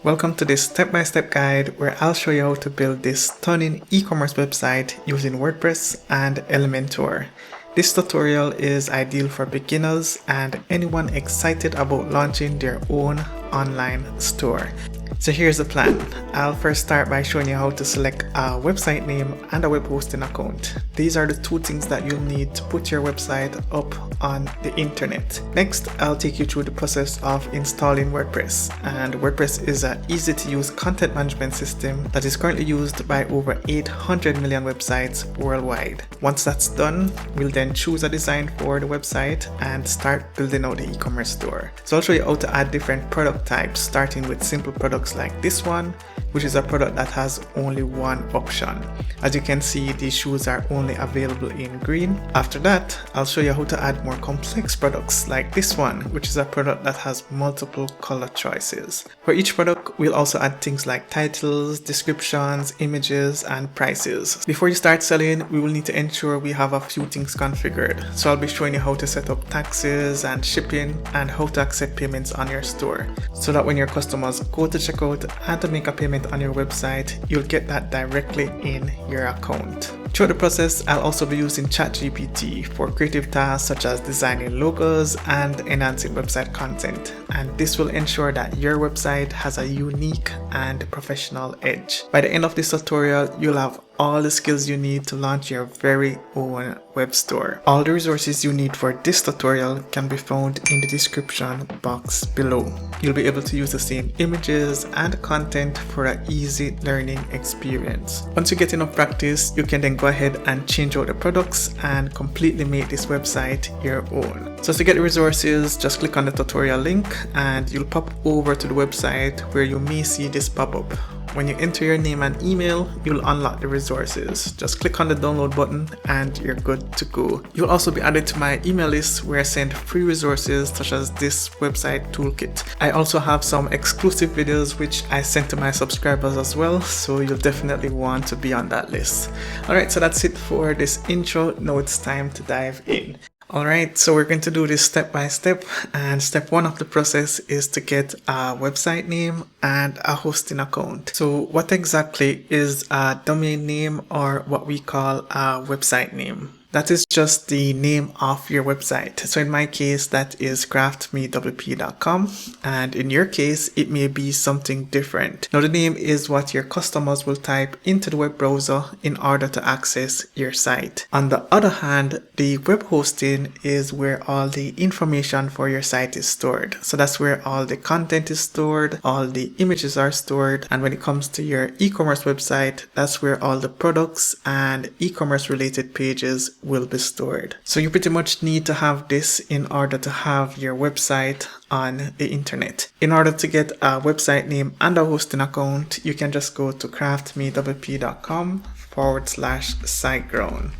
Welcome to this step-by-step guide where I'll show you how to build this stunning e-commerce website using WordPress and Elementor. This tutorial is ideal for beginners and anyone excited about launching their own online store. So here's the plan. I'll first start by showing you how to select a website name and a web hosting account. These are the two things that you'll need to put your website up on the internet. Next, I'll take you through the process of installing WordPress. And WordPress is an easy to use content management system that is currently used by over 800 million websites worldwide. Once that's done, we'll then choose a design for the website and start building out the e-commerce store. So I'll show you how to add different product types, starting with simple products like this one, which is a product that has only one option. As you can see, these shoes are only available in green. After that, I'll show you how to add more complex products like this one, which is a product that has multiple color choices. For each product, we'll also add things like titles, descriptions, images, and prices. Before you start selling, we will need to ensure we have a few things configured. So I'll be showing you how to set up taxes and shipping and how to accept payments on your store, so that when your customers go to checkout and to make a payment on your website, you'll get that directly in your account. Throughout the process, I'll also be using ChatGPT for creative tasks such as designing logos and enhancing website content. And this will ensure that your website has a unique and professional edge. By the end of this tutorial, you'll have all the skills you need to launch your very own web store. All the resources you need for this tutorial can be found in the description box below. You'll be able to use the same images and content for an easy learning experience. Once you get enough practice, you can then go ahead and change out the products and completely make this website your own. So to get the resources, just click on the tutorial link and you'll pop over to the website where you may see this pop up. When you enter your name and email, you'll unlock the resources. Just click on the download button and you're good to go. You'll also be added to my email list where I send free resources such as this website toolkit. I also have some exclusive videos which I send to my subscribers as well, so you'll definitely want to be on that list. Alright, so that's it for this intro. Now it's time to dive in. Alright, so we're going to do this step by step, and step one of the process is to get a website name and a hosting account. So what exactly is a domain name, or what we call a website name? That is just the name of your website. So in my case, that is craftmewp.com, and in your case, it may be something different. Now the name is what your customers will type into the web browser in order to access your site. On the other hand, the web hosting is where all the information for your site is stored. So that's where all the content is stored, all the images are stored, and when it comes to your e-commerce website, that's where all the products and e-commerce related pages will be stored. So you pretty much need to have this in order to have your website on the internet. In order to get a website name and a hosting account, you can just go to craftmewp.com/SiteGround.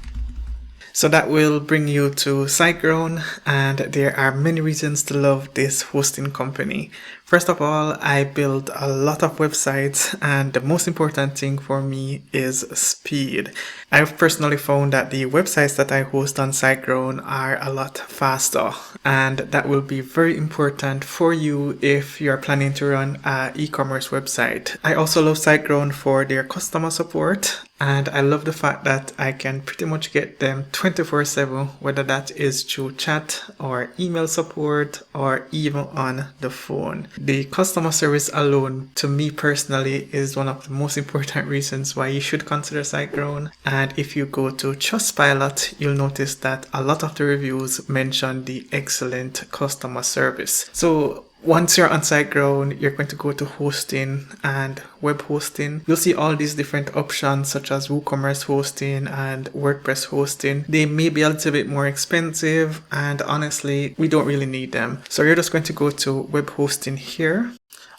So that will bring you to SiteGround, and there are many reasons to love this hosting company. First of all, I build a lot of websites, and the most important thing for me is speed. I've personally found that the websites that I host on SiteGround are a lot faster, and that will be very important for you if you're planning to run an e-commerce website. I also love SiteGround for their customer support, and I love the fact that I can pretty much get them 24/7, whether that is through chat or email support or even on the phone. The customer service alone, to me personally, is one of the most important reasons why you should consider SiteGround. And if you go to Trustpilot, you'll notice that a lot of the reviews mention the excellent customer service. So once you're on SiteGround, you're going to go to hosting and web hosting. You'll see all these different options such as WooCommerce hosting and WordPress hosting. They may be a little bit more expensive, and honestly, we don't really need them. So you're just going to go to web hosting here.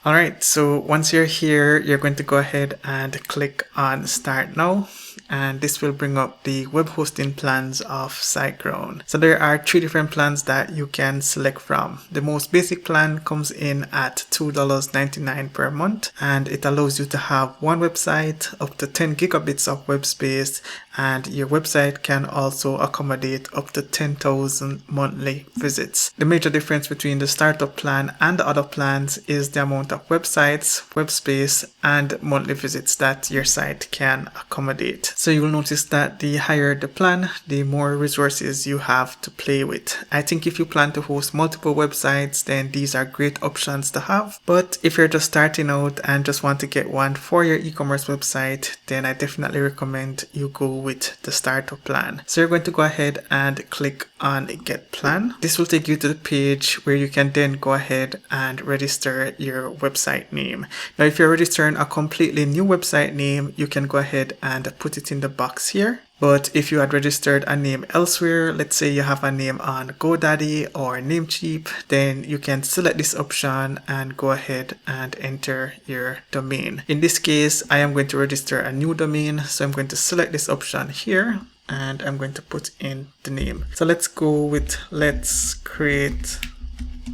Alright, so once you're here, you're going to go ahead and click on Start Now. and this will bring up the web hosting plans of SiteGround. So there are 3 different plans that you can select from. The most basic plan comes in at $2.99 per month, and it allows you to have one website, up to 10 gigabits of web space, and your website can also accommodate up to 10,000 monthly visits. The major difference between the startup plan and the other plans is the amount of websites, web space, and monthly visits that your site can accommodate. So you will notice that the higher the plan, the more resources you have to play with. I think if you plan to host multiple websites, then these are great options to have. But if you're just starting out and just want to get one for your e-commerce website, then I definitely recommend you go with the starter plan. So you're going to go ahead and click on Get Plan. This will take you to the page where you can then go ahead and register your website name. Now, if you're registering a completely new website name, you can go ahead and put it in the box here. But if you had registered a name elsewhere, let's say you have a name on GoDaddy or Namecheap, then you can select this option and go ahead and enter your domain. In this case, I am going to register a new domain. So I'm going to select this option here and I'm going to put in the name. So let's go with let's create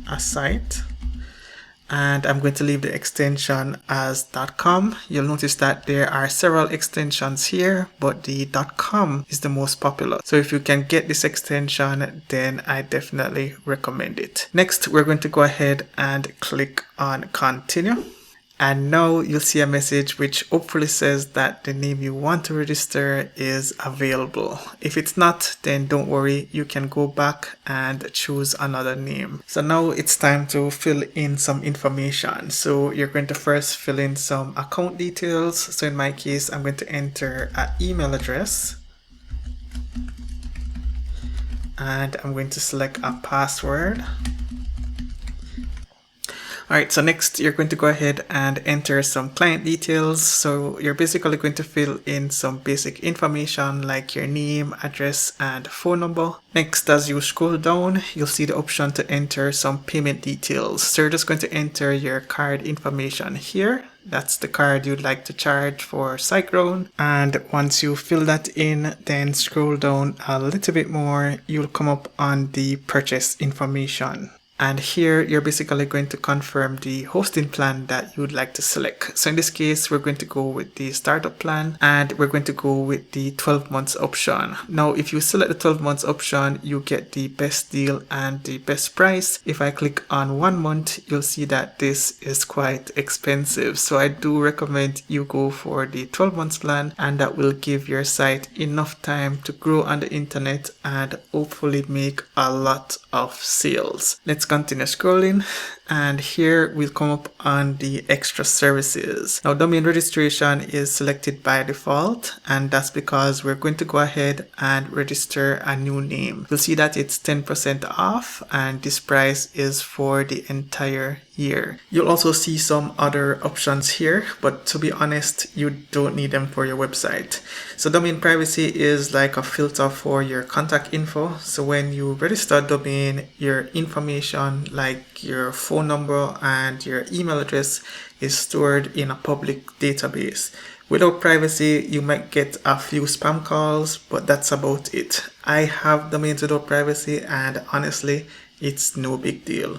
a site. And I'm going to leave the extension as .com. You'll notice that there are several extensions here, but the .com is the most popular. So if you can get this extension, then I definitely recommend it. Next, we're going to go ahead and click on Continue. And now you'll see a message which hopefully says that the name you want to register is available. If it's not, then don't worry, you can go back and choose another name. So now it's time to fill in some information. So you're going to first fill in some account details. So in my case, I'm going to enter an email address. And I'm going to select a password. Alright, so next you're going to go ahead and enter some client details. So you're basically going to fill in some basic information like your name, address, and phone number. Next, as you scroll down, you'll see the option to enter some payment details. So you're just going to enter your card information here. That's the card you'd like to charge for SiteGround. And once you fill that in, then scroll down a little bit more, you'll come up on the purchase information. And here you're basically going to confirm the hosting plan that you would like to select. So in this case, we're going to go with the startup plan and we're going to go with the 12 months option. Now, if you select the 12 months option, you get the best deal and the best price. If I click on 1 month, you'll see that this is quite expensive. So I do recommend you go for the 12 months plan, and that will give your site enough time to grow on the internet and hopefully make a lot of sales. Let's continue scrolling, and here we'll come up on the extra services. Now, domain registration is selected by default, and that's because we're going to go ahead and register a new name. You'll see that it's 10% off, and this price is for the entire year. You'll also see some other options here, but to be honest, you don't need them for your website. So domain privacy is like a filter for your contact info. So when you register a domain, your information like your phone number and your email address is stored in a public database. Without privacy, you might get a few spam calls, but that's about it. I have domains without privacy, and honestly, it's no big deal.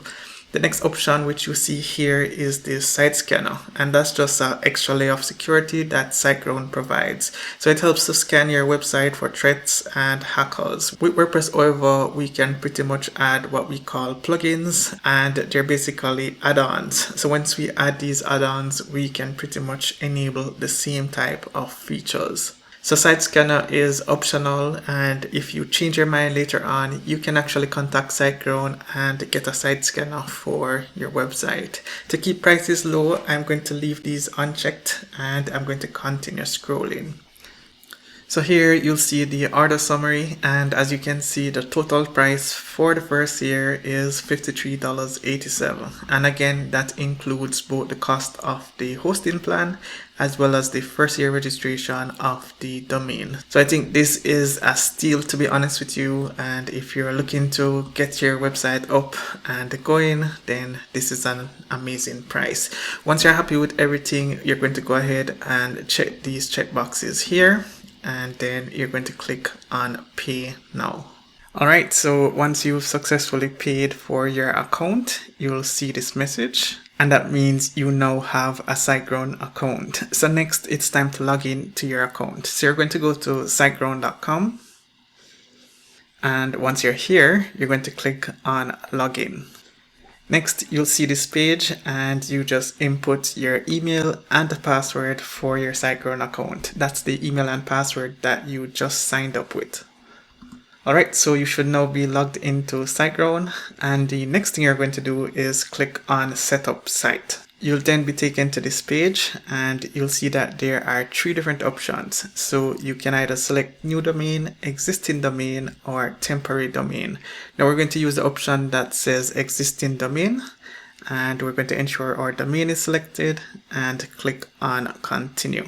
The next option which you see here is the site scanner, and that's just an extra layer of security that SiteGround provides. So it helps to scan your website for threats and hackers. With WordPress, however, we can pretty much add what we call plugins, and they're basically add-ons. So once we add these add-ons, we can pretty much enable the same type of features. So site scanner is optional, and if you change your mind later on, you can actually contact SiteGround and get a site scanner for your website. To keep prices low, I'm going to leave these unchecked and I'm going to continue scrolling. So here you'll see the order summary, and as you can see, the total price for the first year is $53.87. And again, that includes both the cost of the hosting plan as well as the first year registration of the domain. So I think this is a steal, to be honest with you, and if you're looking to get your website up and going, then this is an amazing price. Once you're happy with everything, you're going to go ahead and check these checkboxes here, and then you're going to click on Pay Now. Alright, so once you've successfully paid for your account, you'll see this message. And that means you now have a SiteGround account. So next, it's time to log in to your account. So you're going to go to siteground.com. And once you're here, you're going to click on login. Next, you'll see this page and you just input your email and the password for your SiteGround account. That's the email and password that you just signed up with. Alright, so you should now be logged into SiteGround, and the next thing you're going to do is click on Setup Site. You'll then be taken to this page and you'll see that there are 3 different options. So you can either select new domain, existing domain, or temporary domain. Now we're going to use the option that says existing domain, and we're going to ensure our domain is selected and click on continue.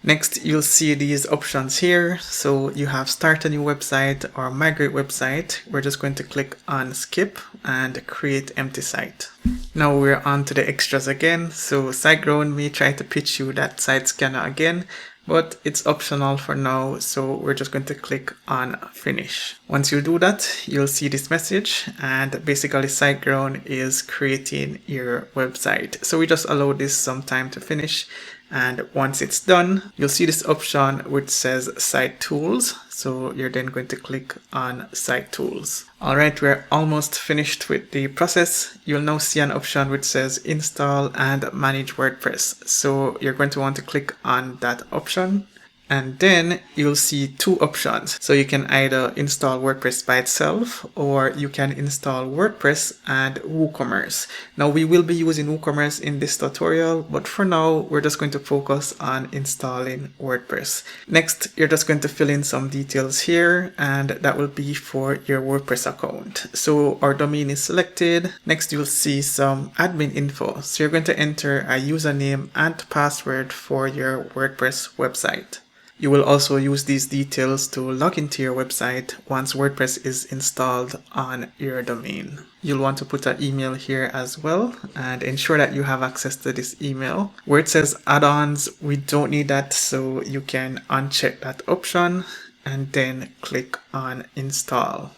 Next, you'll see these options here. So you have start a new website or migrate website. We're just going to click on skip and create empty site. Now we're on to the extras again. So SiteGround may try to pitch you that site scanner again, but it's optional for now. So we're just going to click on finish. Once you do that, you'll see this message, and basically SiteGround is creating your website. So we just allow this some time to finish. And once it's done, you'll see this option which says Site Tools. So you're then going to click on Site Tools. All right, we're almost finished with the process. You'll now see an option which says Install and Manage WordPress. So you're going to want to click on that option. And then you'll see 2 options. So you can either install WordPress by itself, or you can install WordPress and WooCommerce. Now we will be using WooCommerce in this tutorial, but for now, we're just going to focus on installing WordPress. Next, you're just going to fill in some details here, and that will be for your WordPress account. So our domain is selected. Next, you'll see some admin info. So you're going to enter a username and password for your WordPress website. You will also use these details to log into your website once WordPress is installed on your domain. You'll want to put an email here as well and ensure that you have access to this email. Where it says add-ons, we don't need that, so you can uncheck that option and then click on install.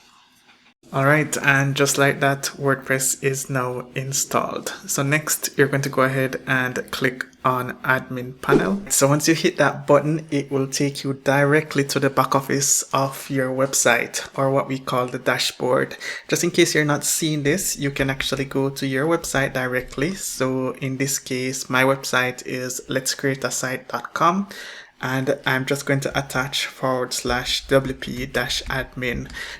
Alright, and just like that, WordPress is now installed. So next, you're going to go ahead and click on admin panel. So once you hit that button, it will take you directly to the back office of your website, or what we call the dashboard. Just in case you're not seeing this, you can actually go to your website directly. So in this case, my website is letscreateasite.com. And I'm just going to attach /wp-admin.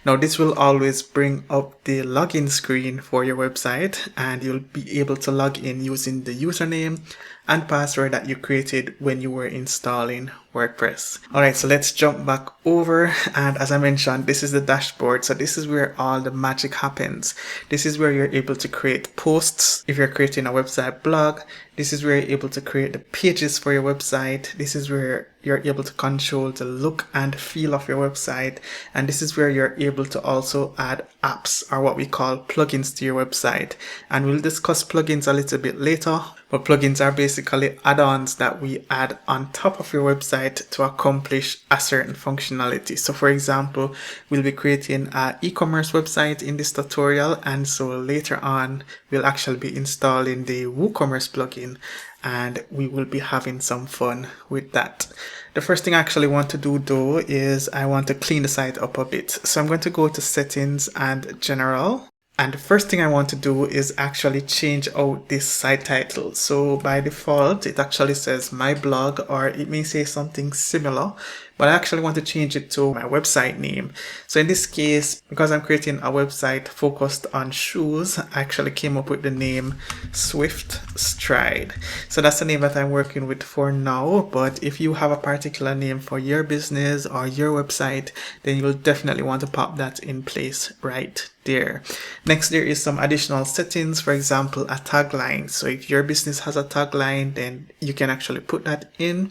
Now this will always bring up the login screen for your website, and you'll be able to log in using the username and password that you created when you were installing WordPress. Alright, so let's jump back over, and as I mentioned, this is the dashboard. So this is where all the magic happens. This is where you're able to create posts if you're creating a website blog. This is where you're able to create the pages for your website. This is where you're able to control the look and feel of your website. And this is where you're able to also add apps, or what we call plugins, to your website. And we'll discuss plugins a little bit later. But plugins are basically add-ons that we add on top of your website to accomplish a certain functionality. So for example, we'll be creating an e-commerce website in this tutorial, and so later on we'll actually be installing the WooCommerce plugin, and we will be having some fun with that. The first thing I actually want to do though is I want to clean the site up a bit. So I'm going to go to settings and general. And the first thing I want to do is actually change out this site title. So by default, it actually says my blog, or it may say something similar, but I actually want to change it to my website name. So in this case, because I'm creating a website focused on shoes, I actually came up with the name Swift Stride. So that's the name that I'm working with for now. But if you have a particular name for your business or your website, then you'll definitely want to pop that in place right there. Next, there is some additional settings, for example, a tagline. So if your business has a tagline, then you can actually put that in.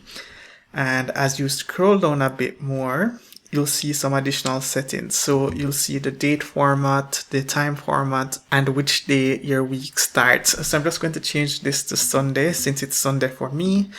And as you scroll down a bit more, you'll see some additional settings. So you'll see the date format, the time format, and which day your week starts. So I'm just going to change this to Sunday, since it's Sunday for me.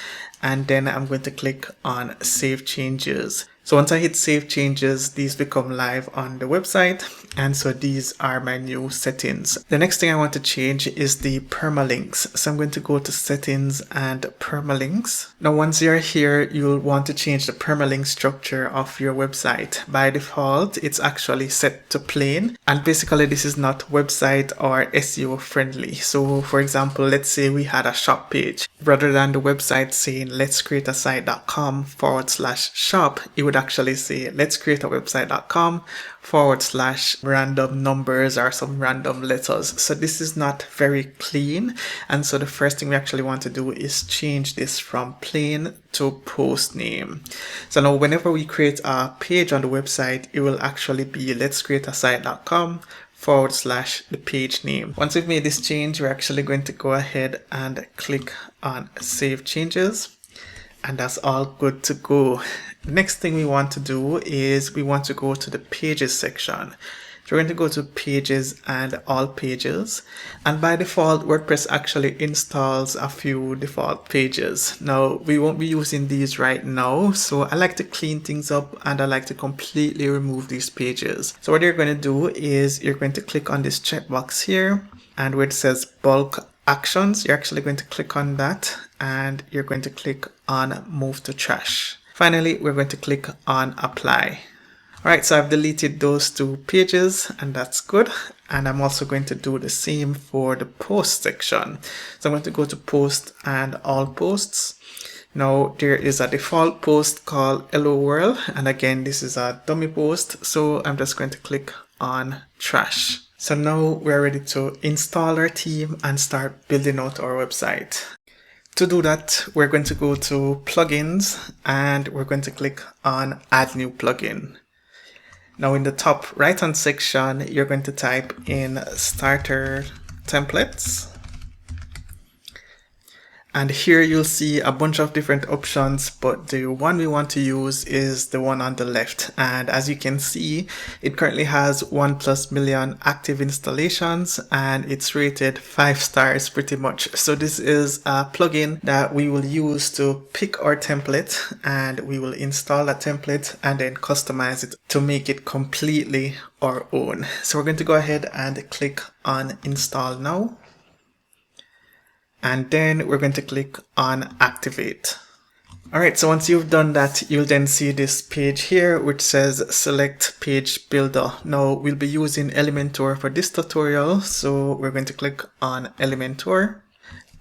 And then I'm going to click on Save Changes. So once I hit Save Changes, these become live on the website. And so these are my new settings. The next thing I want to change is the permalinks. So I'm going to go to settings and permalinks. Now, once you're here, you'll want to change the permalink structure of your website. By default, it's actually set to plain. And basically, this is not website or SEO friendly. So for example, let's say we had a shop page. Rather than the website saying let's create a site.com/shop, it would actually say let's create a website.com/random numbers or some random letters. So this is not very clean. And so the first thing we actually want to do is change this from plain to post name. So now whenever we create a page on the website, it will actually be let's create a site.com/the page name. Once we've made this change, we're actually going to go ahead and click on save changes. And that's all good to go. Next thing we want to do is we want to go to the pages section. So we're going to go to pages and all pages. And by default, WordPress actually installs a few default pages. Now, we won't be using these right now. So I like to clean things up and I like to completely remove these pages. So what you're going to do is you're going to click on this checkbox here, and where it says bulk actions, you're actually going to click on that and you're going to click on move to trash. Finally, we're going to click on apply. All right, so I've deleted those two pages and that's good. And I'm also going to do the same for the post section. So I'm going to go to post and all posts. Now there is a default post called Hello World. And again, this is a dummy post. So I'm just going to click on trash. So now we're ready to install our theme and start building out our website. To do that, we're going to go to plugins and we're going to click on add new plugin. Now in the top right hand section, you're going to type in starter templates. And here you'll see a bunch of different options, but the one we want to use is the one on the left. And as you can see, it currently has 1+ million active installations and it's rated 5 stars pretty much. So this is a plugin that we will use to pick our template and we will install a template and then customize it to make it completely our own. So we're going to go ahead and click on install now. And then we're going to click on activate. All right, so once you've done that, you'll then see this page here, which says select page builder. Now we'll be using Elementor for this tutorial. So we're going to click on Elementor.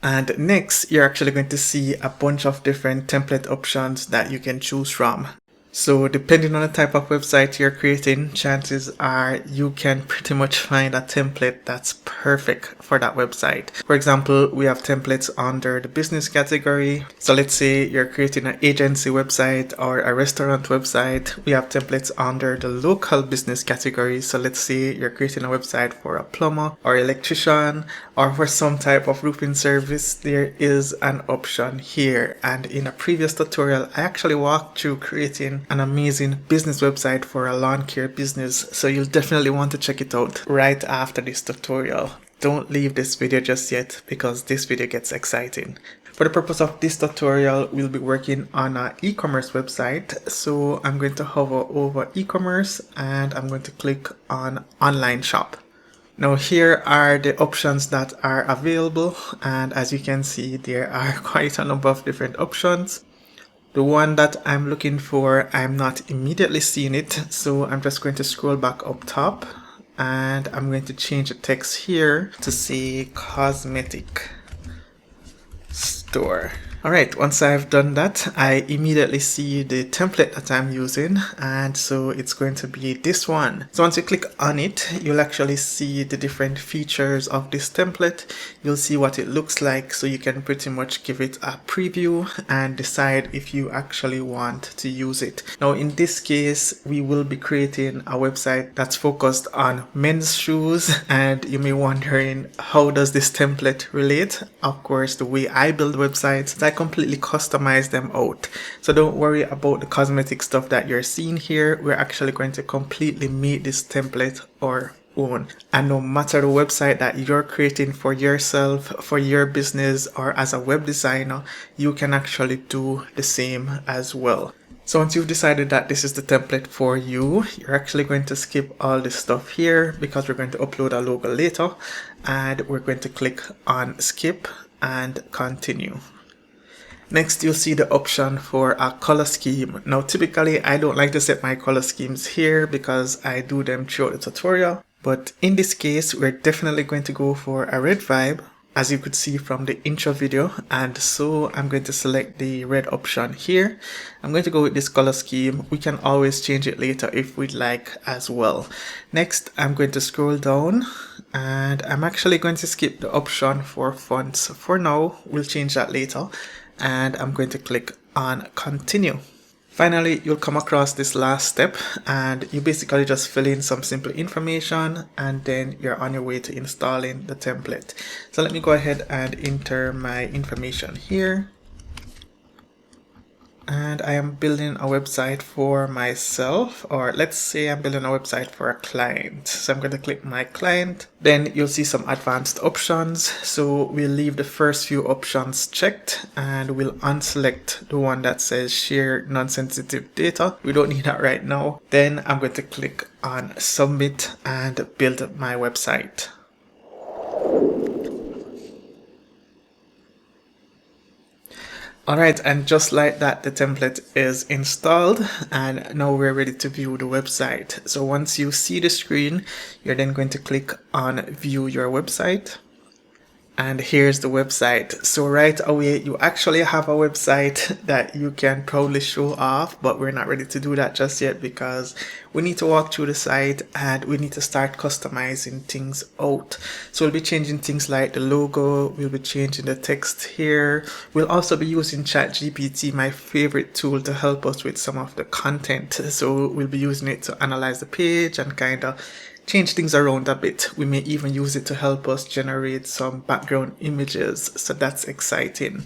And next, you're actually going to see a bunch of different template options that you can choose from. So depending on the type of website you're creating, chances are you can pretty much find a template that's perfect for that website. For example, we have templates under the business category. So let's say you're creating an agency website or a restaurant website. We have templates under the local business category. So let's say you're creating a website for a plumber or electrician or for some type of roofing service. There is an option here. And in a previous tutorial, I actually walked through creating an amazing business website for a lawn care business, so you'll definitely want to check it out right after this tutorial. Don't leave this video just yet because this video gets exciting. For the purpose of this tutorial, we'll be working on an e-commerce website. So I'm going to hover over e-commerce and I'm going to click on online shop. Now here are the options that are available, and as you can see, there are quite a number of different options. The one that I'm looking for, I'm not immediately seeing it, so I'm just going to scroll back up top and I'm going to change the text here to say cosmetic store. Alright, once I've done that, I immediately see the template that I'm using, and so it's going to be this one. So once you click on it, you'll actually see the different features of this template. You'll see what it looks like, so you can pretty much give it a preview and decide if you actually want to use it. Now in this case, we will be creating a website that's focused on men's shoes, and you may be wondering, how does this template relate? Of course, the way I build websites, I completely customize them out. So don't worry about the cosmetic stuff that you're seeing here. We're actually going to completely make this template our own. And no matter the website that you're creating for yourself, for your business, or as a web designer, you can actually do the same as well. So once you've decided that this is the template for you, you're actually going to skip all this stuff here because we're going to upload a logo later, and we're going to click on skip and continue. Next, you'll see the option for a color scheme. Now, typically, I don't like to set my color schemes here because I do them throughout the tutorial. But in this case, we're definitely going to go for a red vibe, as you could see from the intro video. And so I'm going to select the red option here. I'm going to go with this color scheme. We can always change it later if we'd like as well. Next, I'm going to scroll down. And I'm actually going to skip the option for fonts for now. We'll change that later. And I'm going to click on continue. Finally, you'll come across this last step, and you basically just fill in some simple information, and then you're on your way to installing the template. So let me go ahead and enter my information here. And I am building a website for myself, or let's say I'm building a website for a client. So I'm going to click my client. Then you'll see some advanced options. So we'll leave the first few options checked, and we'll unselect the one that says share non-sensitive data. We don't need that right now. Then I'm going to click on submit and build my website. Alright, and just like that, the template is installed, and now we're ready to view the website. So once you see the screen, you're then going to click on view your website. And here's the website. So right away, you actually have a website that you can proudly show off, but we're not ready to do that just yet because we need to walk through the site and we need to start customizing things out. So we'll be changing things like the logo, we'll be changing the text here. We'll also be using ChatGPT, my favorite tool, to help us with some of the content. So we'll be using it to analyze the page and kind of change things around a bit. We may even use it to help us generate some background images, so that's exciting.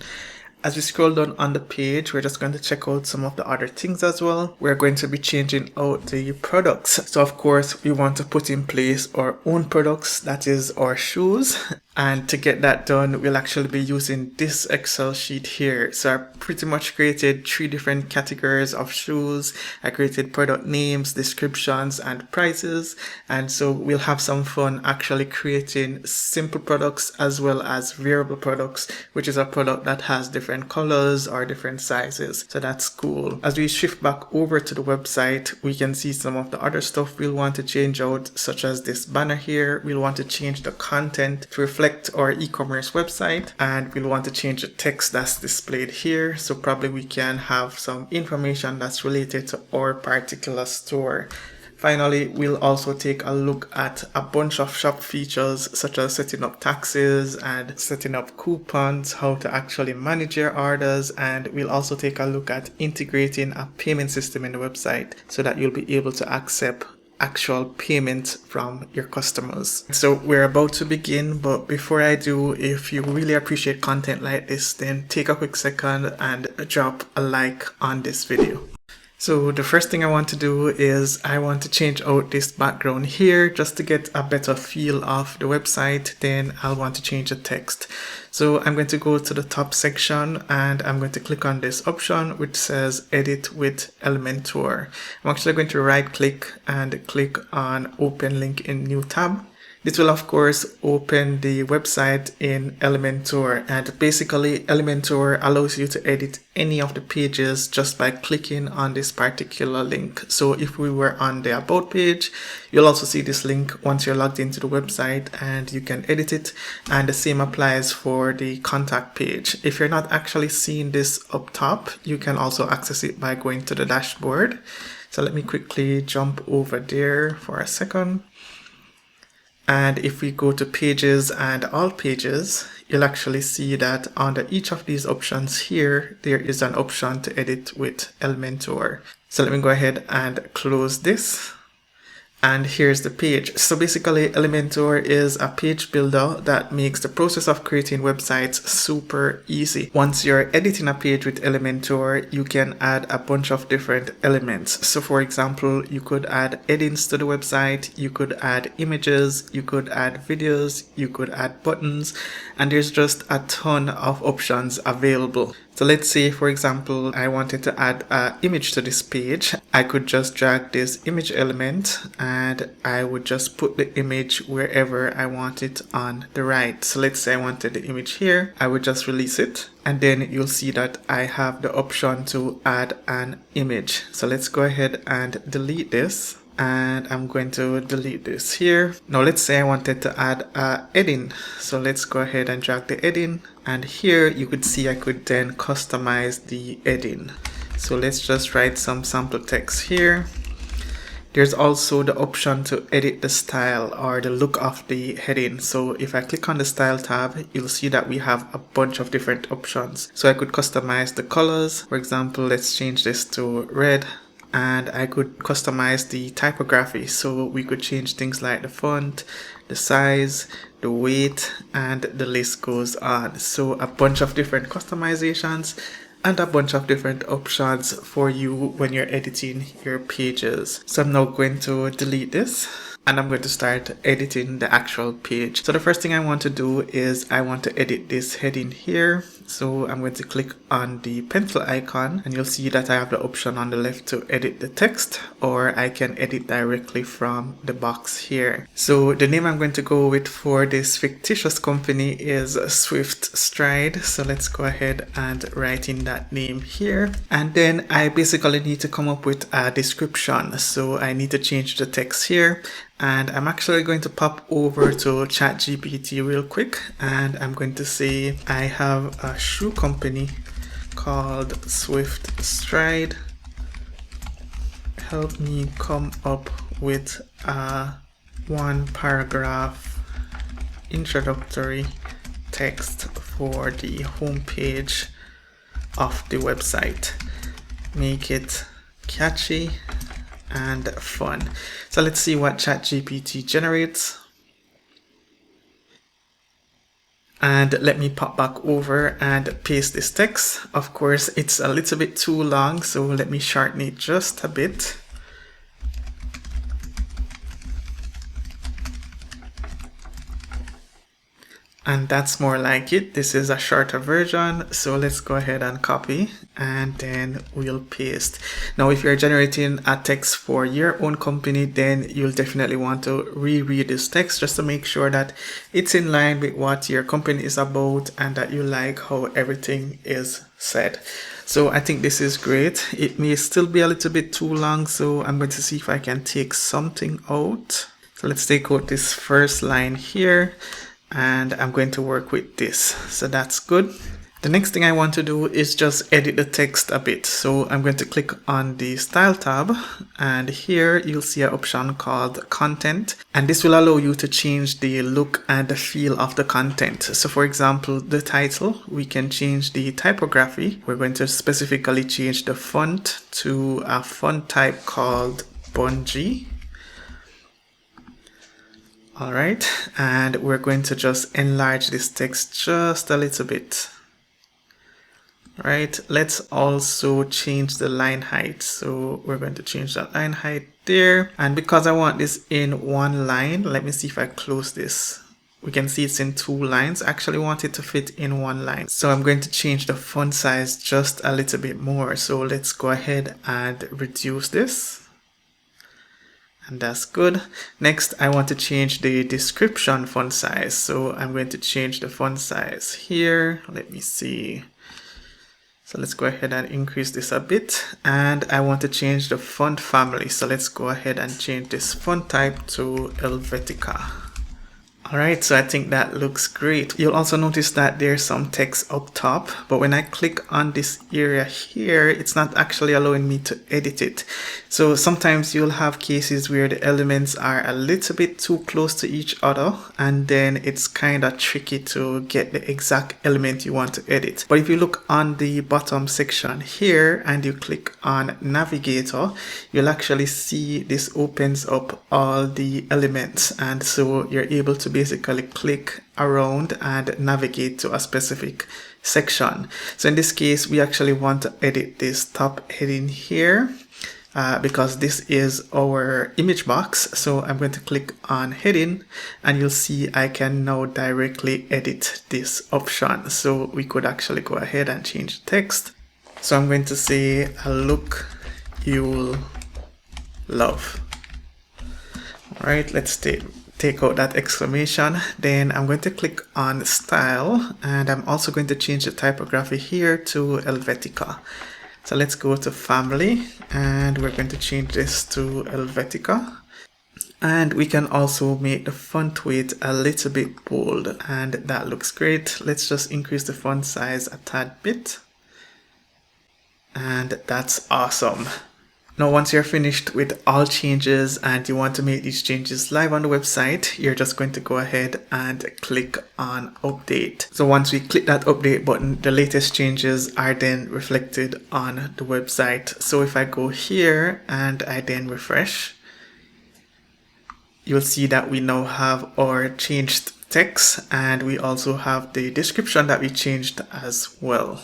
As we scroll down on the page, we're just going to check out some of the other things as well. We're going to be changing out the products. So of course, we want to put in place our own products, that is our shoes. And to get that done, we'll actually be using this Excel sheet here. So I pretty much created 3 different categories of shoes. I created product names, descriptions, and prices. And so we'll have some fun actually creating simple products as well as variable products, which is a product that has different colors or different sizes. So that's cool. As we shift back over to the website, we can see some of the other stuff we'll want to change out, such as this banner here. We'll want to change the content to reflect our e-commerce website, and we'll want to change the text that's displayed here. So probably we can have some information that's related to our particular store. Finally, we'll also take a look at a bunch of shop features such as setting up taxes and setting up coupons, how to actually manage your orders, and we'll also take a look at integrating a payment system in the website so that you'll be able to accept actual payment from your customers. So we're about to begin, but before I do, if you really appreciate content like this, then take a quick second and drop a like on this video. So the first thing I want to do is I want to change out this background here just to get a better feel of the website. Then I'll want to change the text. So I'm going to go to the top section and I'm going to click on this option which says edit with Elementor. I'm actually going to right click and click on open link in new tab. This will of course open the website in Elementor, and basically Elementor allows you to edit any of the pages just by clicking on this particular link. So if we were on the about page, you'll also see this link once you're logged into the website and you can edit it, and the same applies for the contact page. If you're not actually seeing this up top, you can also access it by going to the dashboard. So let me quickly jump over there for a second. And if we go to pages and all pages, you'll actually see that under each of these options here, there is an option to edit with Elementor. So let me go ahead and close this. And here's the page. So basically Elementor is a page builder that makes the process of creating websites super easy. Once you're editing a page with Elementor, you can add a bunch of different elements. So for example, you could add headings to the website, you could add images, you could add videos, you could add buttons, and there's just a ton of options available. So let's say, for example, I wanted to add an image to this page. I could just drag this image element and I would just put the image wherever I want it on the right. So let's say I wanted the image here. I would just release it. And then you'll see that I have the option to add an image. So let's go ahead and delete this. And I'm going to delete this here. Now let's say I wanted to add a heading. So let's go ahead and drag the heading. And here you could see I could then customize the heading. So let's just write some sample text here. There's also the option to edit the style or the look of the heading. So if I click on the style tab, you'll see that we have a bunch of different options. So I could customize the colors. For example, let's change this to red. And I could customize the typography, so we could change things like the font, the size, the weight, and the list goes on. So a bunch of different customizations and a bunch of different options for you when you're editing your pages. So I'm now going to delete this and I'm going to start editing the actual page. So the first thing I want to do is I want to edit this heading here. So I'm going to click on the pencil icon and you'll see that I have the option on the left to edit the text, or I can edit directly from the box here. So the name I'm going to go with for this fictitious company is Swift Stride. So let's go ahead and write in that name here. And then I basically need to come up with a description. So I need to change the text here. And I'm actually going to pop over to ChatGPT real quick and I'm going to say I have a shoe company called Swift Stride. Help me come up with a 1-paragraph introductory text for the homepage of the website. Make it catchy and fun. So let's see what ChatGPT generates. And let me pop back over and paste this text. Of course, it's a little bit too long, so let me shorten it just a bit. And that's more like it. This is a shorter version. So let's go ahead and copy and then we'll paste. Now, if you're generating a text for your own company, then you'll definitely want to reread this text just to make sure that it's in line with what your company is about and that you like how everything is said. So I think this is great. It may still be a little bit too long, so I'm going to see if I can take something out. So let's take out this first line here. And I'm going to work with this. So that's good. The next thing I want to do is just edit the text a bit. So I'm going to click on the style tab and here you'll see an option called content, and this will allow you to change the look and the feel of the content. So for example, the title, we can change the typography. We're going to specifically change the font to a font type called Bungee. All right, and we're going to just enlarge this text just a little bit. All right, let's also change the line height. So we're going to change that line height there. And because I want this in one line, let me see if I close this. We can see it's in 2 lines. I actually want it to fit in 1 line. So I'm going to change the font size just a little bit more. So let's go ahead and reduce this. And that's good. Next, I want to change the description font size. So I'm going to change the font size here. Let me see. So let's go ahead and increase this a bit. And I want to change the font family. So let's go ahead and change this font type to Helvetica. All right, so I think that looks great. You'll also notice that there's some text up top, but when I click on this area here, it's not actually allowing me to edit it. So sometimes you'll have cases where the elements are a little bit too close to each other, and then it's kind of tricky to get the exact element you want to edit. But if you look on the bottom section here and you click on Navigator, you'll actually see this opens up all the elements, and so you're able to basically click around and navigate to a specific section. So in this case, we actually want to edit this top heading here. because this is our image box. So I'm going to click on heading, and you'll see I can now directly edit this option. So we could actually go ahead and change the text. So I'm going to say a look you'll love. All right, let's take out that exclamation. Then I'm going to click on style, and I'm also going to change the typography here to Helvetica. So let's go to family, and we're going to change this to Helvetica. And we can also make the font weight a little bit bold, and that looks great. Let's just increase the font size a tad bit. And that's awesome. Now, once you're finished with all changes and you want to make these changes live on the website, you're just going to go ahead and click on update. So once we click that update button, the latest changes are then reflected on the website. So if I go here and I then refresh, you'll see that we now have our changed text, and we also have the description that we changed as well.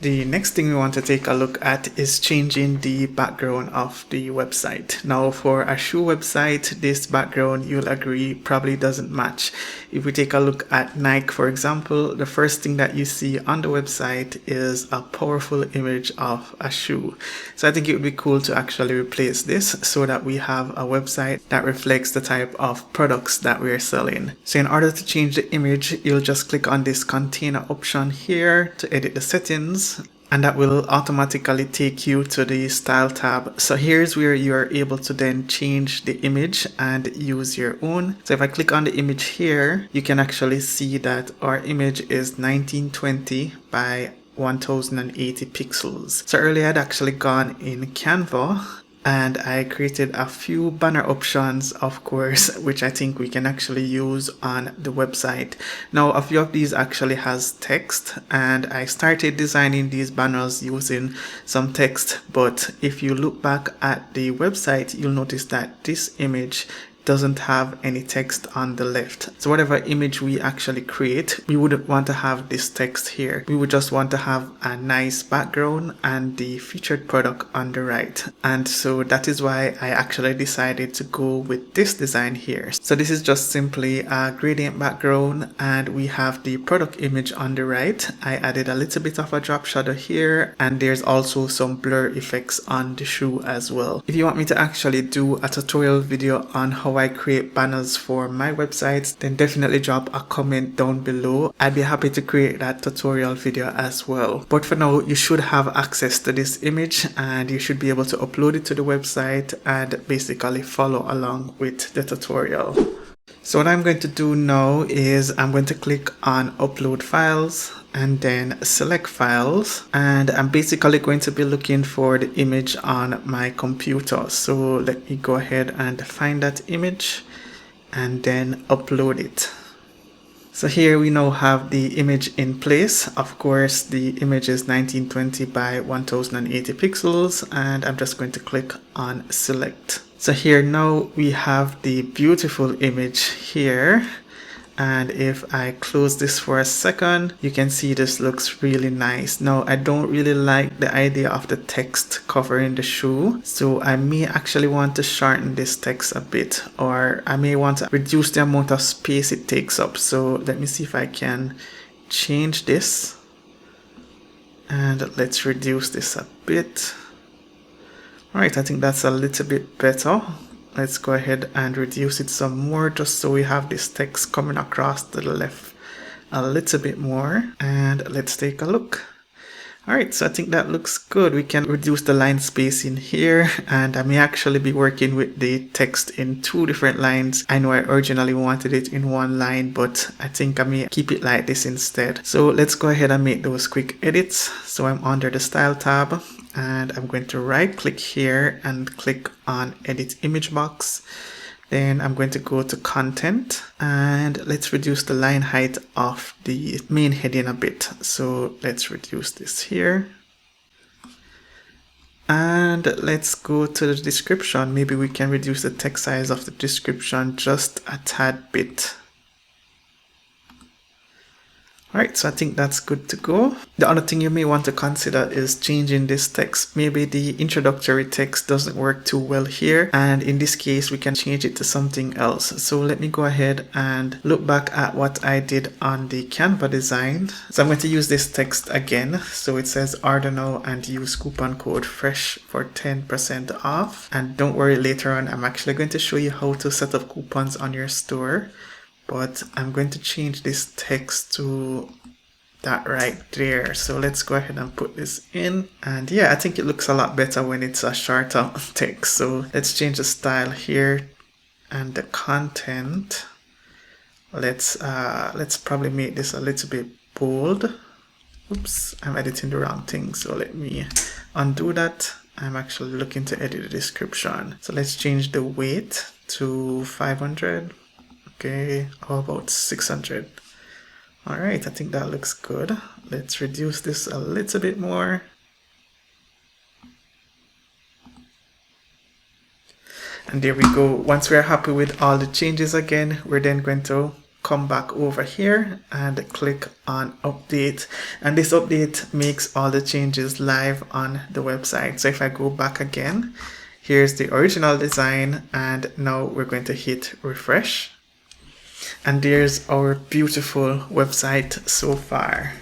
The next thing we want to take a look at is changing the background of the website. Now, for a shoe website, this background, you'll agree, probably doesn't match. If we take a look at Nike, for example, the first thing that you see on the website is a powerful image of a shoe. So I think it would be cool to actually replace this so that we have a website that reflects the type of products that we're selling. So in order to change the image, you'll just click on this container option here to edit the settings, and that will automatically take you to the style tab. So here's where you're able to then change the image and use your own. So if I click on the image here, you can actually see that our image is 1920 by 1080 pixels. So earlier I'd actually gone in Canva and I created a few banner options, of course, which I think we can actually use on the website. Now, a few of these actually has text, and I started designing these banners using some text, but if you look back at the website, you'll notice that this image doesn't have any text on the left. So whatever image we actually create, we wouldn't want to have this text here. We would just want to have a nice background and the featured product on the right. And so that is why I actually decided to go with this design here. So this is just simply a gradient background, and we have the product image on the right. I added a little bit of a drop shadow here, and there's also some blur effects on the shoe as well. If you want me to actually do a tutorial video on how I create banners for my websites, then definitely drop a comment down below. I'd be happy to create that tutorial video as well. But for now, you should have access to this image, and you should be able to upload it to the website and basically follow along with the tutorial. So what I'm going to do now is I'm going to click on upload files and then select files, and I'm basically going to be looking for the image on my computer. So let me go ahead and find that image and then upload it. So here we now have the image in place. Of course, the image is 1920 by 1080 pixels, and I'm just going to click on select. So here now we have the beautiful image here. And if I close this for a second, you can see this looks really nice. Now, I don't really like the idea of the text covering the shoe, so I may actually want to shorten this text a bit, or I may want to reduce the amount of space it takes up. So let me see if I can change this, and let's reduce this a bit. All right, I think that's a little bit better. Let's go ahead and reduce it some more, just so we have this text coming across to the left a little bit more. And let's take a look. All right, so I think that looks good. We can reduce the line spacing here, and I may actually be working with the text in 2 different lines. I know I originally wanted it in 1 line, but I think I may keep it like this instead. So let's go ahead and make those quick edits. So I'm under the style tab, and I'm going to right click here and click on edit image box. Then I'm going to go to content, and let's reduce the line height of the main heading a bit. So let's reduce this here. And let's go to the description. Maybe we can reduce the text size of the description just a tad bit. Alright, so I think that's good to go. The other thing you may want to consider is changing this text. Maybe the introductory text doesn't work too well here, and in this case we can change it to something else. So let me go ahead and look back at what I did on the Canva design. So I'm going to use this text again. So it says order now and use coupon code FRESH for 10% off. And don't worry, later on I'm actually going to show you how to set up coupons on your store. But I'm going to change this text to that right there. So let's go ahead and put this in. And yeah, I think it looks a lot better when it's a shorter text. So let's change the style here and the content. Let's probably make this a little bit bold. Oops, I'm editing the wrong thing. So let me undo that. I'm actually looking to edit the description. So let's change the weight to 500. Okay, how about 600? All right, I think that looks good. Let's reduce this a little bit more. And there we go. Once we're happy with all the changes again, we're then going to come back over here and click on update. And this update makes all the changes live on the website. So if I go back again, here's the original design, and now we're going to hit refresh. And there's our beautiful website so far.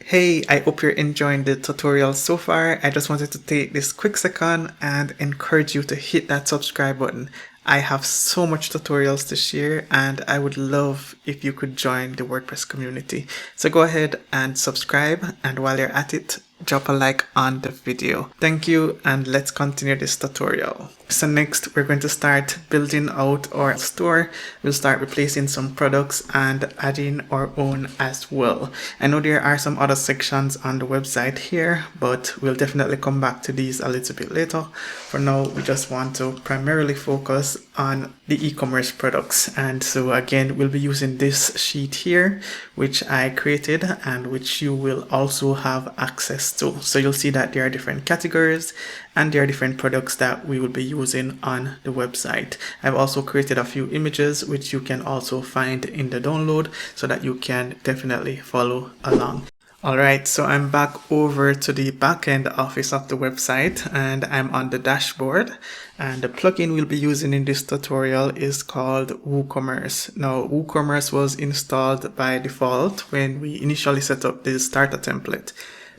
Hey, I hope you're enjoying the tutorial so far. I just wanted to take this quick second and encourage you to hit that subscribe button. I have so much tutorials to share, and I would love if you could join the WordPress community. So go ahead and subscribe, and while you're at it, drop a like on the video. Thank you, and let's continue this tutorial. So next, we're going to start building out our store. We'll start replacing some products and adding our own as well. I know there are some other sections on the website here, but we'll definitely come back to these a little bit later. For now, we just want to primarily focus on the e-commerce products. And so again, we'll be using this sheet here, which I created and which you will also have access to. So you'll see that there are different categories and there are different products that we will be using on the website. I've also created a few images which you can also find in the download so that you can definitely follow along. Alright, so I'm back over to the backend office of the website and I'm on the dashboard, and the plugin we'll be using in this tutorial is called Woocommerce. Now, Woocommerce was installed by default when we initially set up the starter template.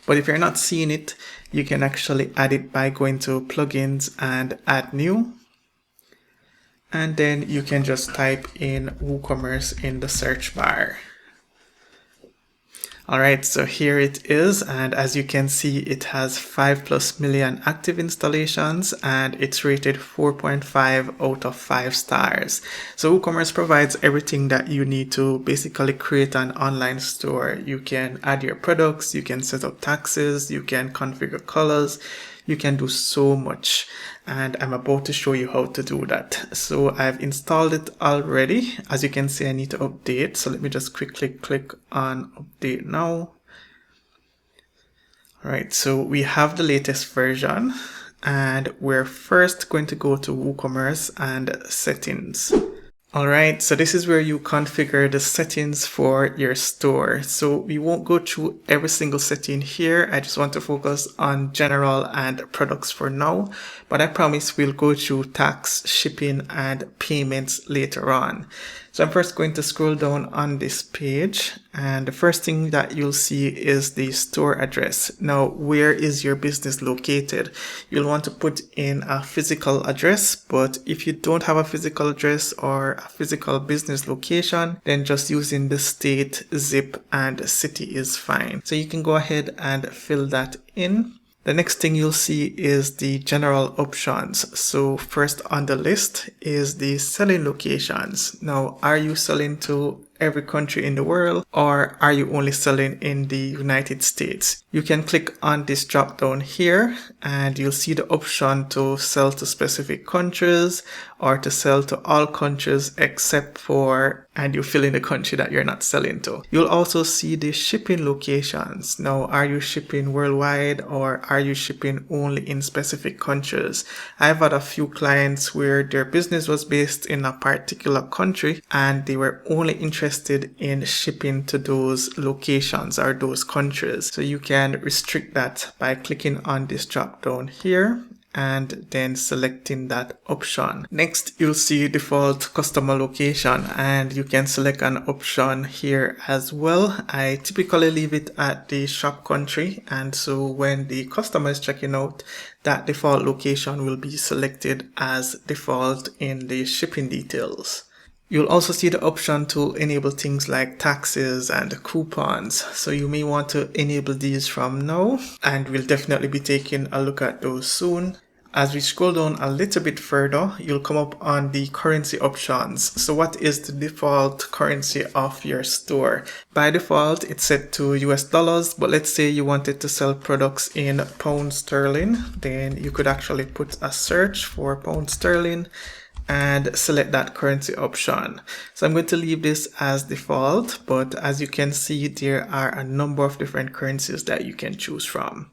But if you're not seeing it, you can actually add it by going to plugins and add new. And then you can just type in Woocommerce in the search bar. Alright, so here it is, and as you can see, it has 5+ million active installations and it's rated 4.5 out of 5 stars. So Woocommerce provides everything that you need to basically create an online store. You can add your products, you can set up taxes, you can configure colors, you can do so much. And I'm about to show you how to do that. So I've installed it already. As you can see, I need to update. So let me just quickly click on update now. All right, so we have the latest version and we're first going to go to WooCommerce and settings. Alright, so this is where you configure the settings for your store. So we won't go through every single setting here. I just want to focus on general and products for now. But I promise we'll go through tax, shipping, and payments later on. So I'm first going to scroll down on this page, and the first thing that you'll see is the store address. Now, where is your business located? You'll want to put in a physical address, but if you don't have a physical address or a physical business location, then just using the state, zip, and city is fine. So you can go ahead and fill that in. The next thing you'll see is the general options. So first on the list is the selling locations. Now, are you selling to every country in the world, or are you only selling in the United States? You can click on this drop down here and you'll see the option to sell to specific countries or to sell to all countries except for and you fill in the country that you're not selling to. You'll also see the shipping locations. Now, are you shipping worldwide or are you shipping only in specific countries? I've had a few clients where their business was based in a particular country and they were only interested in shipping to those locations or those countries. So you can restrict that by clicking on this drop down here and then selecting that option. Next, you'll see default customer location, and you can select an option here as well. I typically leave it at the shop country, and so when the customer is checking out, that default location will be selected as default in the shipping details. You'll also see the option to enable things like taxes and coupons. So you may want to enable these from now, and we'll definitely be taking a look at those soon. As we scroll down a little bit further, you'll come up on the currency options. So what is the default currency of your store? By default, it's set to US dollars, but let's say you wanted to sell products in pound sterling, then you could actually put a search for pound sterling and select that currency option. So I'm going to leave this as default, but as you can see, there are a number of different currencies that you can choose from.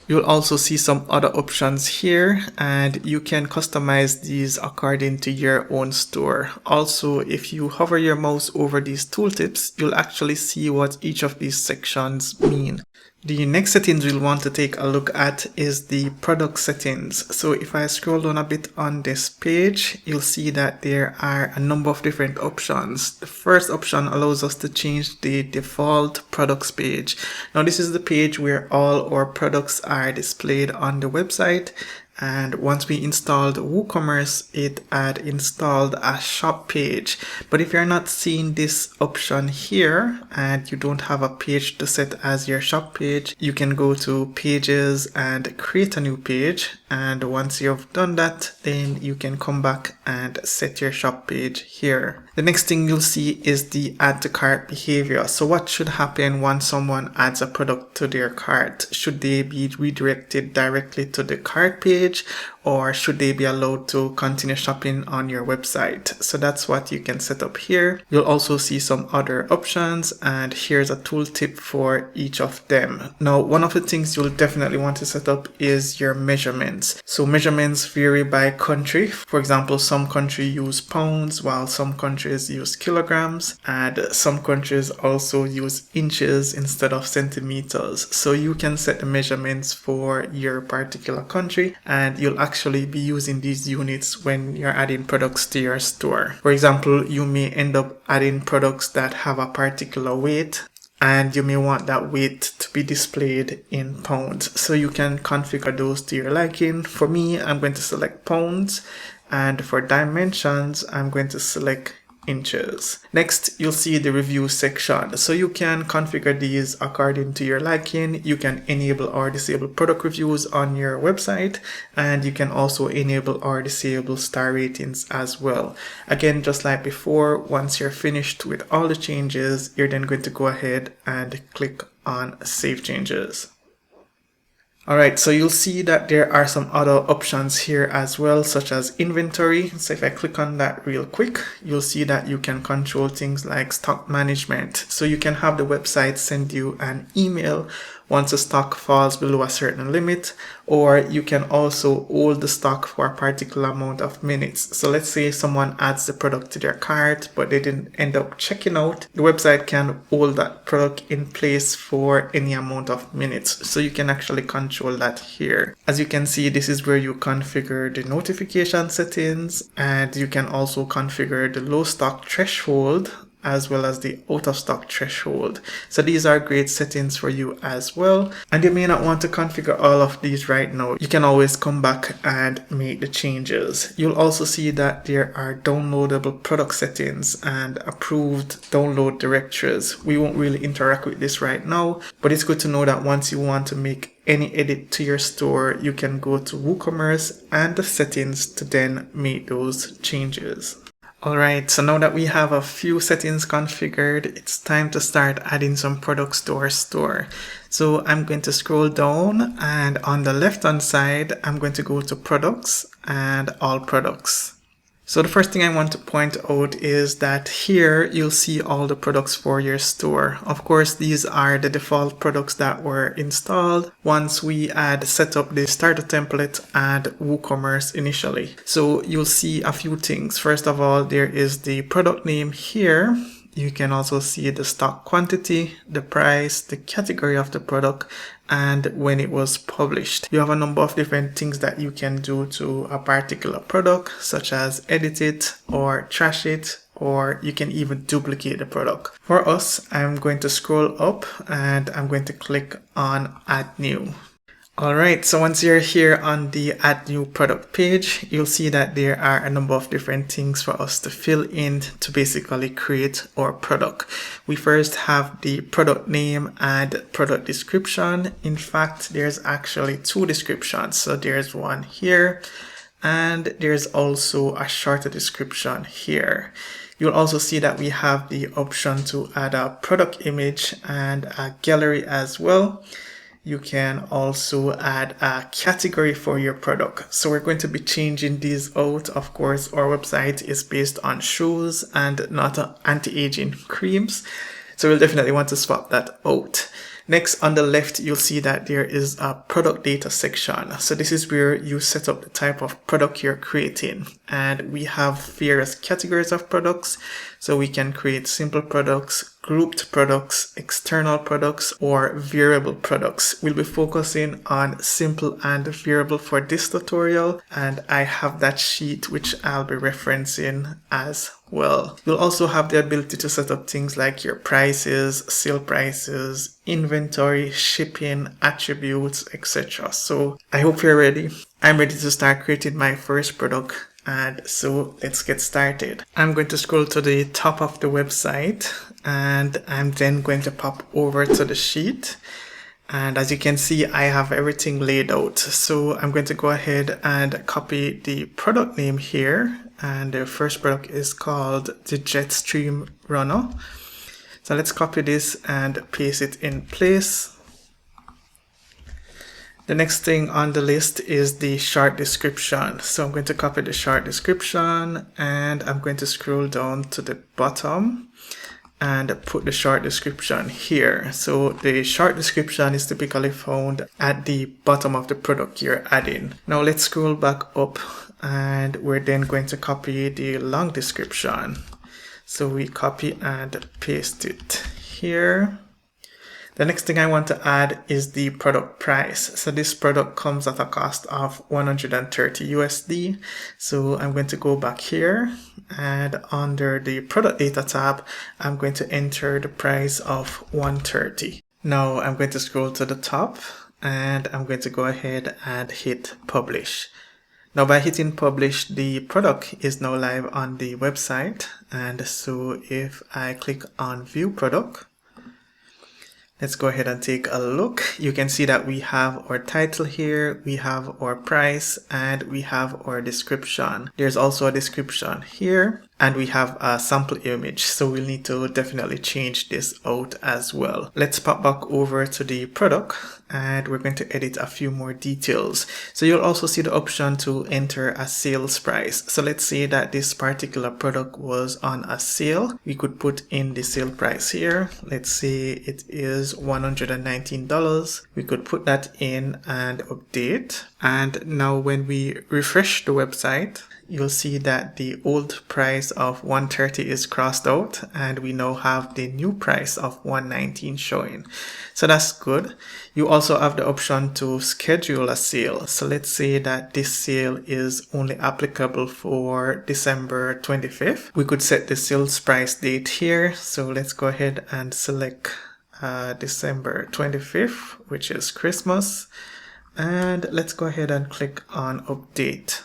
You'll also see some other options here, and you can customize these according to your own store. Also, if you hover your mouse over these tooltips, you'll actually see what each of these sections mean. The next settings we'll want to take a look at is the product settings. So if I scroll down a bit on this page, you'll see that there are a number of different options. The first option allows us to change the default products page. Now this is the page where all our products are displayed on the website. And once we installed WooCommerce, it had installed a shop page. But if you're not seeing this option here and you don't have a page to set as your shop page, you can go to pages and create a new page. And once you've done that, then you can come back and set your shop page here. The next thing you'll see is the add to cart behavior. So what should happen once someone adds a product to their cart? Should they be redirected directly to the cart page, or should they be allowed to continue shopping on your website? So that's what you can set up here. You'll also see some other options, and here's a tooltip for each of them. Now, one of the things you'll definitely want to set up is your measurements. So measurements vary by country. For example, some countries use pounds, while some countries use kilograms, and some countries also use inches instead of centimeters. So you can set the measurements for your particular country, and you'll actually be using these units when you're adding products to your store. For example, you may end up adding products that have a particular weight, and you may want that weight to be displayed in pounds. So you can configure those to your liking. For me, I'm going to select pounds, and for dimensions, I'm going to select inches. Next, you'll see the review section. So you can configure these according to your liking. You can enable or disable product reviews on your website, and you can also enable or disable star ratings as well. Again, just like before, once you're finished with all the changes, you're then going to go ahead and click on Save Changes. Alright, so you'll see that there are some other options here as well, such as inventory. So if I click on that real quick, you'll see that you can control things like stock management. So you can have the website send you an email once a stock falls below a certain limit, or you can also hold the stock for a particular amount of minutes. So let's say someone adds the product to their cart, but they didn't end up checking out. The website can hold that product in place for any amount of minutes. So you can actually control that here. As you can see, this is where you configure the notification settings, and you can also configure the low stock threshold as well as the out of stock threshold. So these are great settings for you as well. And you may not want to configure all of these right now. You can always come back and make the changes. You'll also see that there are downloadable product settings and approved download directories. We won't really interact with this right now, but it's good to know that once you want to make any edit to your store, you can go to WooCommerce and the settings to then make those changes. Alright, so now that we have a few settings configured, it's time to start adding some products to our store. So I'm going to scroll down, and on the left hand side, I'm going to go to products and all products. So the first thing I want to point out is that here you'll see all the products for your store. Of course, these are the default products that were installed once we had set up the starter template and WooCommerce initially. So you'll see a few things. First of all, there is the product name here. You can also see the stock quantity, the price, the category of the product, and when it was published. You have a number of different things that you can do to a particular product, such as edit it or trash it, or you can even duplicate the product. For us, I'm going to scroll up and I'm going to click on Add New. Alright, so once you're here on the Add New Product page, you'll see that there are a number of different things for us to fill in to basically create our product. We first have the product name and product description. In fact, there's actually two descriptions. So there's one here and there's also a shorter description here. You'll also see that we have the option to add a product image and a gallery as well. You can also add a category for your product. So we're going to be changing these out. Of course, our website is based on shoes and not anti-aging creams. So we'll definitely want to swap that out. Next, on the left, you'll see that there is a product data section. So this is where you set up the type of product you're creating. And we have various categories of products. So we can create simple products, grouped products, external products, or variable products. We'll be focusing on simple and variable for this tutorial. And I have that sheet which I'll be referencing as well. You'll also have the ability to set up things like your prices, sale prices, inventory, shipping, attributes, etc. So I hope you're ready. I'm ready to start creating my first product. And so let's get started. I'm going to scroll to the top of the website and I'm then going to pop over to the sheet. And as you can see, I have everything laid out. So I'm going to go ahead and copy the product name here. And the first product is called the Jetstream Runner. So let's copy this and paste it in place. The next thing on the list is the short description. So I'm going to copy the short description and I'm going to scroll down to the bottom and put the short description here. So the short description is typically found at the bottom of the product you're adding. Now let's scroll back up and we're then going to copy the long description. So we copy and paste it here. The next thing I want to add is the product price. So this product comes at a cost of 130 USD. So I'm going to go back here and under the product data tab, I'm going to enter the price of 130. Now I'm going to scroll to the top and I'm going to go ahead and hit publish. Now by hitting publish, the product is now live on the website. And so if I click on view product, let's go ahead and take a look. You can see that we have our title here, we have our price, and we have our description. There's also a description here, and we have a sample image. So we'll need to definitely change this out as well. Let's pop back over to the product and we're going to edit a few more details. So you'll also see the option to enter a sales price. So let's say that this particular product was on a sale. We could put in the sale price here. Let's say it is $119. We could put that in and update. And now when we refresh the website, you'll see that the old price of 130 is crossed out and we now have the new price of 119 showing. So that's good. You also have the option to schedule a sale. So let's say that this sale is only applicable for December 25th. We could set the sales price date here. So let's go ahead and select December 25th, which is Christmas. And let's go ahead and click on update.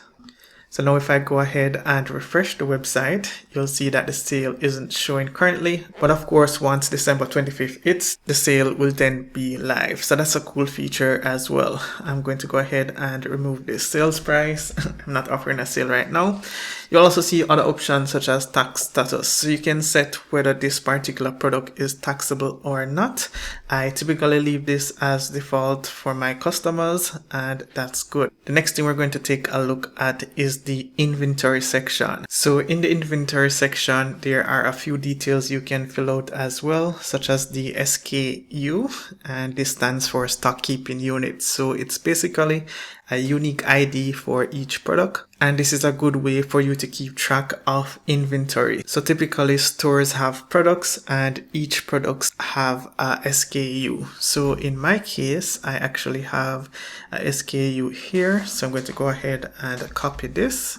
So now if I go ahead and refresh the website, you'll see that the sale isn't showing currently. But of course, once December 25th hits, the sale will then be live. So that's a cool feature as well. I'm going to go ahead and remove the sales price. I'm not offering a sale right now. You'll also see other options such as tax status. So you can set whether this particular product is taxable or not. I typically leave this as default for my customers, and that's good. The next thing we're going to take a look at is is the inventory section. So in the inventory section, there are a few details you can fill out as well, such as the SKU, and this stands for stock keeping unit. So it's basically a unique ID for each product, and this is a good way for you to keep track of inventory. So typically stores have products and each products have a SKU. So in my case, I actually have a SKU here. So I'm going to go ahead and copy this,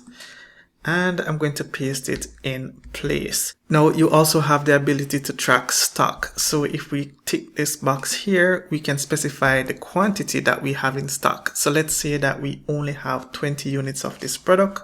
and I'm going to paste it in place. Now you also have the ability to track stock. So if we tick this box here, we can specify the quantity that we have in stock. So let's say that we only have 20 units of this product.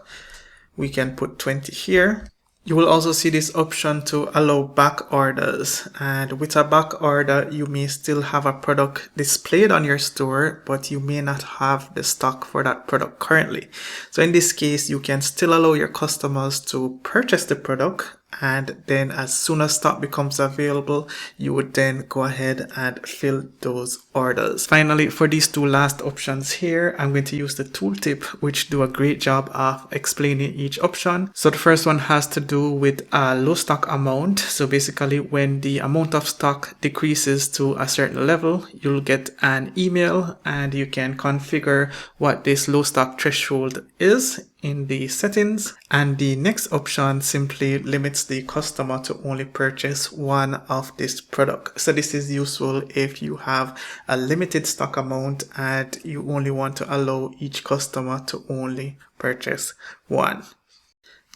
We can put 20 here. You will also see this option to allow back orders, and with a back order you may still have a product displayed on your store, but you may not have the stock for that product currently. So in this case, you can still allow your customers to purchase the product, and then as soon as stock becomes available, you would then go ahead and fill those orders. Finally, for these two last options here, I'm going to use the tooltip, which do a great job of explaining each option. So the first one has to do with a low stock amount. So basically, when the amount of stock decreases to a certain level, you'll get an email, and you can configure what this low stock threshold is in the settings. And the next option simply limits the customer to only purchase one of this product. So this is useful if you have a limited stock amount and you only want to allow each customer to only purchase one.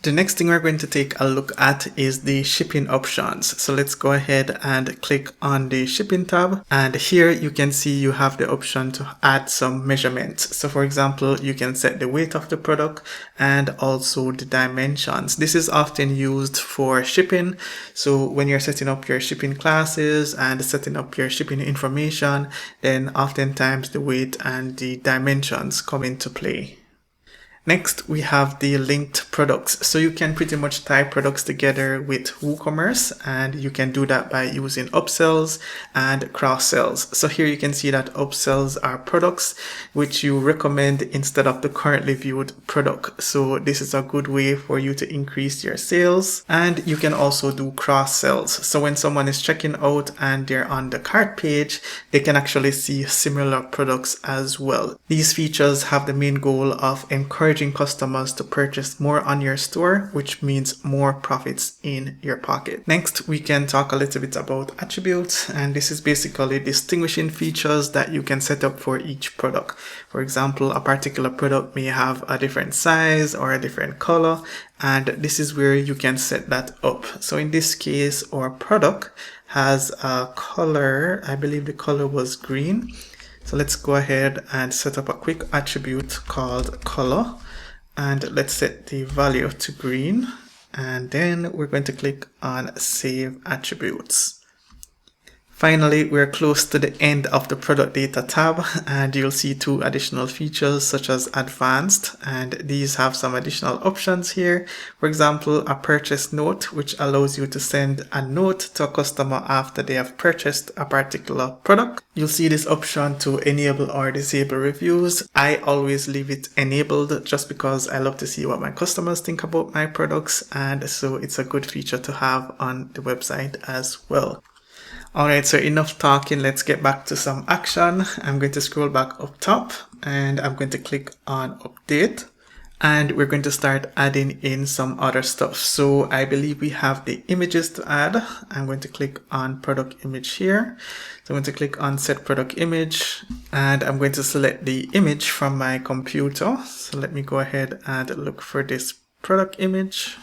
The next thing we're going to take a look at is the shipping options. So let's go ahead and click on the shipping tab, and here you can see you have the option to add some measurements. So for example, you can set the weight of the product and also the dimensions. This is often used for shipping. So when you're setting up your shipping classes and setting up your shipping information, then oftentimes the weight and the dimensions come into play. Next, we have the linked products. So you can pretty much tie products together with WooCommerce, and you can do that by using upsells and cross sells. So here you can see that upsells are products which you recommend instead of the currently viewed product. So this is a good way for you to increase your sales. And you can also do cross sells. So when someone is checking out and they're on the cart page, they can actually see similar products as well. These features have the main goal of encouraging customers to purchase more on your store, which means more profits in your pocket. Next, we can talk a little bit about attributes, and this is basically distinguishing features that you can set up for each product. For example, a particular product may have a different size or a different color, and this is where you can set that up. So in this case, our product has a color, I believe the color was green. So let's go ahead and set up a quick attribute called color, and let's set the value to green, and then we're going to click on save attributes. Finally, we're close to the end of the product data tab, and you'll see two additional features such as advanced, and these have some additional options here. For example, a purchase note, which allows you to send a note to a customer after they have purchased a particular product. You'll see this option to enable or disable reviews. I always leave it enabled just because I love to see what my customers think about my products, and so it's a good feature to have on the website as well. Alright, so enough talking, let's get back to some action. I'm going to scroll back up top, and I'm going to click on update, and we're going to start adding in some other stuff. So I believe we have the images to add. I'm going to click on product image here. So I'm going to click on set product image, and I'm going to select the image from my computer. So let me go ahead and look for this product image.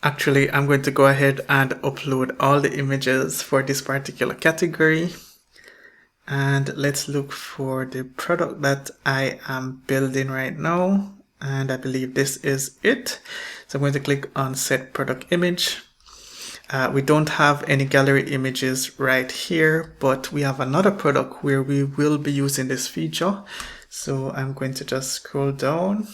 Actually, I'm going to go ahead and upload all the images for this particular category. And let's look for the product that I am building right now. And I believe this is it. So I'm going to click on set product image. We don't have any gallery images right here, but we have another product where we will be using this feature. So I'm going to just scroll down.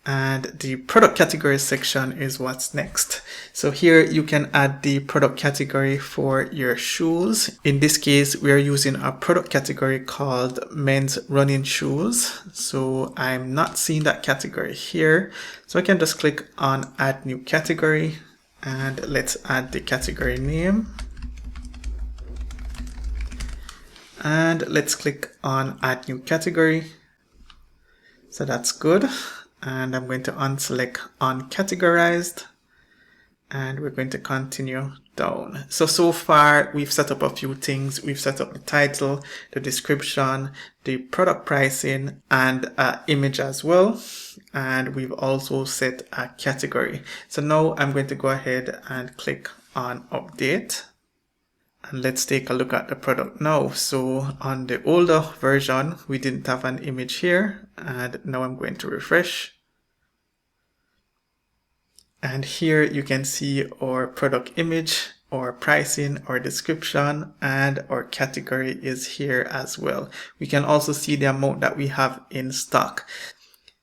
and the product category section is what's next. So here you can add the product category for your shoes. In this case, we are using a product category called men's running shoes. So I'm not seeing that category here. So I can just click on add new category, and let's add the category name. And let's click on add new category. So that's good. And I'm going to unselect uncategorized, and we're going to continue down. So far we've set up a few things. We've set up the title, the description, the product pricing, and an image as well. And we've also set a category. So now I'm going to go ahead and click on update. And let's take a look at the product now. So on the older version, we didn't have an image here, and now I'm going to refresh. And here you can see our product image, our pricing, our description, and our category is here as well. We can also see the amount that we have in stock.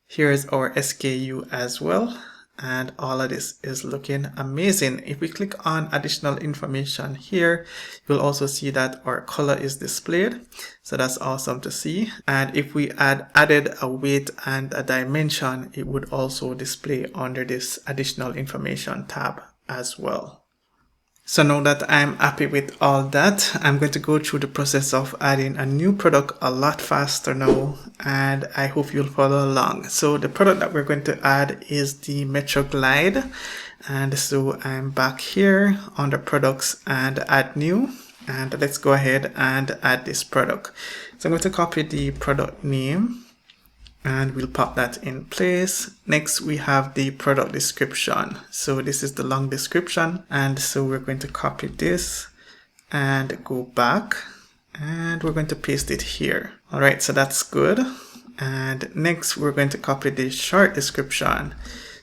Here's our SKU as well. And all of this is looking amazing. If we click on additional information here, you'll also see that our color is displayed. So that's awesome to see. And if we added a weight and a dimension, it would also display under this additional information tab as well. So now that I'm happy with all that, I'm going to go through the process of adding a new product a lot faster now, and I hope you'll follow along. So the product that we're going to add is the Metro Glide. And so I'm back here under products and add new, and let's go ahead and add this product. So I'm going to copy the product name, and we'll pop that in place. Next, we have the product description. So this is the long description. And so we're going to copy this and go back, and we're going to paste it here. All right, so that's good. And next we're going to copy the short description.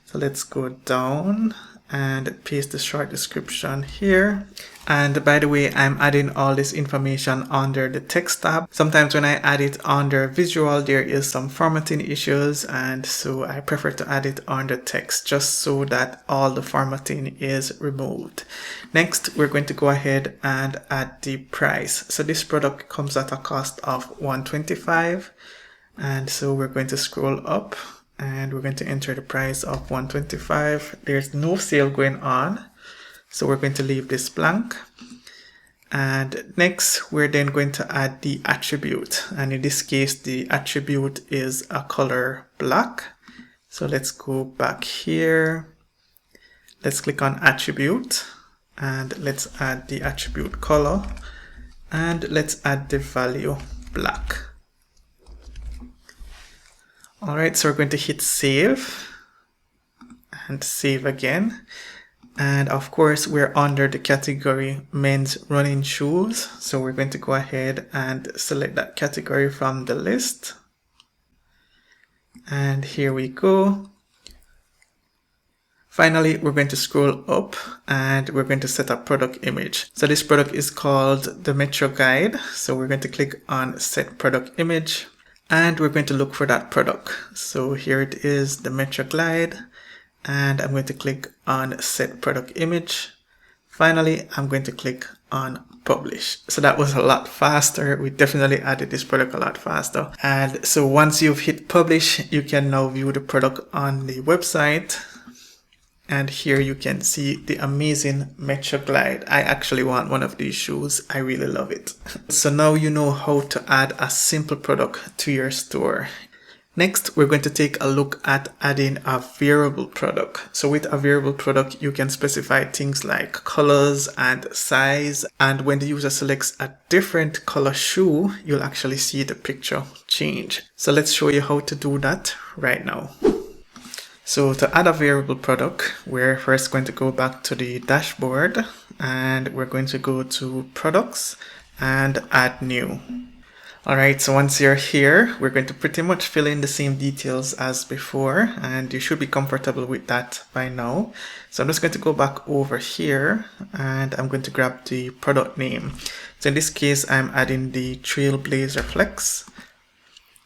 So let's go down and paste the short description here. And by the way, I'm adding all this information under the text tab. Sometimes when I add it under visual, there is some formatting issues, and so I prefer to add it under text just so that all the formatting is removed. Next, we're going to go ahead and add the price. So this product comes at a cost of $125, and so we're going to scroll up and we're going to enter the price of $125. There's no sale going on, so we're going to leave this blank. And next, we're then going to add the attribute. And in this case, the attribute is a color black. So let's go back here. Let's click on attribute, and let's add the attribute color, and let's add the value black. All right, so we're going to hit save and save again. And of course, we're under the category men's running shoes. So we're going to go ahead and select that category from the list. And here we go. Finally, we're going to scroll up and we're going to set a product image. So this product is called the Metro Guide. So we're going to click on set product image, and we're going to look for that product. So here it is, the Metro Glide. And I'm going to click on set product image. Finally, I'm going to click on publish. So that was a lot faster. We definitely added this product a lot faster. And so once you've hit publish, you can now view the product on the website. And here you can see the amazing Metro Glide. I actually want one of these shoes. I really love it. So now you know how to add a simple product to your store. Next, we're going to take a look at adding a variable product. So with a variable product, you can specify things like colors and size. And when the user selects a different color shoe, you'll actually see the picture change. So let's show you how to do that right now. So to add a variable product, we're first going to go back to the dashboard, and we're going to go to products and add new. All right, so once you're here, we're going to pretty much fill in the same details as before, and you should be comfortable with that by now. So I'm just going to go back over here, and I'm going to grab the product name. So in this case, I'm adding the Trailblazer Flex.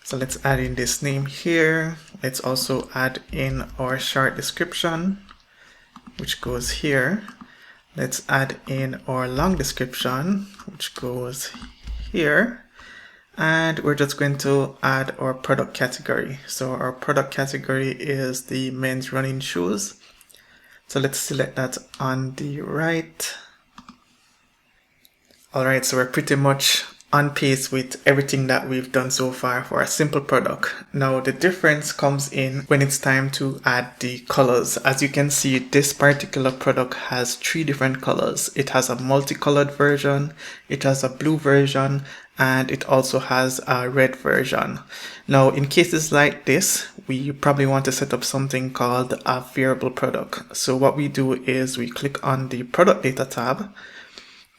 So let's add in this name here. Let's also add in our short description, which goes here. Let's add in our long description, which goes here. And we're just going to add our product category. So our product category is the men's running shoes. So let's select that on the right. All right, so we're pretty much on pace with everything that we've done so far for a simple product. Now the difference comes in when it's time to add the colors. As you can see, this particular product has 3 different colors. It has a multicolored version, it has a blue version, and it also has a red version. Now in cases like this, we probably want to set up something called a variable product. So what we do is we click on the product data tab,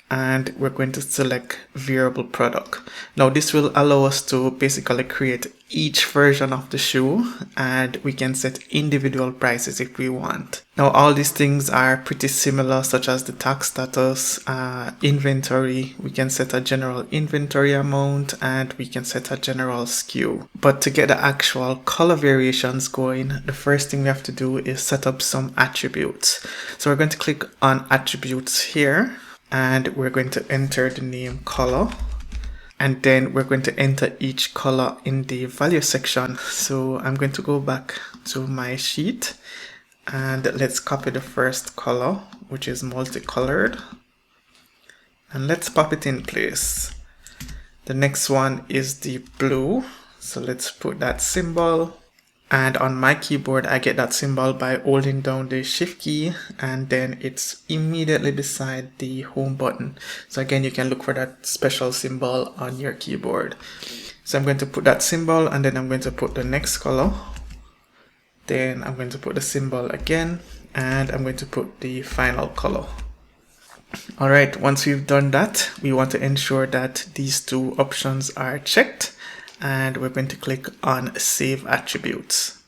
and we're going to select variable product. Now this will allow us to basically create each version of the shoe, and we can set individual prices if we want. Now all these things are pretty similar, such as the tax status, inventory. We can set a general inventory amount, and we can set a general SKU. But to get the actual color variations going, the first thing we have to do is set up some attributes. So we're going to click on attributes here, and we're going to enter the name color, and then we're going to enter each color in the value section. So I'm going to go back to my sheet, and let's copy the first color, which is multicolored, and let's pop it in place. The next one is the blue, so let's put that symbol. And on my keyboard, I get that symbol by holding down the shift key, and then it's immediately beside the home button. So again, you can look for that special symbol on your keyboard. So I'm going to put that symbol, and then I'm going to put the next color. Then I'm going to put the symbol again, and I'm going to put the final color. All right, once we've done that, we want to ensure that these 2 options are checked, and we're going to click on Save Attributes.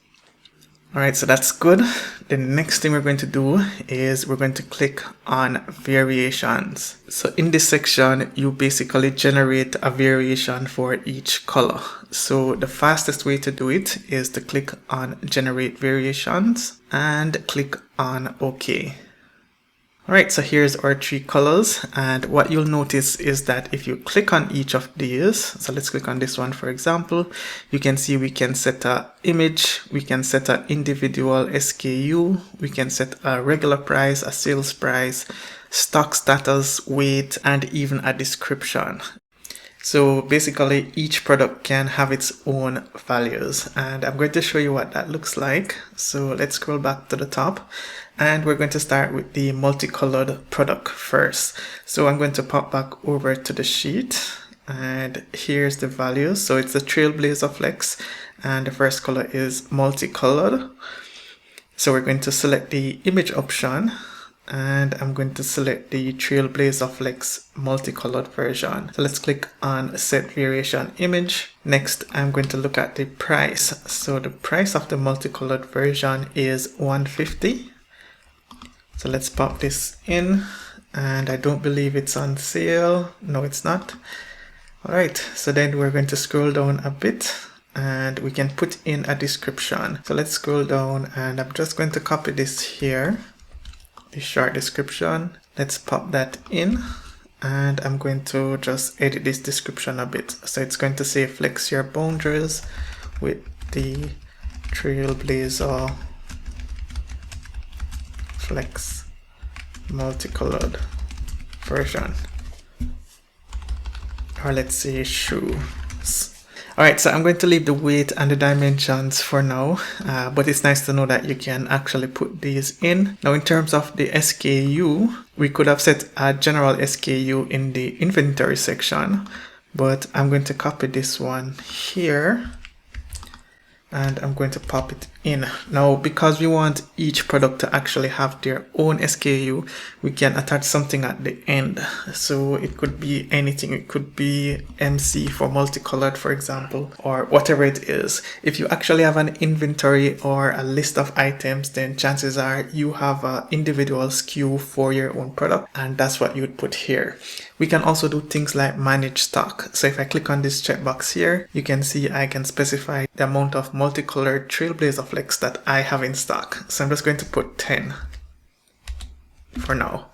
All right, so that's good. The next thing we're going to do is we're going to click on Variations. So in this section, you basically generate a variation for each color. So the fastest way to do it is to click on Generate Variations and click on OK. Alright, so here's our 3 colors, and what you'll notice is that if you click on each of these, so let's click on this one for example, you can see we can set a image, we can set an individual SKU, we can set a regular price, a sales price, stock status, weight, and even a description. So basically each product can have its own values, and I'm going to show you what that looks like. So let's scroll back to the top, and we're going to start with the multicolored product first. So I'm going to pop back over to the sheet, and here's the values. So it's the Trailblazer Flex, and the first color is multicolored. So we're going to select the image option, and I'm going to select the Trailblazer Flex multicolored version. So let's click on Set Variation Image. Next, I'm going to look at the price. So the price of the multicolored version is $150. So let's pop this in, and I don't believe it's on sale. No, it's not. All right, so then we're going to scroll down a bit, and we can put in a description. So let's scroll down, and I'm just going to copy this here, the short description. Let's pop that in, and I'm going to just edit this description a bit. So it's going to say flex your boundaries with the Trailblazer Flex multicolored version, or let's say shoes. All right, so I'm going to leave the weight and the dimensions for now, but it's nice to know that you can actually put these in. Now in terms of the SKU, we could have set a general SKU in the inventory section, but I'm going to copy this one here, and I'm going to pop it in. Now, because we want each product to actually have their own SKU, we can attach something at the end. So it could be anything. It could be MC for multicolored, for example, or whatever it is. If you actually have an inventory or a list of items, then chances are you have an individual SKU for your own product, and that's what you would put here. We can also do things like manage stock. So if I click on this checkbox here, you can see I can specify the amount of multicolored Trailblazer Flex that I have in stock. So I'm just going to put 10 for now.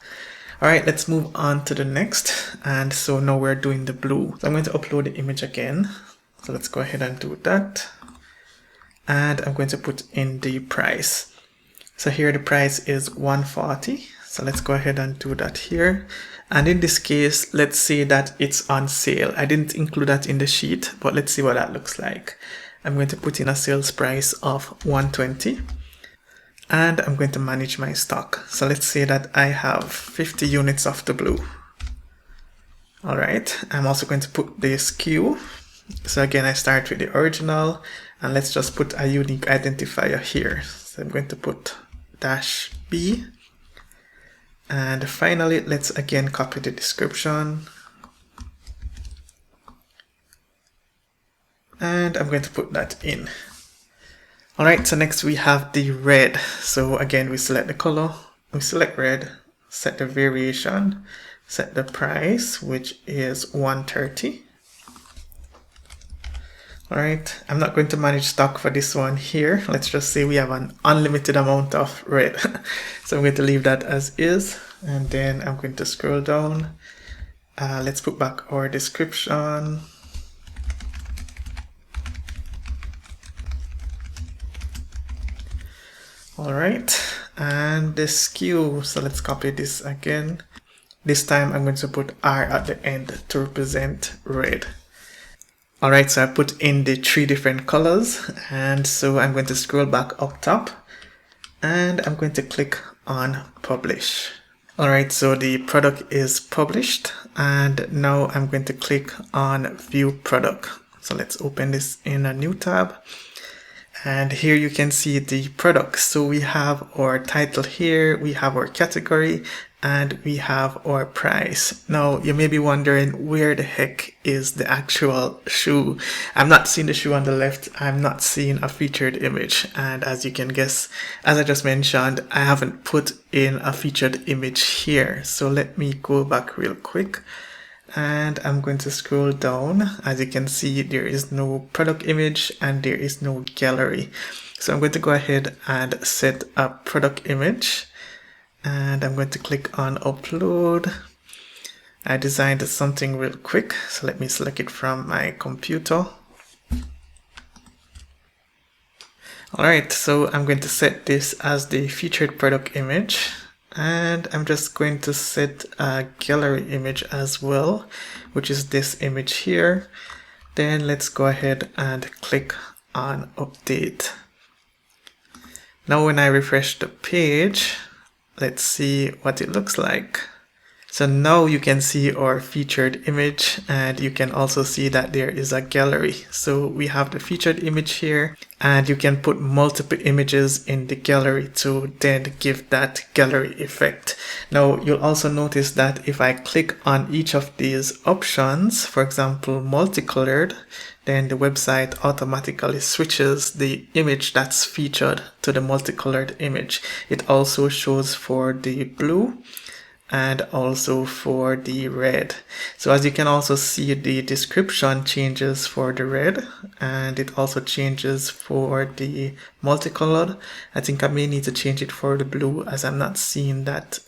All right, let's move on to the next. And so now we're doing the blue. So I'm going to upload the image again. So let's go ahead and do that. And I'm going to put in the price. So here the price is $140. So let's go ahead and do that here. And in this case, let's say that it's on sale. I didn't include that in the sheet, but let's see what that looks like. I'm going to put in a sales price of $120. And I'm going to manage my stock. So let's say that I have 50 units of the blue. All right, I'm also going to put the SKU. So again, I start with the original, and let's just put a unique identifier here. So I'm going to put -B. And finally, let's again copy the description. And I'm going to put that in. All right, so next we have the red. So again, we select the color, we select red, set the variation, set the price, which is $130. All right, I'm not going to manage stock for this one here. Let's just say we have an unlimited amount of red. So I'm going to leave that as is. And then I'm going to scroll down. Let's put back our description. All right, and the SKU. So let's copy this again. This time I'm going to put R at the end to represent red. All right, so I put in the 3 different colors, and so I'm going to scroll back up top, and I'm going to click on publish. All right, so the product is published, and now I'm going to click on view product. So let's open this in a new tab. And here you can see the product. So we have our title here, we have our category, and we have our price. Now you may be wondering, where the heck is the actual shoe? I'm not seeing the shoe on the left. I'm not seeing a featured image. And as you can guess, as I just mentioned, I haven't put in a featured image here. So let me go back real quick. And I'm going to scroll down. As you can see, there is no product image and there is no gallery. So I'm going to go ahead and set a product image, and I'm going to click on upload. I designed something real quick, so let me select it from my computer. All right, so I'm going to set this as the featured product image. And I'm just going to set a gallery image as well, which is this image here. Then let's go ahead and click on update. Now when I refresh the page, let's see what it looks like. So now you can see our featured image, and you can also see that there is a gallery. So we have the featured image here, and you can put multiple images in the gallery to then give that gallery effect. Now you'll also notice that if I click on each of these options, for example, multicolored, then the website automatically switches the image that's featured to the multicolored image. It also shows for the blue and also for the red. So as you can also see, the description changes for the red, and it also changes for the multicolored. I think I may need to change it for the blue, as I'm not seeing that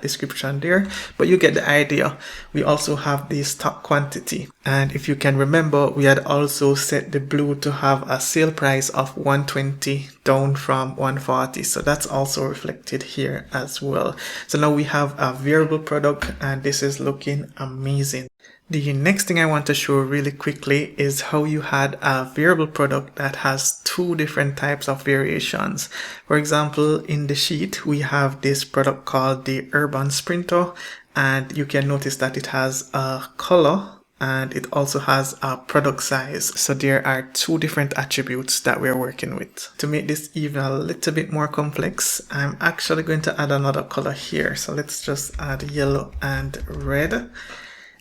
description there, but you get the idea. We also have the stock quantity, and if you can remember, we had also set the blue to have a sale price of $120 down from $140, so that's also reflected here as well. So now we have a variable product, and this is looking amazing. The next thing I want to show really quickly is how you had a variable product that has 2 different types of variations. For example, in the sheet, we have this product called the Urban Sprinter, and you can notice that it has a color and it also has a product size. So there are two different attributes that we're working with. To make this even a little bit more complex, I'm actually going to add another color here. So let's just add yellow and red.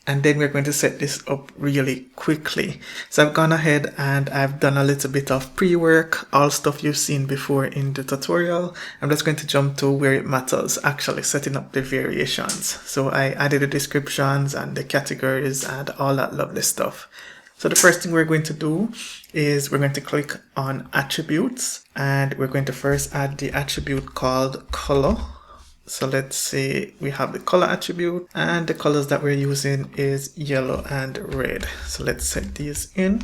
And then we're going to set this up really quickly. So I've gone ahead and I've done a little bit of pre-work, all stuff you've seen before in the tutorial. I'm just going to jump to where it matters, actually setting up the variations. So I added the descriptions and the categories and all that lovely stuff. So the first thing we're going to do is we're going to click on attributes, and we're going to first add the attribute called color. So let's say we have the color attribute, and the colors that we're using is yellow and red. So let's set these in,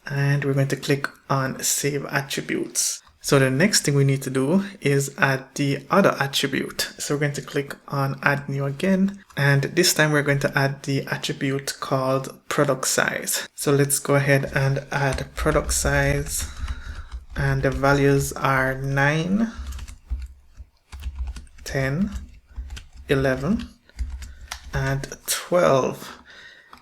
and we're going to click on save attributes. So the next thing we need to do is add the other attribute. So we're going to click on add new again, and this time we're going to add the attribute called product size. So let's go ahead and add product size, and the values are 9, 10, 11, and 12.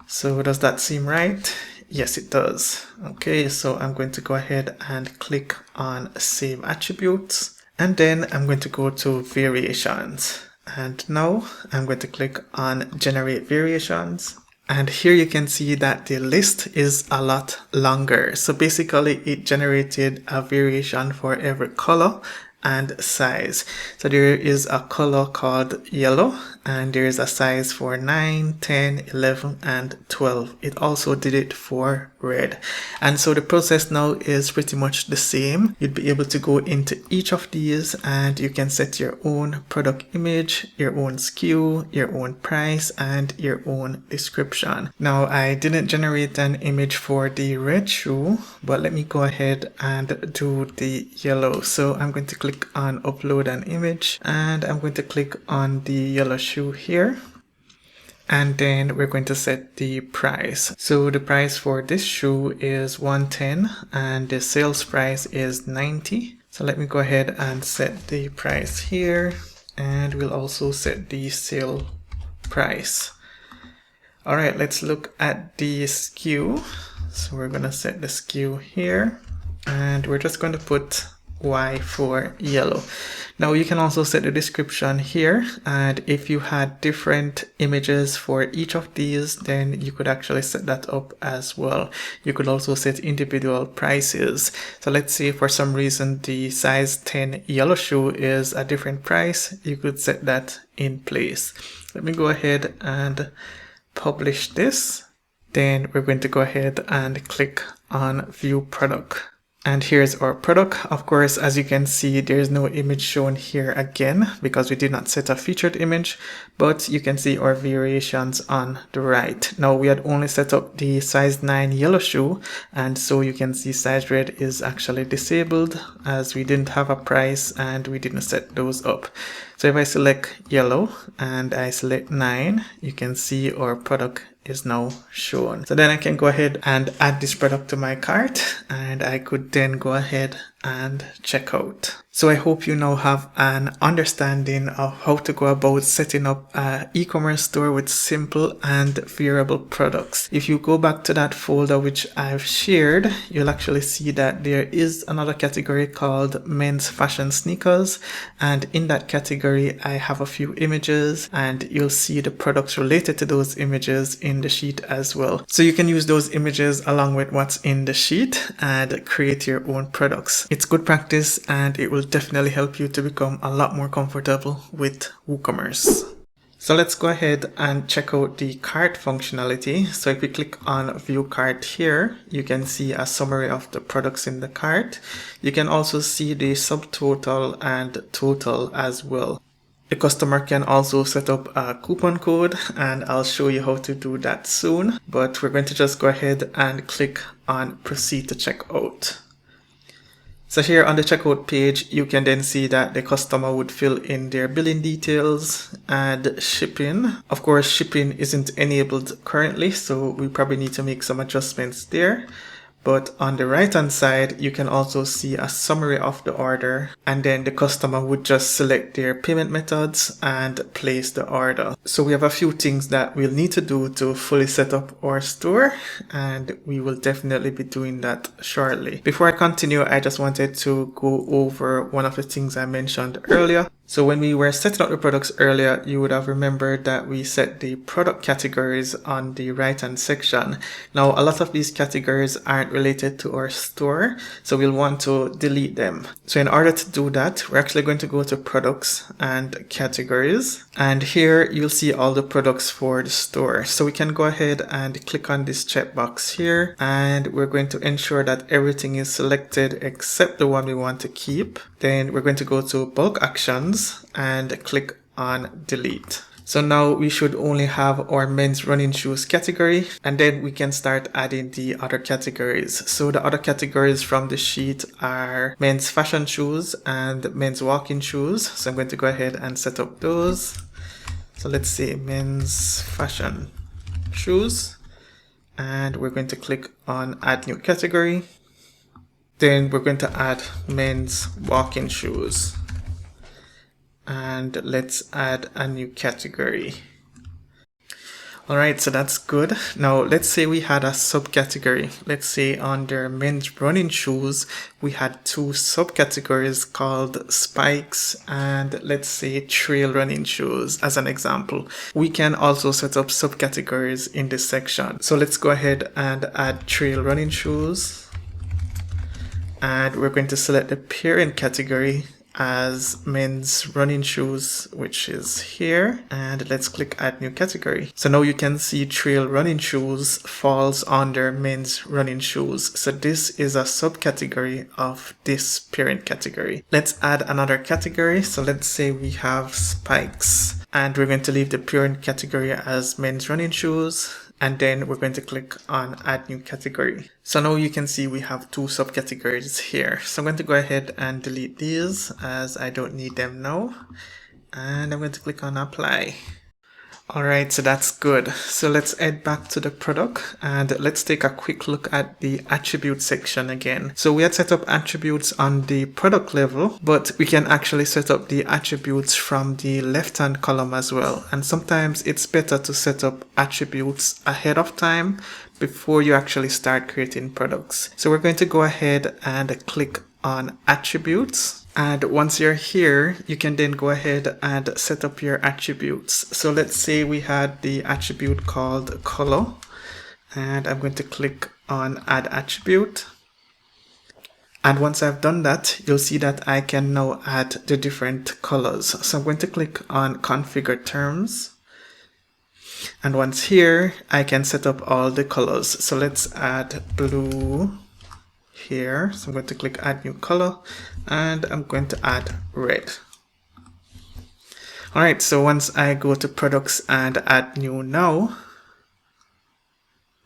So does that seem right? Yes, it does. Okay, so I'm going to go ahead and click on save attributes, and then I'm going to go to variations, and now I'm going to click on generate variations. And here you can see that the list is a lot longer. So basically it generated a variation for every color and size. So there is a color called yellow, and there is a size for 9, 10, 11, and 12. It also did it for red. And so the process now is pretty much the same. You'd be able to go into each of these, and you can set your own product image, your own SKU, your own price, and your own description. Now I didn't generate an image for the red shoe, but let me go ahead and do the yellow. So I'm going to click on upload an image, and I'm going to click on the yellow shoe here, and then we're going to set the price. So the price for this shoe is 110 and the sales price is 90. So let me go ahead and set the price here, and we'll also set the sale price. All right, let's look at the SKU. So we're going to set the SKU here, and we're just going to put Y for yellow. Now you can also set the description here, and if you had different images for each of these, then you could actually set that up as well. You could also set individual prices. So let's say for some reason the size 10 yellow shoe is a different price, you could set that in place. Let me go ahead and publish this. Then we're going to go ahead and click on view product. And here's our product. Of course, as you can see, there is no image shown here again because we did not set a featured image, but you can see our variations on the right. Now we had only set up the size 9 yellow shoe, and so you can see size red is actually disabled as we didn't have a price and we didn't set those up. So if I select yellow and I select 9, you can see our product is now shown. So then I can go ahead and add this product to my cart, and I could then go ahead and check out. So I hope you now have an understanding of how to go about setting up an e-commerce store with simple and variable products. If you go back to that folder which I've shared, you'll actually see that there is another category called men's fashion sneakers, and in that category I have a few images, and you'll see the products related to those images in the sheet as well. So you can use those images along with what's in the sheet and create your own products. It's good practice, and it will definitely help you to become a lot more comfortable with WooCommerce. So let's go ahead and check out the cart functionality. So if you click on view cart here, you can see a summary of the products in the cart. You can also see the subtotal and total as well. The customer can also set up a coupon code, and I'll show you how to do that soon, but we're going to just go ahead and click on proceed to checkout. So here on the checkout page, you can then see that the customer would fill in their billing details and shipping. Of course, shipping isn't enabled currently, so we probably need to make some adjustments there. but on the right hand side, you can also see a summary of the order, and then the customer would just select their payment methods and place the order. So we have a few things that we'll need to do to fully set up our store, and we will definitely be doing that shortly. Before I continue, I just wanted to go over one of the things I mentioned earlier. So when we were setting up the products earlier, you would have remembered that we set the product categories on the right hand section. Now, a lot of these categories aren't related to our store, so we'll want to delete them. So in order to do that, we're actually going to go to products and categories. And here you'll see all the products for the store. So we can go ahead and click on this checkbox here, and we're going to ensure that everything is selected except the one we want to keep. Then we're going to go to bulk actions and click on delete. So now we should only have our men's running shoes category, and then we can start adding the other categories. So the other categories from the sheet are men's fashion shoes and men's walking shoes. So I'm going to go ahead and set up those. So let's say men's fashion shoes, and we're going to click on add new category. Then we're going to add men's walking shoes. And let's add a new category. All right, so that's good. Now let's say we had a subcategory. Let's say under men's running shoes, we had two subcategories called spikes and let's say trail running shoes as an example. We can also set up subcategories in this section. So let's go ahead and add trail running shoes. And we're going to select the parent category as men's running shoes, which is here, and let's click add new category. So now you can see trail running shoes falls under men's running shoes. So this is a subcategory of this parent category. Let's add another category. So let's say we have spikes, and we're going to leave the parent category as men's running shoes. And then we're going to click on add new category. So now you can see we have two subcategories here. So I'm going to go ahead and delete these as I don't need them now. And I'm going to click on apply. All right, so that's good. So let's head back to the product and let's take a quick look at the attribute section again. So we had set up attributes on the product level, but we can actually set up the attributes from the left-hand column as well. And sometimes it's better to set up attributes ahead of time before you actually start creating products. So we're going to go ahead and click on attributes. And once you're here, you can then go ahead and set up your attributes. So let's say we had the attribute called color, and I'm going to click on add attribute. And once I've done that, you'll see that I can now add the different colors. So I'm going to click on configure terms. And once here, I can set up all the colors. So let's add blue here. So I'm going to click add new color and I'm going to add red. All right, so once I go to products and add new now,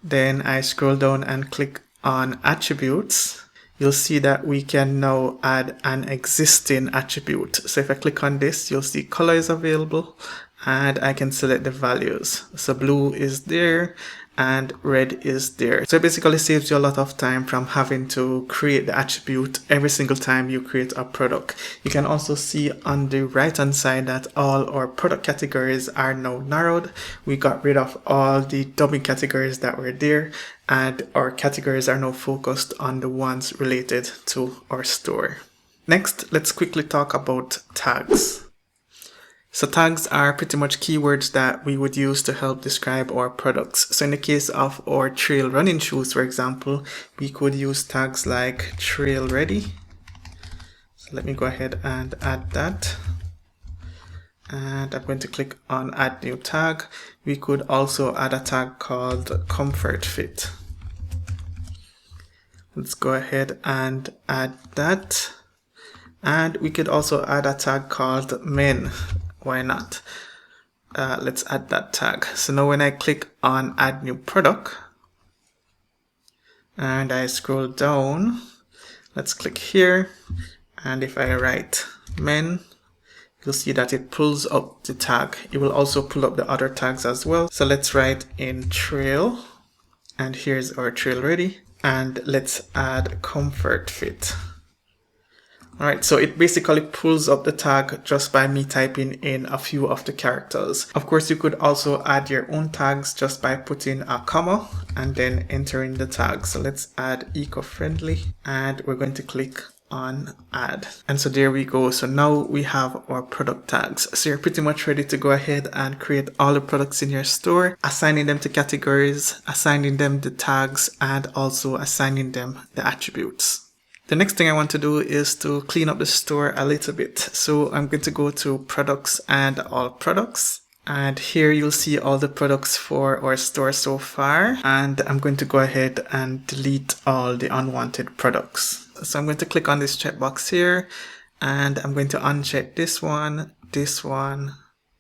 then I scroll down and click on attributes, you'll see that we can now add an existing attribute. So if I click on this, you'll see color is available and I can select the values. So blue is there and red is there. So it basically saves you a lot of time from having to create the attribute every single time you create a product. You can also see on the right hand side that all our product categories are now narrowed. We got rid of all the dummy categories that were there, and our categories are now focused on the ones related to our store. Next, let's quickly talk about tags. So tags are pretty much keywords that we would use to help describe our products. So in the case of our trail running shoes, for example, we could use tags like trail ready. So let me go ahead and add that. And I'm going to click on add new tag. We could also add a tag called comfort fit. Let's go ahead and add that. And we could also add a tag called men. Why not? Let's add that tag. So now when I click on add new product and I scroll down, let's click here. And if I write men, you'll see that it pulls up the tag. It will also pull up the other tags as well. So let's write in trail, and here's our trail ready. and let's add comfort fit. Alright, so it basically pulls up the tag just by me typing in a few of the characters. Of course, you could also add your own tags just by putting a comma and then entering the tag. So let's add eco-friendly, and we're going to click on add. And so there we go. So now we have our product tags. So you're pretty much ready to go ahead and create all the products in your store, assigning them to categories, assigning them the tags, and also assigning them the attributes. The next thing I want to do is to clean up the store a little bit. So I'm going to go to products and all products. And here you'll see all the products for our store so far. And I'm going to go ahead and delete all the unwanted products. So I'm going to click on this checkbox here, and I'm going to uncheck this one, this one,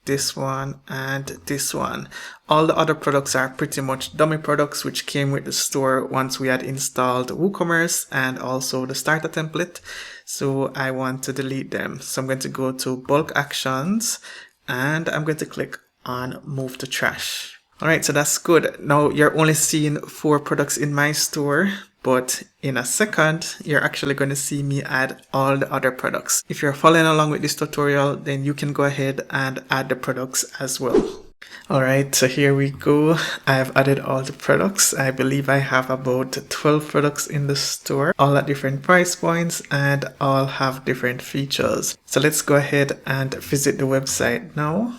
this one, and this one. All the other products are pretty much dummy products which came with the store once we had installed WooCommerce and also the starter template. So I want to delete them. So I'm going to go to bulk actions, and I'm going to click on move to trash. Alright, so that's good. Now you're only seeing 4 products in my store, but in a second, you're actually going to see me add all the other products. If you're following along with this tutorial, then you can go ahead and add the products as well. Alright, so here we go. I've added all the products. I believe I have about 12 products in the store, all at different price points and all have different features. So let's go ahead and visit the website now.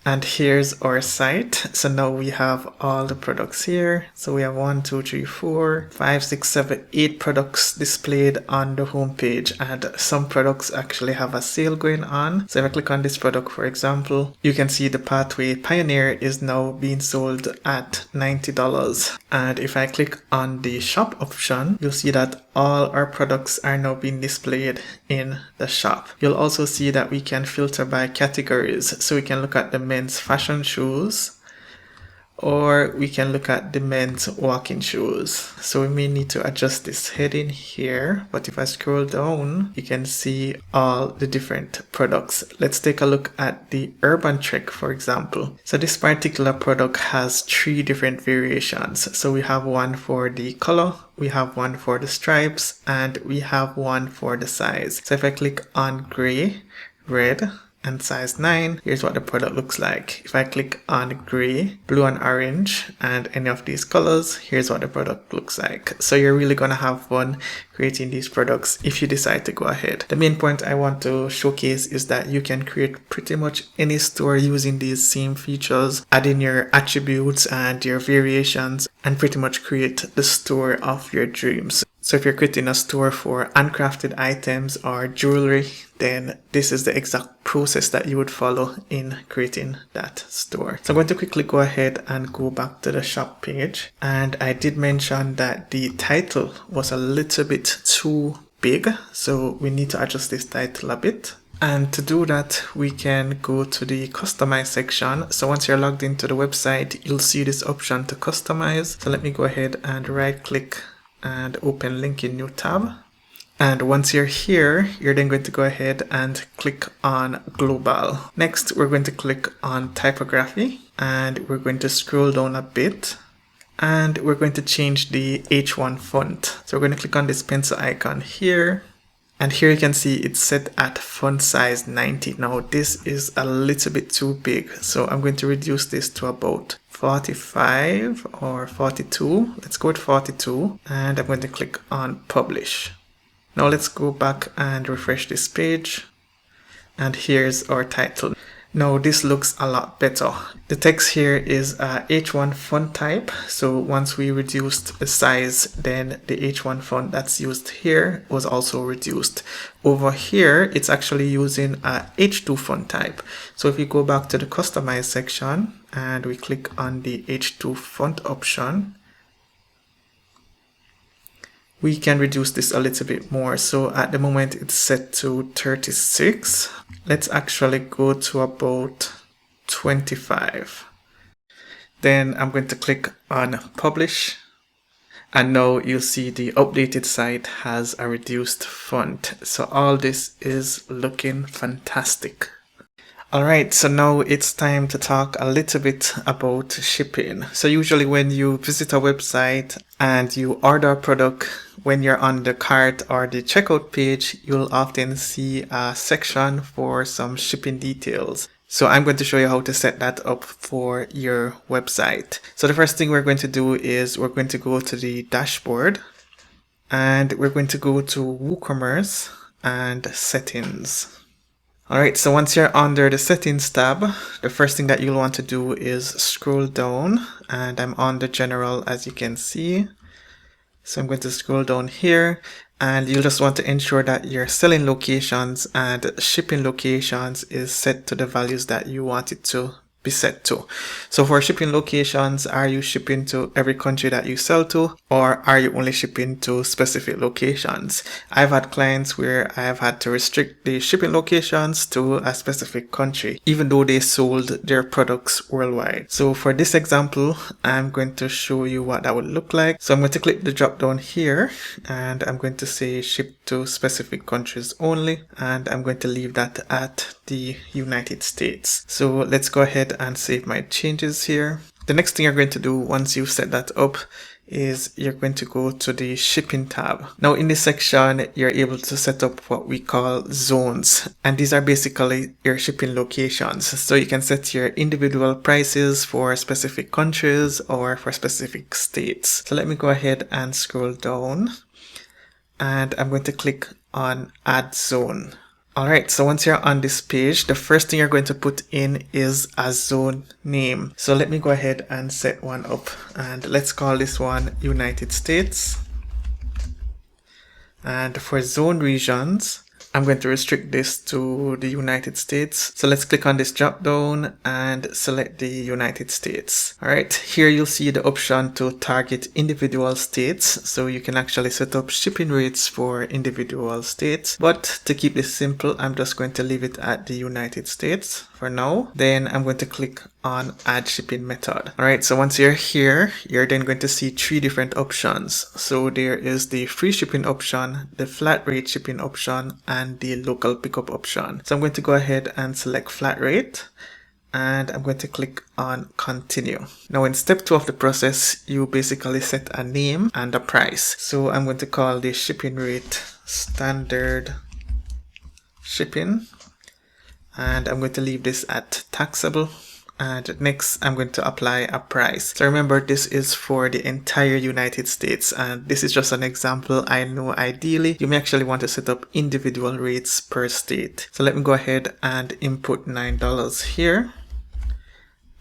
And here's our site. So now we have all the products here. So we have 1, 2, 3, 4, 5, 6, 7, 8 products displayed on the home page, and some products actually have a sale going on. So if I click on this product, for example, you can see the Pathway Pioneer is now being sold at $90. And if I click on the shop option, you'll see that all our products are now being displayed in the shop. You'll also see that we can filter by categories. So we can look at the men's fashion shoes, or we can look at the men's walking shoes. So we may need to adjust this heading here, but if I scroll down, you can see all the different products. Let's take a look at the Urban Trek, for example. So this particular product has 3 different variations. So we have one for the color, we have one for the stripes, and we have one for the size. So if I click on gray, red, and size 9, here's what the product looks like. If I click on gray, blue and orange, and any of these colors, here's what the product looks like. So you're really gonna have fun creating these products if you decide to go ahead. The main point I want to showcase is that you can create pretty much any store using these same features, add in your attributes and your variations, and pretty much create the store of your dreams. So if you're creating a store for handcrafted items or jewelry, then this is the exact process that you would follow in creating that store. So I'm going to quickly go ahead and go back to the shop page. And I did mention that the title was a little bit too big, so we need to adjust this title a bit. And to do that, we can go to the customize section. So once you're logged into the website, you'll see this option to customize. So let me go ahead and right click and open link in new tab. And once you're here, you're then going to go ahead and click on global. Next, we're going to click on typography, and we're going to scroll down a bit, and we're going to change the H1 font. So we're going to click on this pencil icon here. And here you can see it's set at font size 90. Now this is a little bit too big, so I'm going to reduce this to about 45 or 42. Let's go with 42, and I'm going to click on publish. Now let's go back and refresh this page, and here's our title. Now this looks a lot better. The text here is a H1 font type. So once we reduced the size, then the H1 font that's used here was also reduced. Over here, it's actually using a H2 font type. So if we go back to the customize section and we click on the H2 font option, we can reduce this a little bit more. So at the moment it's set to 36. Let's actually go to about 25. Then I'm going to click on publish. And now you'll see the updated site has a reduced font. So all this is looking fantastic. Alright, so now it's time to talk a little bit about shipping. So usually when you visit a website and you order a product, when you're on the cart or the checkout page, you'll often see a section for some shipping details. So I'm going to show you how to set that up for your website. So the first thing we're going to do is we're going to go to the dashboard and we're going to go to WooCommerce and settings. Alright, so once you're under the settings tab, the first thing that you'll want to do is scroll down, and I'm on the general as you can see. So I'm going to scroll down here, and you'll just want to ensure that your selling locations and shipping locations is set to the values that you want it to be set to. So for shipping locations, are you shipping to every country that you sell to, or are you only shipping to specific locations? I've had clients where I've had to restrict the shipping locations to a specific country, even though they sold their products worldwide. So for this example, I'm going to show you what that would look like. So I'm going to click the drop down here, and I'm going to say ship to specific countries only, and I'm going to leave that at the United States. So let's go ahead and save my changes here. The next thing you're going to do once you've set that up is you're going to go to the shipping tab. Now in this section, you're able to set up what we call zones, and these are basically your shipping locations. So you can set your individual prices for specific countries or for specific states. So let me go ahead and scroll down, and I'm going to click on add zone. Alright, so once you're on this page, the first thing you're going to put in is a zone name. So let me go ahead and set one up, and let's call this one United States. And for zone regions, I'm going to restrict this to the United States. So let's click on this drop down and select the United States. Alright, here you'll see the option to target individual states. So you can actually set up shipping rates for individual states. But to keep this simple, I'm just going to leave it at the United States for now. Then I'm going to click on add shipping method. Alright, so once you're here, you're then going to see three different options. So there is the free shipping option, the flat rate shipping option, and the local pickup option. So I'm going to go ahead and select flat rate, and I'm going to click on continue. Now in step 2 of the process, you basically set a name and a price. So I'm going to call the shipping rate standard shipping, and I'm going to leave this at taxable. And next, I'm going to apply a price. So remember, this is for the entire United States, and this is just an example. I know ideally you may actually want to set up individual rates per state. So let me go ahead and input $9 here,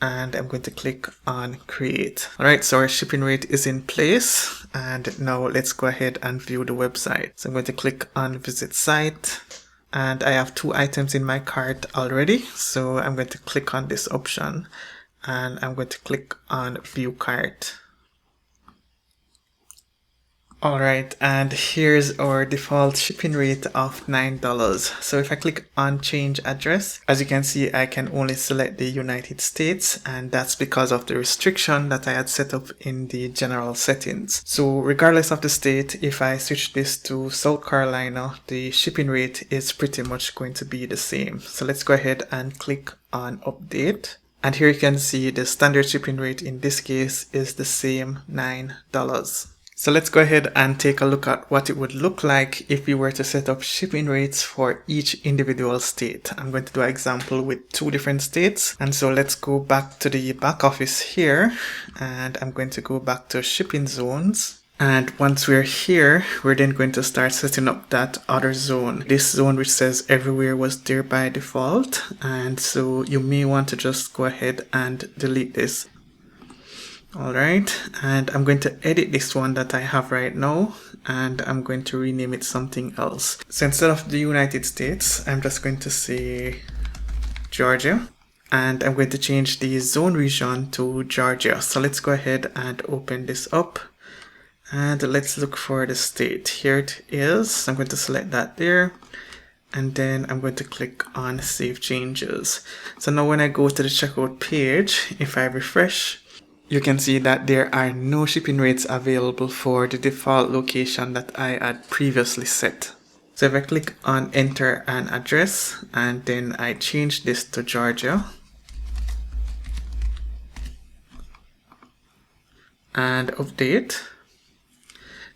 and I'm going to click on create. Alright, so our shipping rate is in place, and now let's go ahead and view the website. So I'm going to click on visit site. And I have 2 items in my cart already, so I'm going to click on this option, and I'm going to click on view cart. Alright, and here's our default shipping rate of $9. So if I click on change address, as you can see, I can only select the United States, and that's because of the restriction that I had set up in the general settings. So regardless of the state, if I switch this to South Carolina, the shipping rate is pretty much going to be the same. So let's go ahead and click on update. And here you can see the standard shipping rate in this case is the same $9. So let's go ahead and take a look at what it would look like if we were to set up shipping rates for each individual state. I'm going to do an example with 2 different states. And so let's go back to the back office here, and I'm going to go back to shipping zones. And once we're here, we're then going to start setting up that other zone. This zone which says everywhere was there by default. And so you may want to just go ahead and delete this. Alright, and I'm going to edit this one that I have right now, and I'm going to rename it something else. So instead of the United States, I'm just going to say Georgia, and I'm going to change the zone region to Georgia. So let's go ahead and open this up, and let's look for the state. Here it is. I'm going to select that there, and then I'm going to click on save changes. So now when I go to the checkout page, if I refresh, you can see that there are no shipping rates available for the default location that I had previously set. So if I click on enter an address and then I change this to Georgia and update,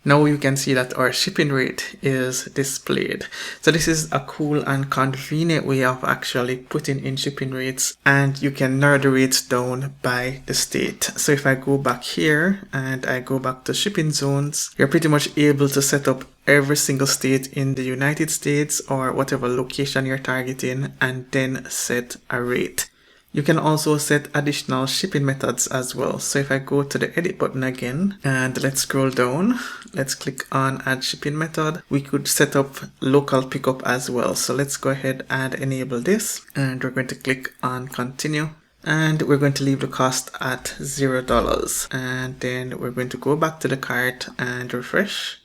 now you can see that our shipping rate is displayed. So this is a cool and convenient way of actually putting in shipping rates, and you can narrow the rates down by the state. So if I go back here and I go back to shipping zones, you're pretty much able to set up every single state in the United States or whatever location you're targeting and then set a rate. You can also set additional shipping methods as well. So if I go to the edit button again and let's scroll down, let's click on add shipping method. We could set up local pickup as well. So let's go ahead and enable this, and we're going to click on continue. And we're going to leave the cost at $0. And then we're going to go back to the cart and refresh.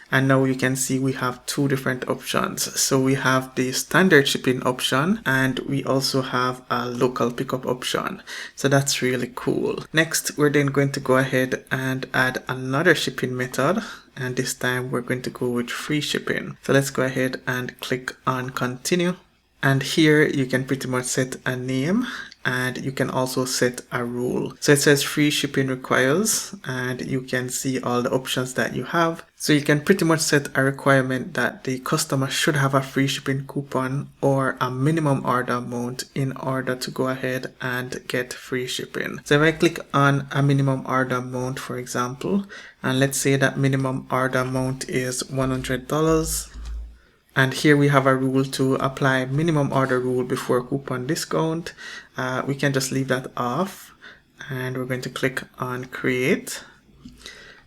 And now you can see we have two different options. So we have the standard shipping option and we also have a local pickup option. So that's really cool. Next, we're then going to go ahead and add another shipping method. And this time we're going to go with free shipping. So let's go ahead and click on continue. And here you can pretty much set a name, and you can also set a rule. So it says free shipping requires, and you can see all the options that you have. So you can pretty much set a requirement that the customer should have a free shipping coupon or a minimum order amount in order to go ahead and get free shipping. So if I click on a minimum order amount, for example, and let's say that minimum order amount is $100. And here we have a rule to apply minimum order rule before coupon discount. We can just leave that off, and we're going to click on create.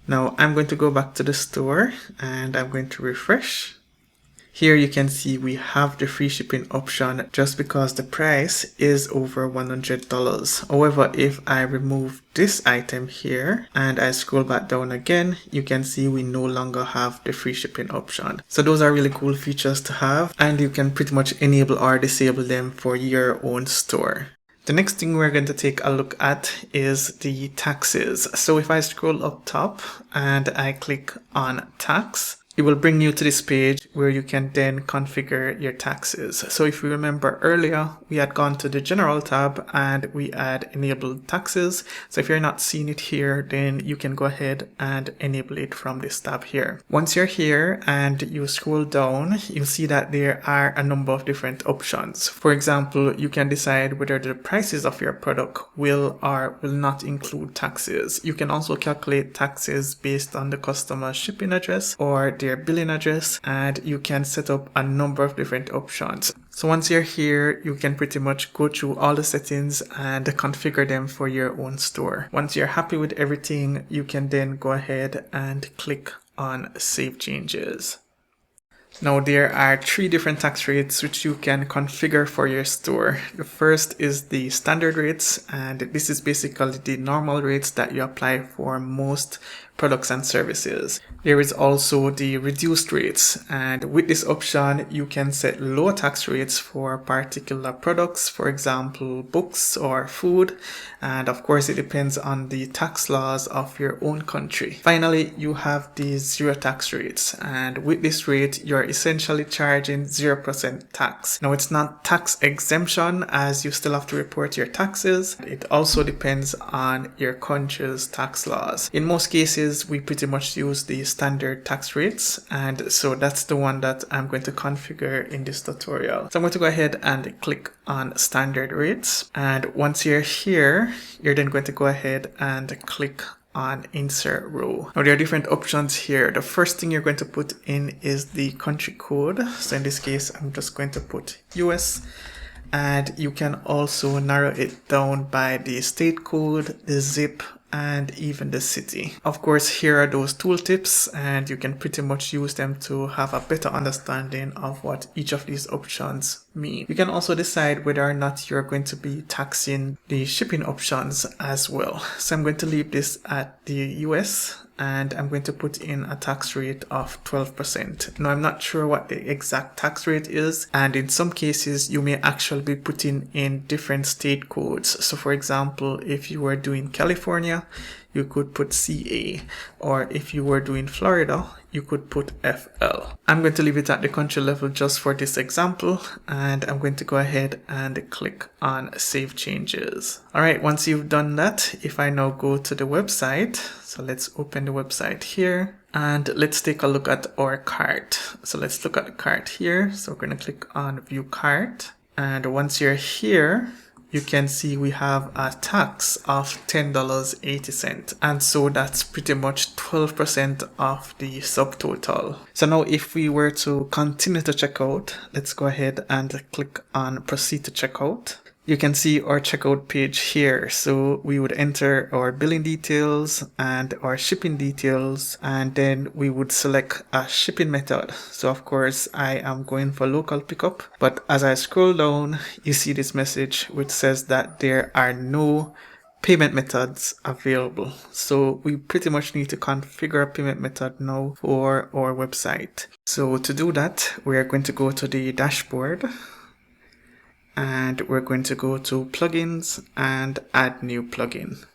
Now I'm going to go back to the store and I'm going to refresh. Here you can see we have the free shipping option just because the price is over $100. However, if I remove this item here and I scroll back down again, you can see we no longer have the free shipping option. So those are really cool features to have, and you can pretty much enable or disable them for your own store. The next thing we're going to take a look at is the taxes. So if I scroll up top and I click on tax, it will bring you to this page where you can then configure your taxes. So if you remember earlier, we had gone to the general tab and we had enabled taxes. So if you're not seeing it here, then you can go ahead and enable it from this tab here. Once you're here and you scroll down, you'll see that there are a number of different options. For example, you can decide whether the prices of your product will or will not include taxes. You can also calculate taxes based on the customer's shipping address or their billing address, and you can set up a number of different options. So once you're here, you can pretty much go through all the settings and configure them for your own store. Once you're happy with everything, you can then go ahead and click on Save Changes. Now there are 3 different tax rates which you can configure for your store. The first is the standard rates, and this is basically the normal rates that you apply for most products and services. There is also the reduced rates, and with this option you can set lower tax rates for particular products, for example books or food, and of course it depends on the tax laws of your own country. Finally, you have the zero tax rates, and with this rate you're essentially charging 0% tax. Now it's not tax exemption, as you still have to report your taxes. It also depends on your country's tax laws. In most cases we pretty much use the standard tax rates, and so that's the one that I'm going to configure in this tutorial. So I'm going to go ahead and click on standard rates, and once you're here, you're then going to go ahead and click on insert row. Now there are different options here. The first thing you're going to put in is the country code. So in this case, I'm just going to put US, and you can also narrow it down by the state code, the zip, and even the city. Of course, here are those tooltips, and you can pretty much use them to have a better understanding of what each of these options mean. You can also decide whether or not you're going to be taxing the shipping options as well. So I'm going to leave this at the US, and I'm going to put in a tax rate of 12%. Now I'm not sure what the exact tax rate is, and in some cases you may actually be putting in different state codes. So for example, if you were doing California, you could put CA, or if you were doing Florida, you could put FL. I'm going to leave it at the country level just for this example, and I'm going to go ahead and click on Save Changes. All right, once you've done that, if I now go to the website, so let's open the website here, and let's take a look at our cart. So let's look at the cart here. So we're going to click on View Cart, and once you're here, you can see we have a tax of $10.80. And so that's pretty much 12% of the subtotal. So now if we were to continue to check out, let's go ahead and click on Proceed to Checkout. You can see our checkout page here. So we would enter our billing details and our shipping details, and then we would select a shipping method. So of course I am going for local pickup, but as I scroll down, you see this message which says that there are no payment methods available. So we pretty much need to configure a payment method now for our website. So to do that, we are going to go to the dashboard, and we're going to go to plugins and add new plugin.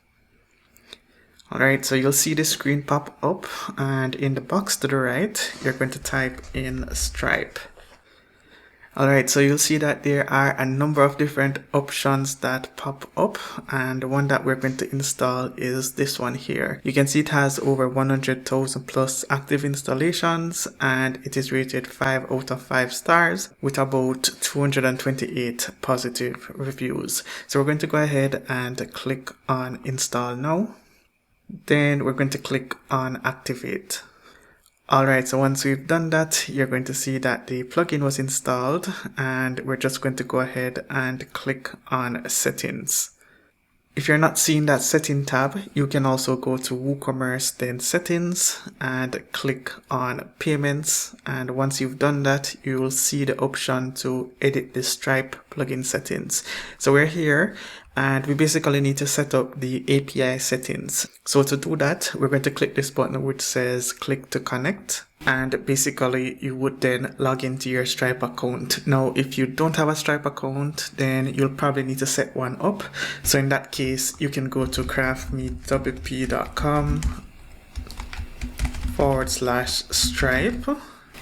All right, so you'll see the screen pop up, and in the box to the right, you're going to type in Stripe. All right, so you'll see that there are a number of different options that pop up, and the one that we're going to install is this one here. You can see it has over 100,000 plus active installations, and it is rated 5 out of 5 stars with about 228 positive reviews. So we're going to go ahead and click on Install Now. Then we're going to click on Activate. Alright, so once we've done that, you're going to see that the plugin was installed, and we're just going to go ahead and click on Settings. If you're not seeing that setting tab, you can also go to WooCommerce, then Settings, and click on Payments. And once you've done that, you will see the option to edit the Stripe plugin settings. So we're here, and we basically need to set up the API settings. So to do that, we're going to click this button which says click to connect, and basically you would then log into your Stripe account. Now if you don't have a Stripe account, then you'll probably need to set one up. So in that case, you can go to craftmewp.com/Stripe,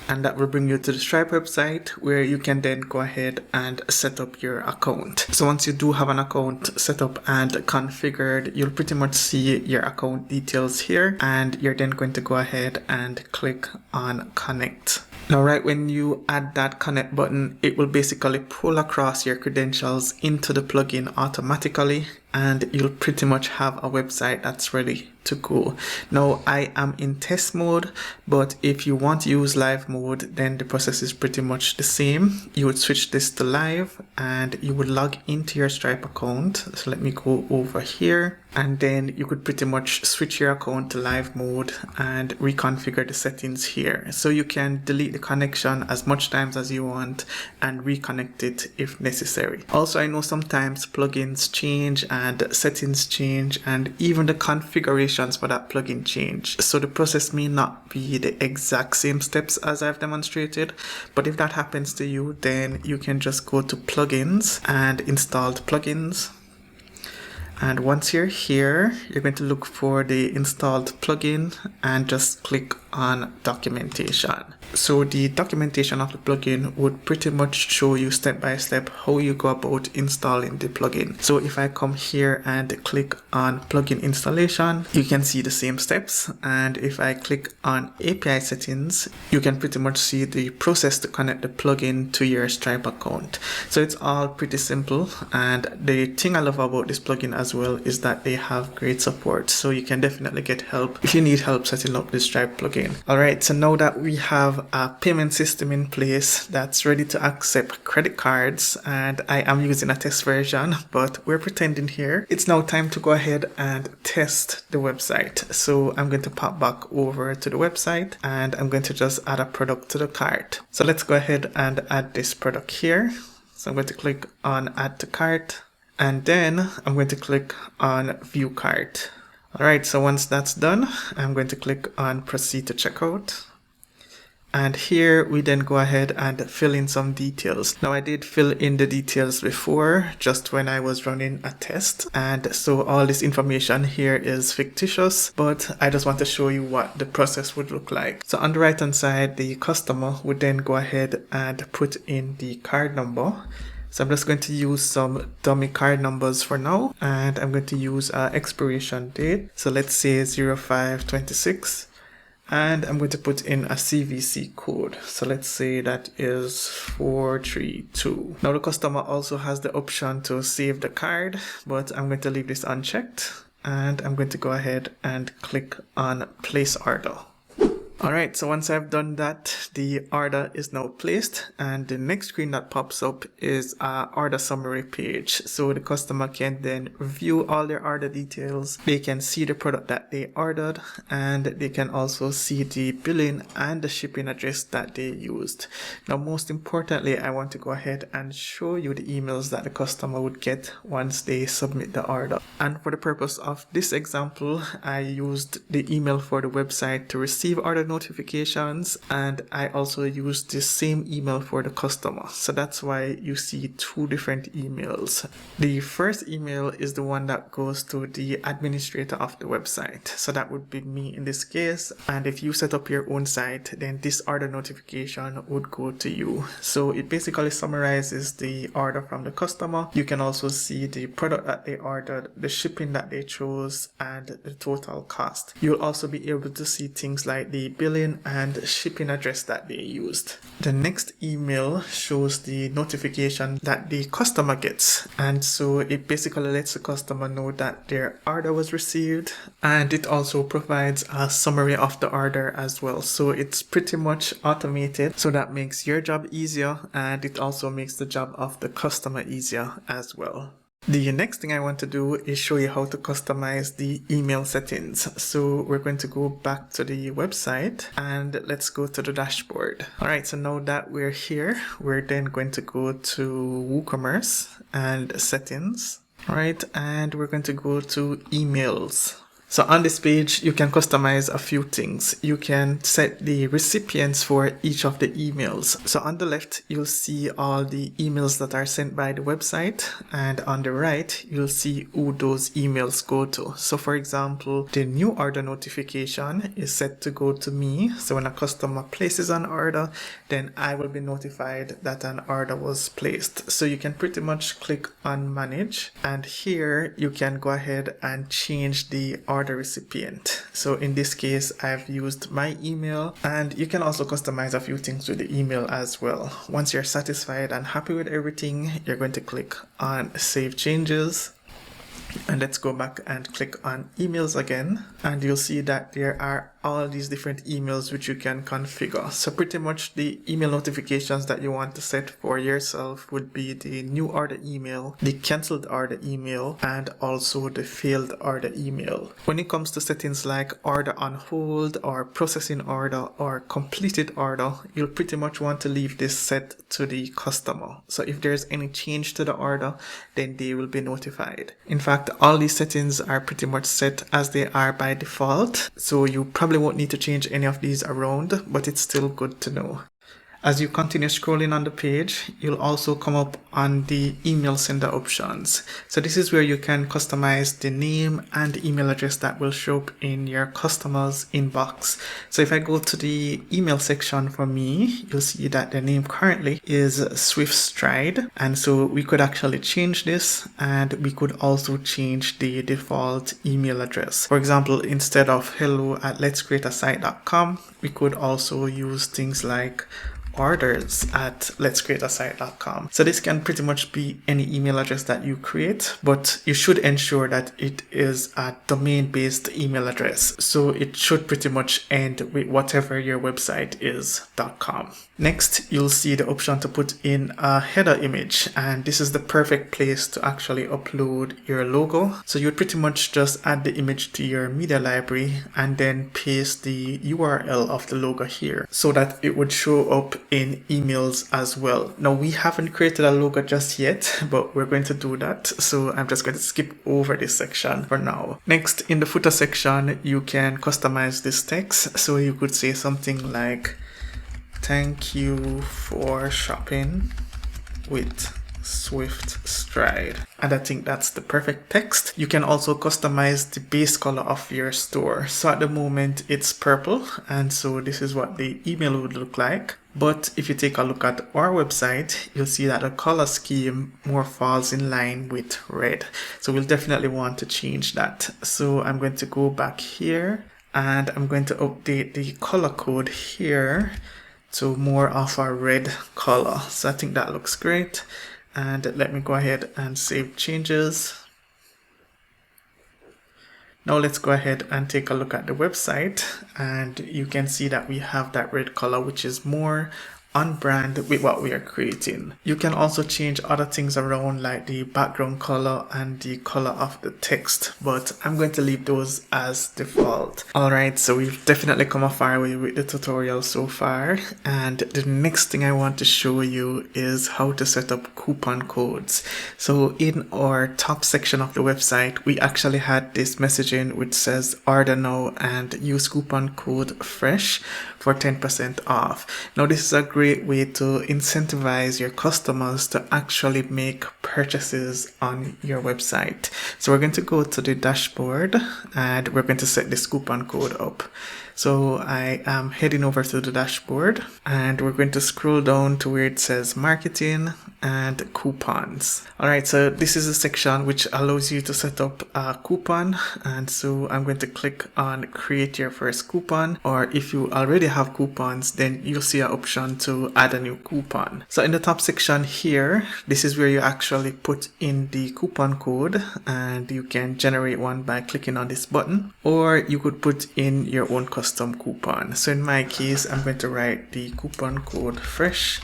and that will bring you to the Stripe website where you can then go ahead and set up your account. So once you do have an account set up and configured, you'll pretty much see your account details here, and you're then going to go ahead and click on Connect. Now, right when you add that connect button, it will basically pull across your credentials into the plugin automatically, and you'll pretty much have a website that's ready to go. Now, I am in test mode, but if you want to use live mode, then the process is pretty much the same. You would switch this to live, and you would log into your Stripe account. So let me go over here, and then you could pretty much switch your account to live mode and reconfigure the settings here. So you can delete the connection as much times as you want and reconnect it if necessary. Also, I know sometimes plugins change and settings change, and even the configurations for that plugin change. So the process may not be the exact same steps as I've demonstrated, but if that happens to you, then you can just go to plugins and installed plugins. And once you're here, you're going to look for the installed plugin and just click on documentation. So the documentation of the plugin would pretty much show you step by step how you go about installing the plugin. So if I come here and click on plugin installation, you can see the same steps. And if I click on API settings, you can pretty much see the process to connect the plugin to your Stripe account. So it's all pretty simple. And the thing I love about this plugin as well is that they have great support. So you can definitely get help if you need help setting up the Stripe plugin. All right, so now that we have a payment system in place that's ready to accept credit cards, and I am using a test version, but we're pretending here, it's now time to go ahead and test the website. So I'm going to pop back over to the website, and I'm going to just add a product to the cart. So let's go ahead and add this product here. So I'm going to click on add to cart, and then I'm going to click on view cart. All right, so once that's done, I'm going to click on proceed to checkout. And here we then go ahead and fill in some details. Now I did fill in the details before, just when I was running a test. And so all this information here is fictitious, but I just want to show you what the process would look like. So on the right hand side, the customer would then go ahead and put in the card number. So I'm just going to use some dummy card numbers for now, and I'm going to use expiration date. So let's say 0526. And I'm going to put in a CVC code. So let's say that is 432. Now the customer also has the option to save the card, but I'm going to leave this unchecked. And I'm going to go ahead and click on place order. Alright, so once I've done that, the order is now placed, and the next screen that pops up is our order summary page. So the customer can then view all their order details, they can see the product that they ordered, and they can also see the billing and the shipping address that they used. Now most importantly, I want to go ahead and show you the emails that the customer would get once they submit the order. And for the purpose of this example, I used the email for the website to receive order notifications, and I also used the same email for the customer. So that's why you see two different emails. The first email is the one that goes to the administrator of the website. So that would be me in this case. And if you set up your own site, then this order notification would go to you. So it basically summarizes the order from the customer. You can also see the product that they ordered, the shipping that they chose, and the total cost. You'll also be able to see things like the billing and shipping address that they used. The next email shows the notification that the customer gets, and so it basically lets the customer know that their order was received, and it also provides a summary of the order as well. So it's pretty much automated, so that makes your job easier, and it also makes the job of the customer easier as well. The next thing I want to do is show you how to customize the email settings. So we're going to go back to the website and let's go to the dashboard. Alright, so now that we're here, we're then going to go to WooCommerce and settings. Alright, and we're going to go to emails. So on this page, you can customize a few things. You can set the recipients for each of the emails. So on the left, you'll see all the emails that are sent by the website. And on the right, you'll see who those emails go to. So for example, the new order notification is set to go to me. So when a customer places an order, then I will be notified that an order was placed. So you can pretty much click on manage. And here you can go ahead and change the order recipient. So in this case, I've used my email, and you can also customize a few things with the email as well. Once you're satisfied and happy with everything, you're going to click on save changes. And let's go back and click on emails again, and you'll see that there are all these different emails which you can configure. So pretty much the email notifications that you want to set for yourself would be the new order email, the canceled order email, and also the failed order email. When it comes to settings like order on hold or processing order or completed order, you'll pretty much want to leave this set to the customer. So if there's any change to the order, then they will be notified. In fact, all these settings are pretty much set as they are by default, so you probably won't need to change any of these around, but it's still good to know. As you continue scrolling on the page, you'll also come up on the email sender options. So this is where you can customize the name and the email address that will show up in your customer's inbox. So if I go to the email section for me, you'll see that the name currently is Swift Stride. And so we could actually change this, and we could also change the default email address. For example, instead of hello@letscreateasite.com, we could also use things like orders@letscreateasite.com. So this can pretty much be any email address that you create, but you should ensure that it is a domain-based email address. So it should pretty much end with whatever your website is .com. Next, you'll see the option to put in a header image, and this is the perfect place to actually upload your logo. So you'd pretty much just add the image to your media library and then paste the URL of the logo here so that it would show up in emails as well. Now we haven't created a logo just yet, but we're going to do that. So I'm just going to skip over this section for now. Next, in the footer section, you can customize this text. So you could say something like, Thank you for shopping with Swift Stride. And I think that's the perfect text. You can also customize the base color of your store. So at the moment it's purple, and so this is what the email would look like. But if you take a look at our website, you'll see that the color scheme more falls in line with red. So we'll definitely want to change that. So I'm going to go back here and I'm going to update the color code here to more of a red color. So I think that looks great. And let me go ahead and save changes. Now let's go ahead and take a look at the website, and you can see that we have that red color, which is more on brand with what we are creating. You can also change other things around like the background color and the color of the text, but I'm going to leave those as default. Alright, so we've definitely come a far way with the tutorial so far, and the next thing I want to show you is how to set up coupon codes. So in our top section of the website, we actually had this messaging which says order now and use coupon code FRESH for 10% off. Now this is a great way to incentivize your customers to actually make purchases on your website. So we're going to go to the dashboard and we're going to set this coupon code up. So I am heading over to the dashboard and we're going to scroll down to where it says marketing and coupons. Alright, so this is a section which allows you to set up a coupon, and so I'm going to click on create your first coupon, or if you already have coupons, then you'll see an option to add a new coupon. So in the top section here, this is where you actually put in the coupon code, and you can generate one by clicking on this button, or you could put in your own custom coupon. So in my case, I'm going to write the coupon code FRESH.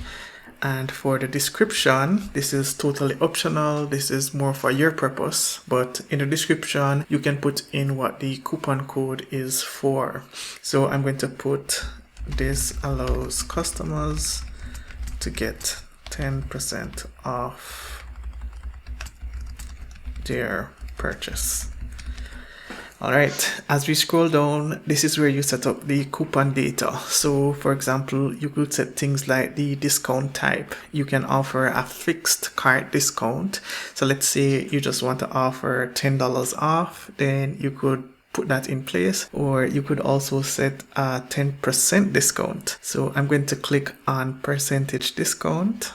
And for the description, this is totally optional. This is more for your purpose, but in the description, you can put in what the coupon code is for. So I'm going to put this allows customers to get 10% off their purchase. Alright, as we scroll down, this is where you set up the coupon data. So for example, you could set things like the discount type. You can offer a fixed cart discount. So let's say you just want to offer $10 off, then you could put that in place, or you could also set a 10% discount. So I'm going to click on percentage discount,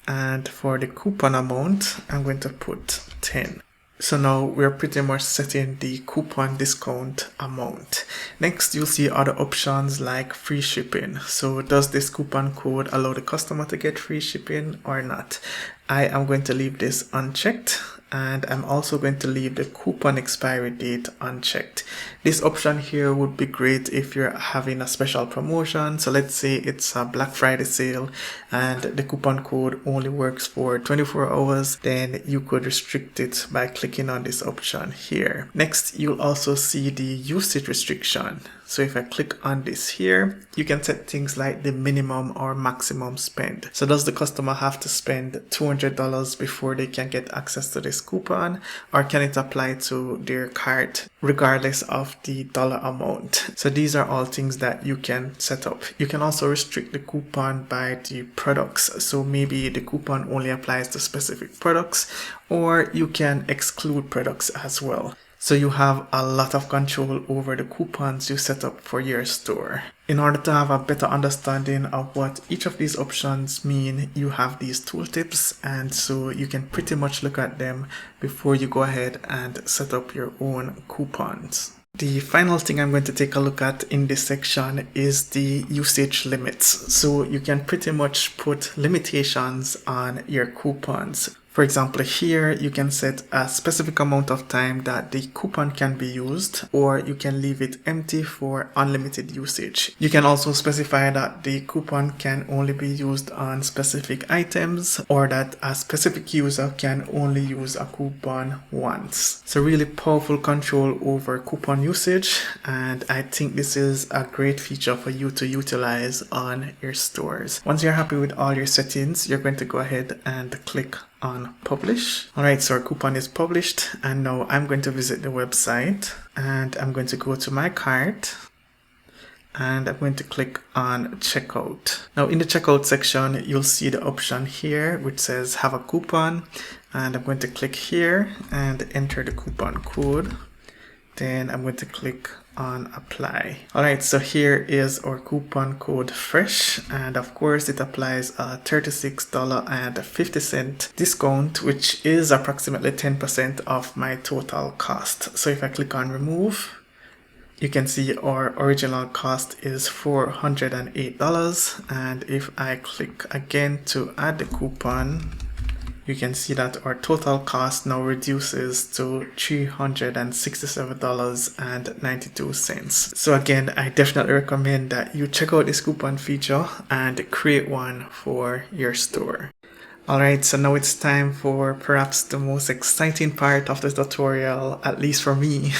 and for the coupon amount, I'm going to put 10. So now we're pretty much setting the coupon discount amount. Next, you'll see other options like free shipping. So does this coupon code allow the customer to get free shipping or not? I am going to leave this unchecked, and I'm also going to leave the coupon expiry date unchecked. This option here would be great if you're having a special promotion. So let's say it's a Black Friday sale and the coupon code only works for 24 hours, then you could restrict it by clicking on this option here. Next, you'll also see the usage restriction. So if I click on this here, you can set things like the minimum or maximum spend. So does the customer have to spend $200 before they can get access to this coupon, or can it apply to their cart regardless of the dollar amount? So these are all things that you can set up. You can also restrict the coupon by the products. So maybe the coupon only applies to specific products, or you can exclude products as well. So you have a lot of control over the coupons you set up for your store. In order to have a better understanding of what each of these options mean, you have these tooltips, and so you can pretty much look at them before you go ahead and set up your own coupons. The final thing I'm going to take a look at in this section is the usage limits. So you can pretty much put limitations on your coupons. For example, here you can set a specific amount of time that the coupon can be used, or you can leave it empty for unlimited usage. You can also specify that the coupon can only be used on specific items, or that a specific user can only use a coupon once. So really powerful control over coupon usage, and I think this is a great feature for you to utilize on your stores. Once you're happy with all your settings, you're going to go ahead and click on publish. Alright, so our coupon is published, and now I'm going to visit the website and I'm going to go to my cart, and I'm going to click on checkout. Now in the checkout section, you'll see the option here which says have a coupon, and I'm going to click here and enter the coupon code. Then I'm going to click on apply. Alright, so here is our coupon code fresh, and of course it applies a $36.50 discount, which is approximately 10% of my total cost. So if I click on remove, you can see our original cost is $408, and if I click again to add the coupon, you can see that our total cost now reduces to $367.92. So again, I definitely recommend that you check out this coupon feature and create one for your store. Alright, so now it's time for perhaps the most exciting part of the tutorial, at least for me.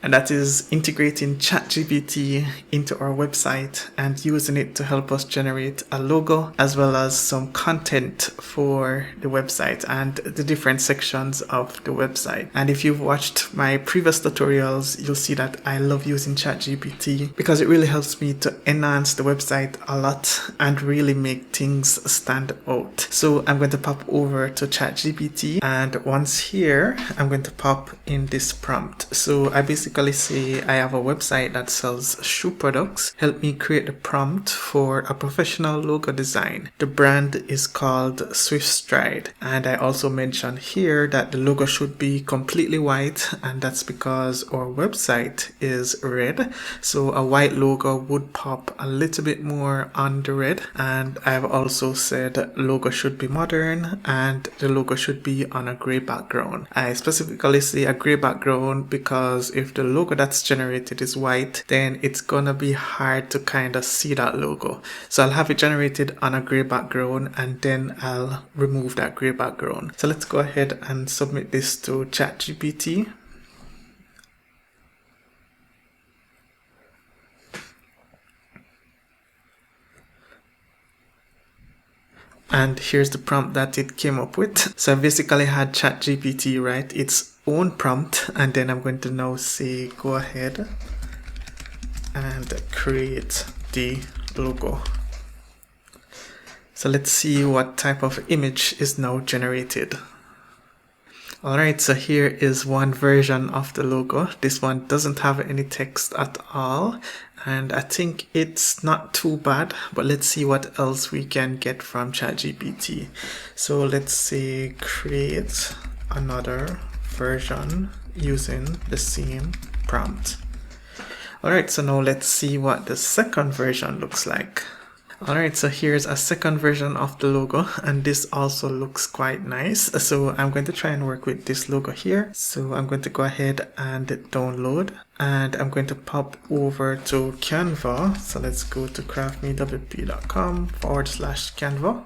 And that is integrating ChatGPT into our website and using it to help us generate a logo as well as some content for the website and the different sections of the website. And if you've watched my previous tutorials, you'll see that I love using ChatGPT because it really helps me to enhance the website a lot and really make things stand out. So I'm going to pop over to ChatGPT, and once here, I'm going to pop in this prompt. So I basically say I have a website that sells shoe products. Help me create the prompt for a professional logo design. The brand is called Swift Stride, and I also mention here that the logo should be completely white, and that's because our website is red, so a white logo would pop a little bit more on the red. And I've also said logo should be modern and the logo should be on a gray background. I specifically say a gray background because if the logo that's generated is white, then it's gonna be hard to kind of see that logo. So I'll have it generated on a gray background, and then I'll remove that gray background. So let's go ahead and submit this to ChatGPT. And here's the prompt that it came up with. So I basically had ChatGPT write its own prompt, and then I'm going to now say go ahead and create the logo. So let's see what type of image is now generated. Alright, so here is one version of the logo. This one doesn't have any text at all, and I think it's not too bad, but let's see what else we can get from ChatGPT. So let's say create another version using the same prompt. Alright, so now let's see what the second version looks like. Alright, so here's a second version of the logo, and this also looks quite nice. So I'm going to try and work with this logo here. So I'm going to go ahead and download, and I'm going to pop over to Canva. So let's go to craftmewp.com/Canva.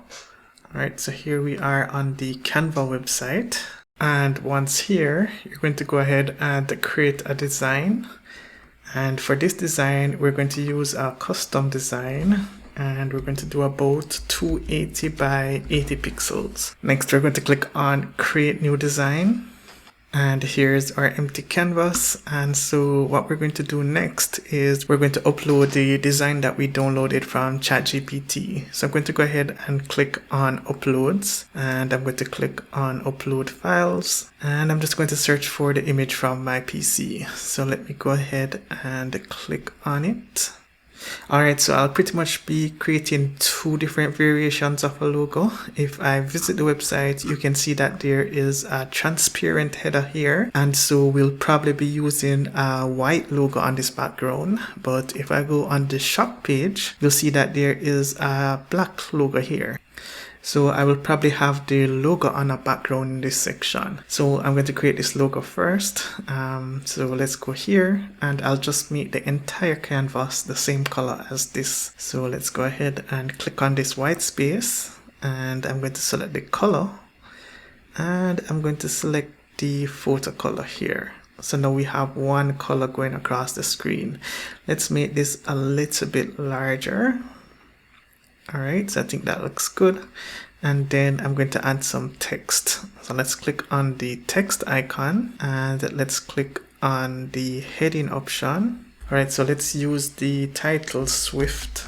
Alright, so here we are on the Canva website. And once here, you're going to go ahead and create a design. And for this design, we're going to use a custom design, and we're going to do about 280 by 80 pixels. Next, we're going to click on create new design. And here's our empty canvas. And so what we're going to do next is we're going to upload the design that we downloaded from ChatGPT. So I'm going to go ahead and click on uploads, and I'm going to click on upload files, and I'm just going to search for the image from my PC. So let me go ahead and click on it. Alright, so I'll pretty much be creating two different variations of a logo. If I visit the website, you can see that there is a transparent header here, and so we'll probably be using a white logo on this background. But if I go on the shop page, you'll see that there is a black logo here. So I will probably have the logo on a background in this section. So I'm going to create this logo first. So let's go here, and I'll just make the entire canvas the same color as this. So let's go ahead and click on this white space, and I'm going to select the color, and I'm going to select the photo color here. So now we have one color going across the screen. Let's make this a little bit larger. Alright, so I think that looks good. And then I'm going to add some text. So let's click on the text icon, and let's click on the heading option. Alright, so let's use the title Swift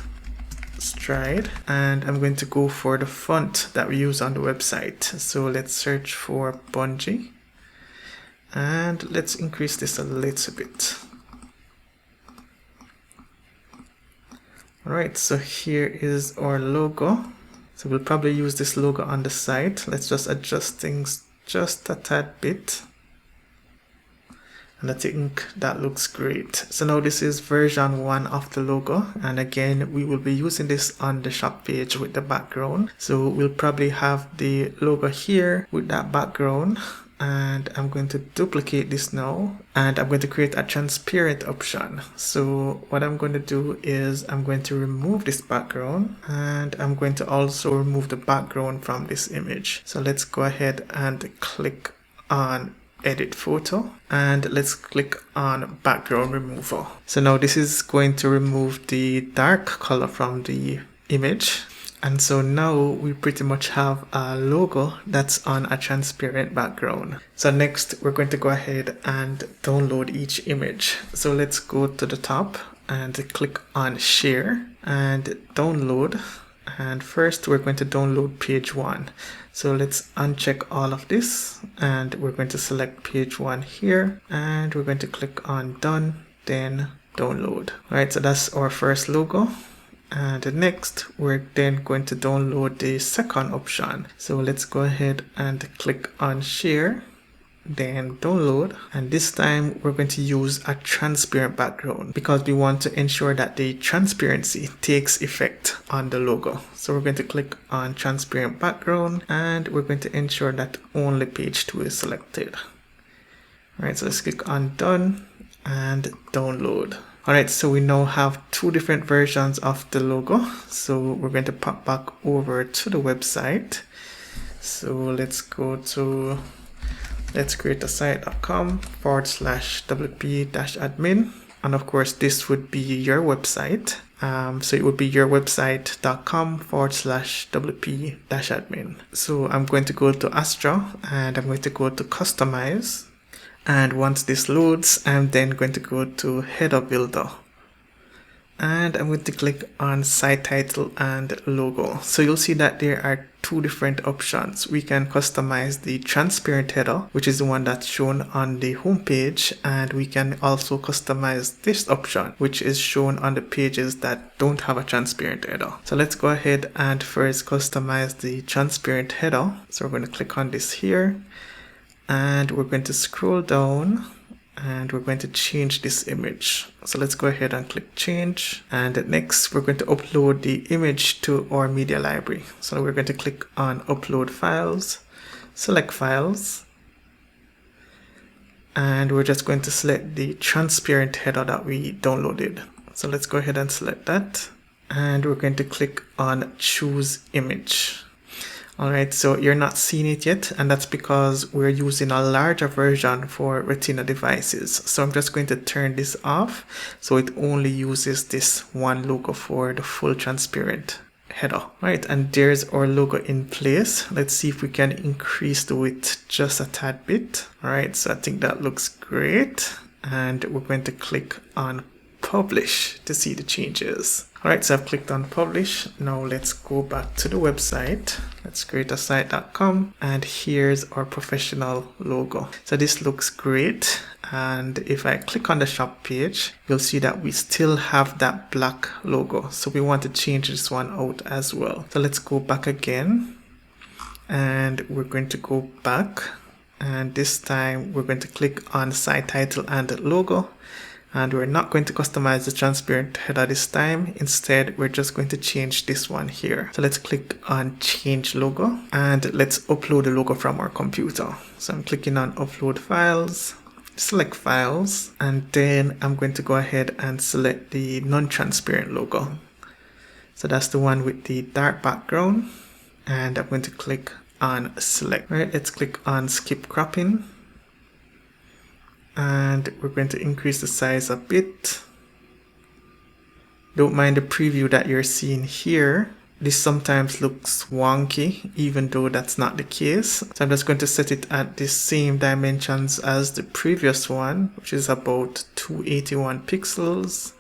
Stride, and I'm going to go for the font that we use on the website. So let's search for Bungee, and let's increase this a little bit. Alright, so here is our logo. So we'll probably use this logo on the site. Let's just adjust things just a tad bit. And I think that looks great. So now this is version 1 of the logo. And again, we will be using this on the shop page with the background. So we'll probably have the logo here with that background. And I'm going to duplicate this now, and I'm going to create a transparent option. So what I'm going to do is I'm going to remove this background, and I'm going to also remove the background from this image. So let's go ahead and click on edit photo, and let's click on background removal. So now this is going to remove the dark color from the image. And so now we pretty much have a logo that's on a transparent background. So next we're going to go ahead and download each image. So let's go to the top and click on share and download. And first we're going to download page 1. So let's uncheck all of this, and we're going to select page 1 here, and we're going to click on done, then download. All right, so that's our first logo. And next, we're then going to download the second option. So let's go ahead and click on share, then download. And this time we're going to use a transparent background because we want to ensure that the transparency takes effect on the logo. So we're going to click on transparent background, and we're going to ensure that only page 2 is selected. All right, so let's click on done and download. Alright, so we now have 2 different versions of the logo. So we're going to pop back over to the website. So let's go to let'screatasite.com/wp-admin. And of course, this would be your website. So it would be yourwebsite.com/wp-admin. So I'm going to go to Astra, and I'm going to go to customize. And once this loads, I'm then going to go to header builder, and I'm going to click on site title and logo. So you'll see that there are 2 different options. We can customize the transparent header, which is the one that's shown on the home page, and we can also customize this option, which is shown on the pages that don't have a transparent header. So let's go ahead and first customize the transparent header. So we're going to click on this here, and we're going to scroll down, and we're going to change this image. So let's go ahead and click change. And next we're going to upload the image to our media library. So we're going to click on upload files, select files, and we're just going to select the transparent header that we downloaded. So let's go ahead and select that, and we're going to click on choose image. Alright, so you're not seeing it yet, and that's because we're using a larger version for Retina devices. So I'm just going to turn this off so it only uses this one logo for the full transparent header. Right, and there's our logo in place. Let's see if we can increase the width just a tad bit. Alright, so I think that looks great, and we're going to click on publish to see the changes. Alright, so I've clicked on publish. Now let's go back to the website. Let's creatasite.com, and here's our professional logo. So this looks great, and if I click on the shop page, you'll see that we still have that black logo. So we want to change this one out as well. So let's go back again, and we're going to go back, and this time we're going to click on site title and logo. And we're not going to customize the transparent header this time. Instead, we're just going to change this one here. So let's click on change logo, and let's upload the logo from our computer. So I'm clicking on upload files, select files, and then I'm going to go ahead and select the non-transparent logo. So that's the one with the dark background, and I'm going to click on select. Right, let's click on skip cropping. And we're going to increase the size a bit. Don't mind the preview that you're seeing here. this sometimes looks wonky, even though that's not the case. So I'm just going to set it at the same dimensions as the previous one, which is about 281 pixels.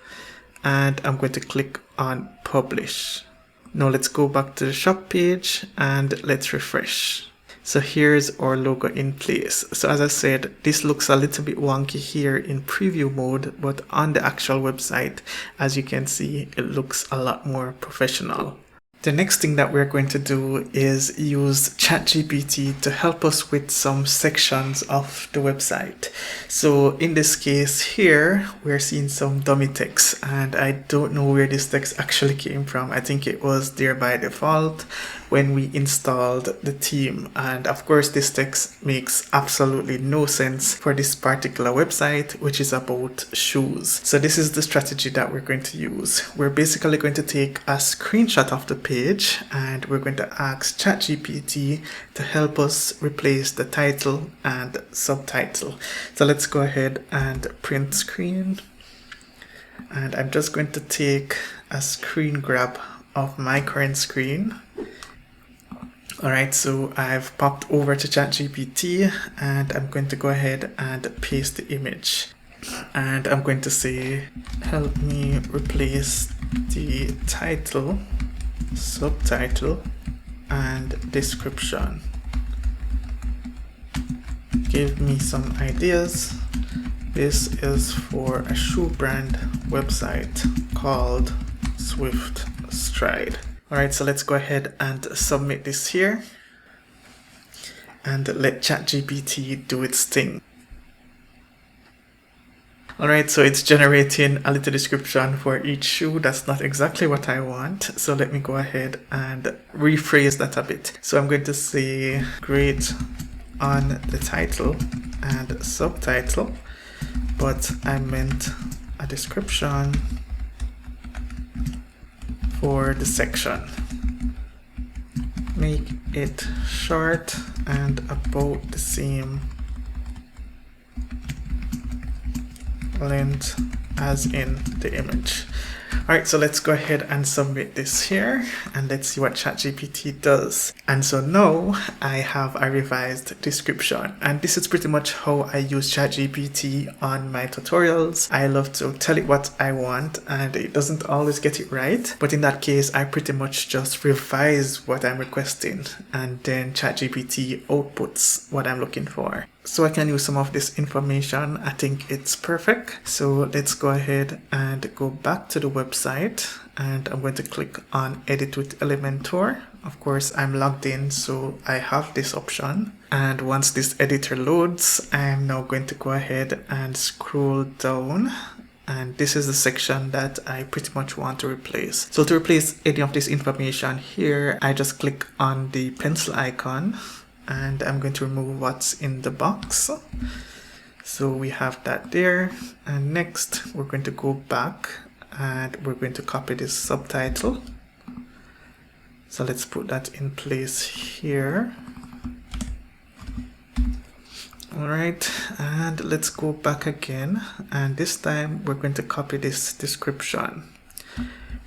And I'm going to click on publish. Now let's go back to the shop page and let's refresh. So here's our logo in place. So as I said, this looks a little bit wonky here in preview mode, but on the actual website, as you can see, it looks a lot more professional. The next thing that we're going to do is use ChatGPT to help us with some sections of the website. So in this case here, we're seeing some dummy text, and I don't know where this text actually came from. I think it was there by default when we installed the theme. And of course, this text makes absolutely no sense for this particular website, which is about shoes. So this is the strategy that we're going to use. We're basically going to take a screenshot of the page and we're going to ask ChatGPT to help us replace the title and subtitle. So let's go ahead and print screen. And I'm just going to take a screen grab of my current screen. Alright, so I've popped over to ChatGPT and I'm going to go ahead and paste the image. And I'm going to say, help me replace the title, subtitle, and description. Give me some ideas. This is for a shoe brand website called Swift Stride. Alright, so let's go ahead and submit this here and let ChatGPT do its thing. Alright, so it's generating a little description for each shoe. That's not exactly what I want. So let me go ahead and rephrase that a bit. So I'm going to say great on the title and subtitle, but I meant a description for the section. Make it short and about the same length as in the image. Alright, so let's go ahead and submit this here and let's see what ChatGPT does. And so now I have a revised description, and this is pretty much how I use ChatGPT on my tutorials. I love to tell it what I want and it doesn't always get it right, but in that case I pretty much just revise what I'm requesting and then ChatGPT outputs what I'm looking for. So I can use some of this information. I think it's perfect. So let's go ahead and go back to the website and I'm going to click on Edit with Elementor. Of course, I'm logged in, so I have this option. And once this editor loads, I'm now going to go ahead and scroll down. And this is the section that I pretty much want to replace. So to replace any of this information here, I just click on the pencil icon. And I'm going to remove what's in the box. So we have that there. And next we're going to go back and we're going to copy this subtitle. So let's put that in place here. All right, and let's go back again. And this time we're going to copy this description.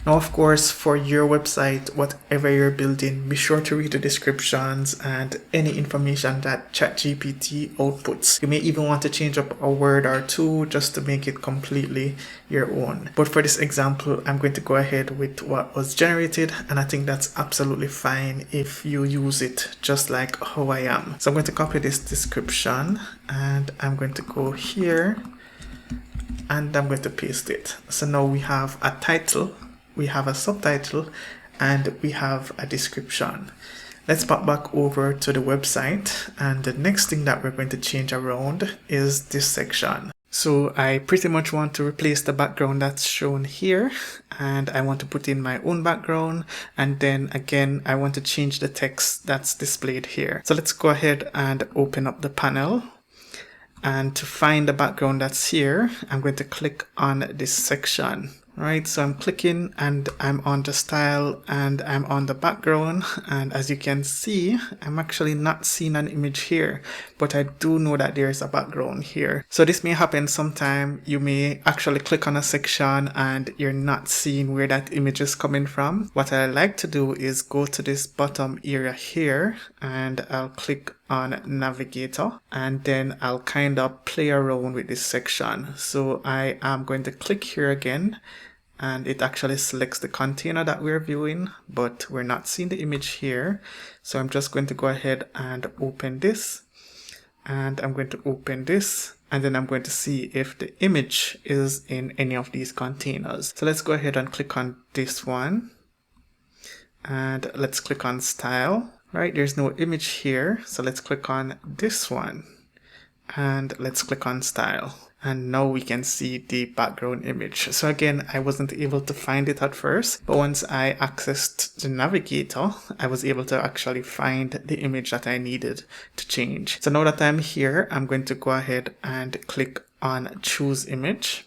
Now, of course, for your website, whatever you're building, be sure to read the descriptions and any information that ChatGPT outputs. You may even want to change up a word or two just to make it completely your own. But for this example, I'm going to go ahead with what was generated, and I think that's absolutely fine if you use it just like how I am. So I'm going to copy this description and I'm going to go here and I'm going to paste it. So now we have a title, we have a subtitle, and we have a description. Let's pop back over to the website, and the next thing that we're going to change around is this section. So I pretty much want to replace the background that's shown here, and I want to put in my own background, and then again I want to change the text that's displayed here. So let's go ahead and open up the panel. And to find the background that's here, I'm going to click on this section Right, so I'm clicking and I'm on the style and I'm on the background, and as you can see, I'm actually not seeing an image here, but I do know that there's a background here. So this may happen sometime. You may actually click on a section and you're not seeing where that image is coming from. What I like to do is go to this bottom area here and I'll click on Navigator, and then I'll kind of play around with this section. So I am going to click here again, and it actually selects the container that we're viewing, but we're not seeing the image here. So I'm just going to go ahead and open this, and I'm going to open this, and then I'm going to see if the image is in any of these containers. So let's go ahead and click on this one, and let's click on style. Right, there's no image here, so let's click on this one and let's click on style, and now we can see the background image. So again, I wasn't able to find it at first, but once I accessed the navigator, I was able to actually find the image that I needed to change. So now that I'm here, I'm going to go ahead and click on choose image,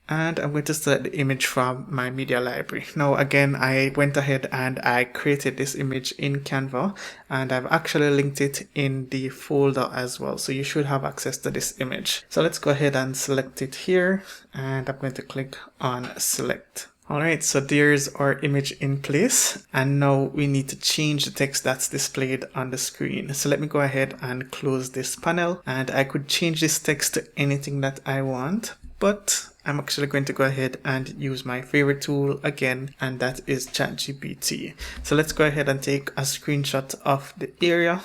and I'm going to select the image from my media library. Now again, I went ahead and I created this image in Canva, and I've actually linked it in the folder as well, so you should have access to this image. So let's go ahead and select it here, and I'm going to click on select. Alright, so there's our image in place, and now we need to change the text that's displayed on the screen. So let me go ahead and close this panel, and I could change this text to anything that I want, but I'm actually going to go ahead and use my favorite tool again, and that is ChatGPT. So let's go ahead and take a screenshot of the area.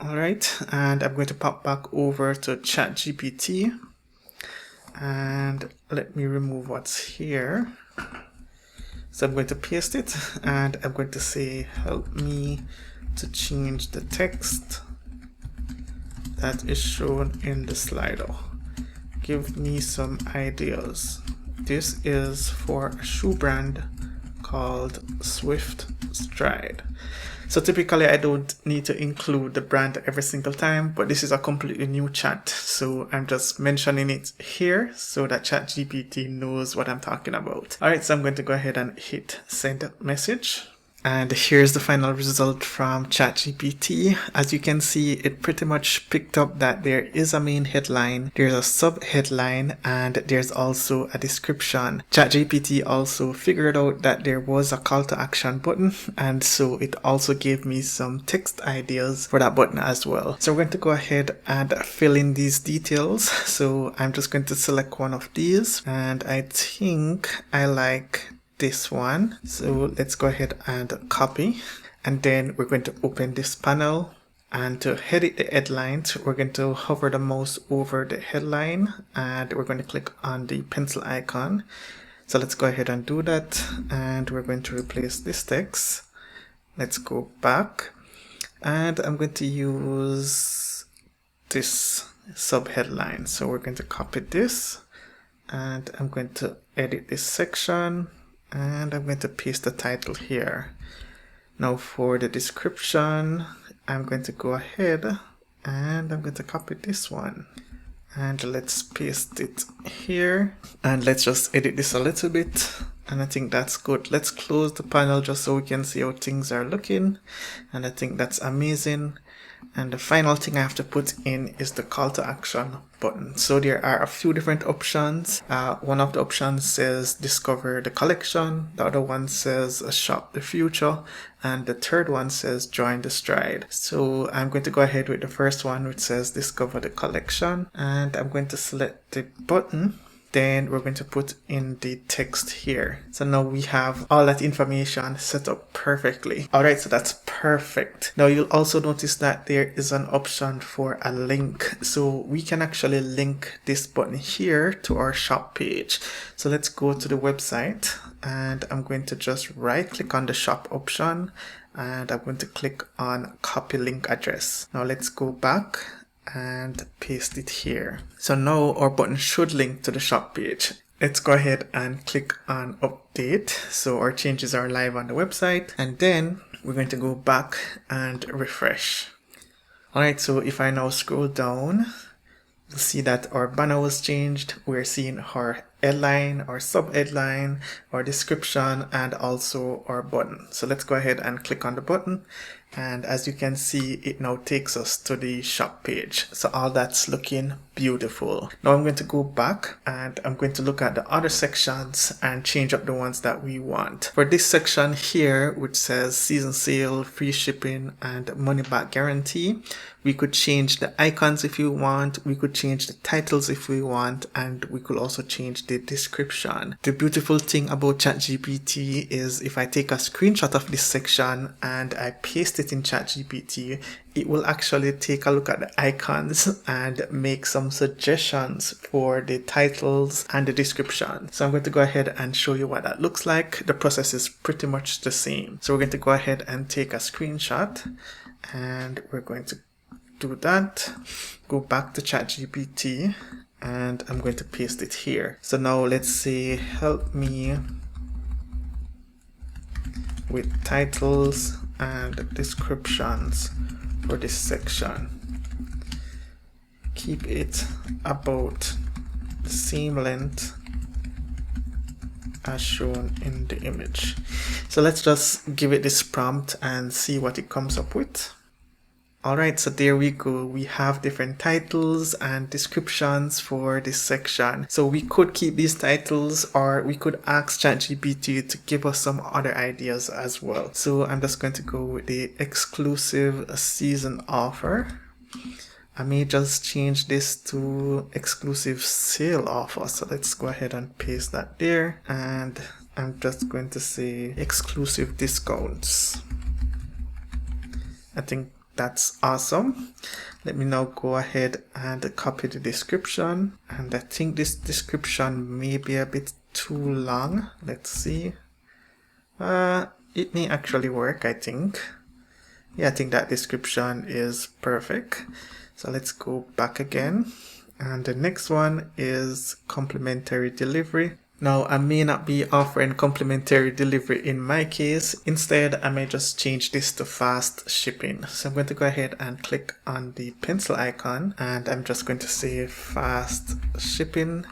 Alright, and I'm going to pop back over to ChatGPT, and let me remove what's here. So I'm going to paste it, and I'm going to say, help me to change the text that is shown in the Slido. Give me some ideas. This is for a shoe brand called Swift Stride. So typically I don't need to include the brand every single time, but this is a completely new chat. So I'm just mentioning it here so that ChatGPT knows what I'm talking about. Alright, so I'm going to go ahead and hit send message. And here's the final result from ChatGPT. As you can see, it pretty much picked up that there is a main headline, there's a sub headline, and there's also a description. ChatGPT also figured out that there was a call to action button, and so it also gave me some text ideas for that button as well. So we're going to go ahead and fill in these details. So I'm just going to select one of these, and I think I like this one. So let's go ahead and copy, and then we're going to open this panel, and to edit the headline, we're going to hover the mouse over the headline, and we're going to click on the pencil icon. So let's go ahead and do that, and we're going to replace this text. Let's go back, and I'm going to use this sub headline. So we're going to copy this, and I'm going to edit this section, and I'm going to paste the title here. Now for the description, I'm going to go ahead and I'm going to copy this one, and let's paste it here, and let's just edit this a little bit, and I think that's good. Let's close the panel just so we can see how things are looking, and I think that's amazing. And the final thing I have to put in is the call to action button. So there are a few different options. One of the options says discover the collection, the other one says shop the future, and the third one says join the stride. So I'm going to go ahead with the first one, which says discover the collection, and I'm going to select the button. Then we're going to put in the text here. So now we have all that information set up perfectly. Alright, so that's perfect. Now you'll also notice that there is an option for a link. So we can actually link this button here to our shop page. So let's go to the website, and I'm going to just right click on the shop option, and I'm going to click on copy link address. Now let's go back and paste it here. So now our button should link to the shop page. Let's go ahead and click on update. So our changes are live on the website, and then we're going to go back and refresh. Alright, so if I now scroll down, see that our banner was changed. We're seeing our headline, our sub-headline, our description, and also our button. So let's go ahead and click on the button. And as you can see, it now takes us to the shop page. So all that's looking beautiful. Now I'm going to go back and I'm going to look at the other sections and change up the ones that we want. For this section here, which says season sale, free shipping, and money back guarantee, we could change the icons if we want, we could change the titles if we want, and we could also change the description. The beautiful thing about ChatGPT is if I take a screenshot of this section and I paste it in ChatGPT, it will actually take a look at the icons and make some suggestions for the titles and the description. So I'm going to go ahead and show you what that looks like. The process is pretty much the same. So we're going to go ahead and take a screenshot, and we're going to do that. Go back to ChatGPT, and I'm going to paste it here. So now let's say, help me with titles and descriptions for this section. Keep it about the same length as shown in the image. So let's just give it this prompt and see what it comes up with. Alright, so there we go. We have different titles and descriptions for this section. So we could keep these titles, or we could ask ChatGPT to give us some other ideas as well. So I'm just going to go with the exclusive season offer. I may just change this to exclusive sale offer. So let's go ahead and paste that there. And I'm just going to say exclusive discounts. I think that's awesome. Let me now go ahead and copy the description. And I think this description may be a bit too long. Let's see. It may actually work, I think. Yeah, I think that description is perfect. So let's go back again. And the next one is complimentary delivery. Now, I may not be offering complimentary delivery in my case. Instead, I may just change this to fast shipping. So I'm going to go ahead and click on the pencil icon, and I'm just going to say fast shipping.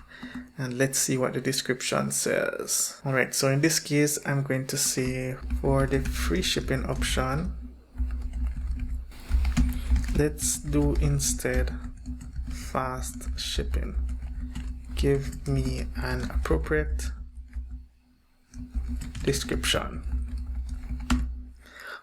And let's see what the description says. All right, so in this case, I'm going to say for the free shipping option, let's do instead fast shipping. Give me an appropriate description.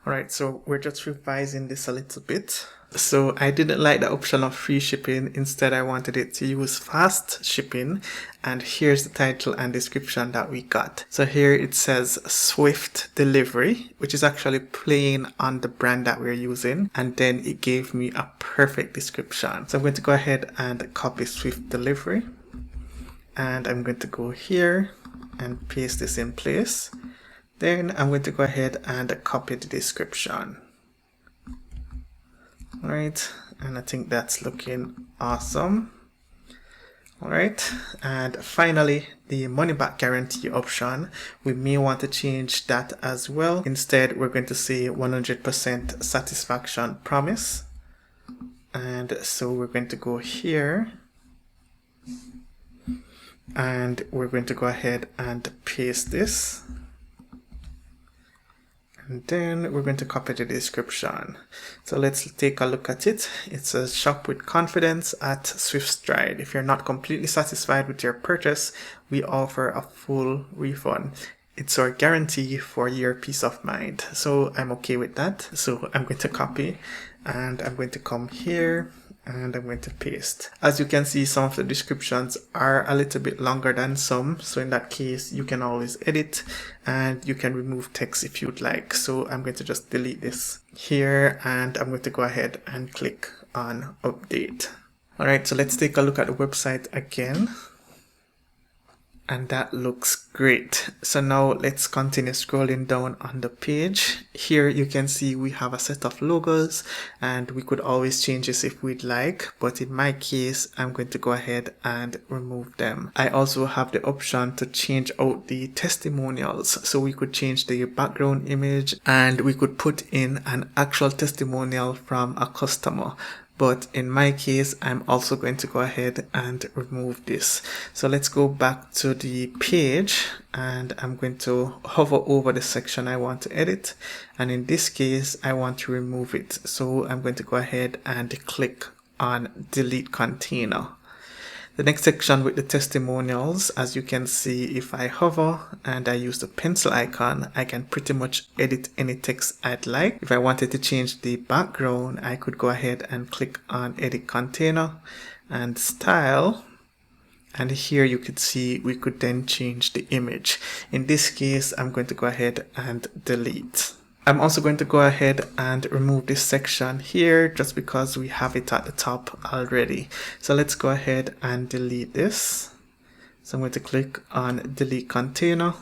All right, so we're just revising this a little bit. So I didn't like the option of free shipping. Instead, I wanted it to use fast shipping. And here's the title and description that we got. So here it says Swift Delivery, which is actually playing on the brand that we're using. And then it gave me a perfect description. So I'm going to go ahead and copy Swift Delivery. And I'm going to go here and paste this in place. Then I'm going to go ahead and copy the description. All right, and I think that's looking awesome. All right, and finally, the money back guarantee option, we may want to change that as well. Instead, we're going to say 100% satisfaction promise. And so we're going to go here. And we're going to go ahead and paste this. And then we're going to copy the description. So let's take a look at it. It says shop with confidence at Swift Stride. If you're not completely satisfied with your purchase, we offer a full refund. It's our guarantee for your peace of mind. So I'm okay with that. So I'm going to copy and I'm going to come here and I'm going to paste. As you can see, some of the descriptions are a little bit longer than some. So in that case, you can always edit and you can remove text if you'd like. So I'm going to just delete this here and I'm going to go ahead and click on update. All right, so let's take a look at the website again. And that looks great. So now let's continue scrolling down on the page. Here you can see we have a set of logos and we could always change this if we'd like. But in my case, I'm going to go ahead and remove them. I also have the option to change out the testimonials. So we could change the background image and we could put in an actual testimonial from a customer. But in my case, I'm also going to go ahead and remove this. So let's go back to the page, and I'm going to hover over the section I want to edit. And in this case, I want to remove it. So I'm going to go ahead and click on delete container. The next section with the testimonials, as you can see, if I hover and I use the pencil icon, I can pretty much edit any text I'd like. If I wanted to change the background, I could go ahead and click on edit container and style. And here you could see we could then change the image. In this case, I'm going to go ahead and delete. I'm also going to go ahead and remove this section here just because we have it at the top already. So let's go ahead and delete this. So I'm going to click on delete container.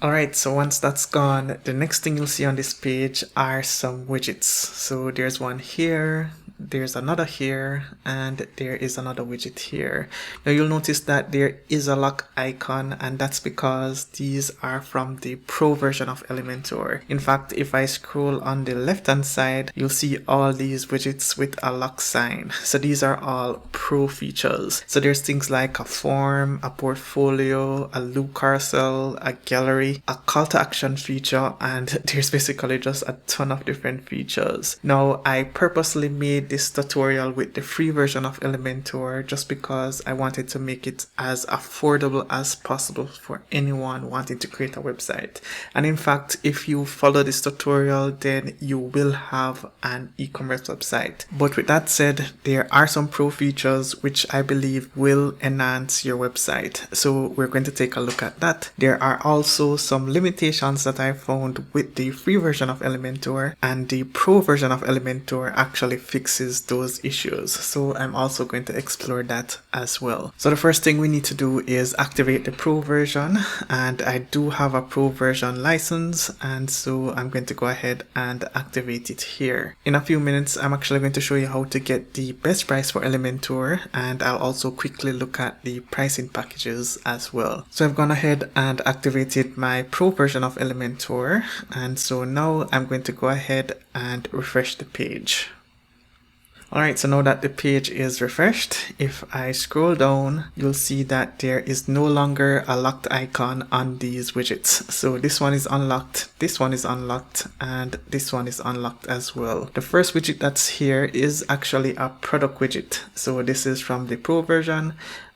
Alright, so once that's gone, the next thing you'll see on this page are some widgets. So there's one here, there's another here, and there is another widget here. Now you'll notice that there is a lock icon, and that's because these are from the Pro version of Elementor. In fact, if I scroll on the left hand side, you'll see all these widgets with a lock sign. So these are all Pro features. So there's things like a form, a portfolio, a loop carousel, a gallery, a call to action feature, and there's basically just a ton of different features. Now I purposely made this tutorial with the free version of Elementor just because I wanted to make it as affordable as possible for anyone wanting to create a website. And in fact, if you follow this tutorial, then you will have an e-commerce website. But with that said, there are some pro features which I believe will enhance your website. So we're going to take a look at that. There are also some limitations that I found with the free version of Elementor, and the pro version of Elementor actually fixes those issues. So I'm also going to explore that as well. So the first thing we need to do is activate the pro version, and I do have a pro version license, and so I'm going to go ahead and activate it here. In a few minutes, I'm actually going to show you how to get the best price for Elementor, and I'll also quickly look at the pricing packages as well. So I've gone ahead and activated my pro version of Elementor, and so now I'm going to go ahead and refresh the page. Alright, so now that the page is refreshed, if I scroll down, you'll see that there is no longer a locked icon on these widgets. So this one is unlocked, this one is unlocked, and this one is unlocked as well. The first widget that's here is actually a product widget. So this is from the Pro version,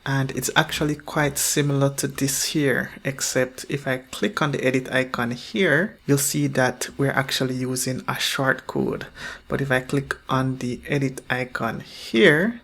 and it's actually quite similar to this here, except if I click on the edit icon here, you'll see that we're actually using a short code. But if I click on the edit icon here,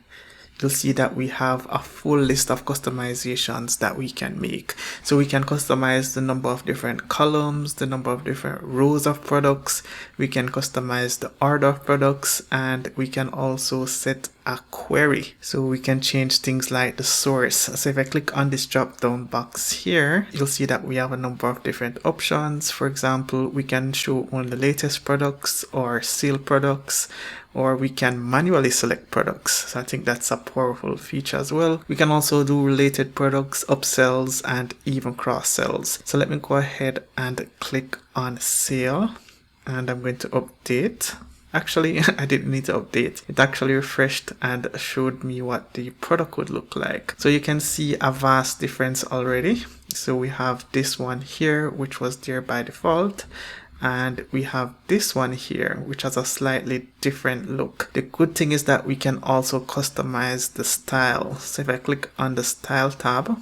you'll see that we have a full list of customizations that we can make. So we can customize the number of different columns, the number of different rows of products, we can customize the order of products, and we can also set a query. So we can change things like the source. So if I click on this drop down box here, you'll see that we have a number of different options. For example, we can show only the latest products or sale products, or we can manually select products. So I think that's a powerful feature as well. We can also do related products, upsells, and even cross sells. So let me go ahead and click on sale, and I'm going to update. Actually, I didn't need to update. It actually refreshed and showed me what the product would look like. So you can see a vast difference already. So we have this one here, which was there by default. And we have this one here, which has a slightly different look. The good thing is that we can also customize the style. So if I click on the style tab,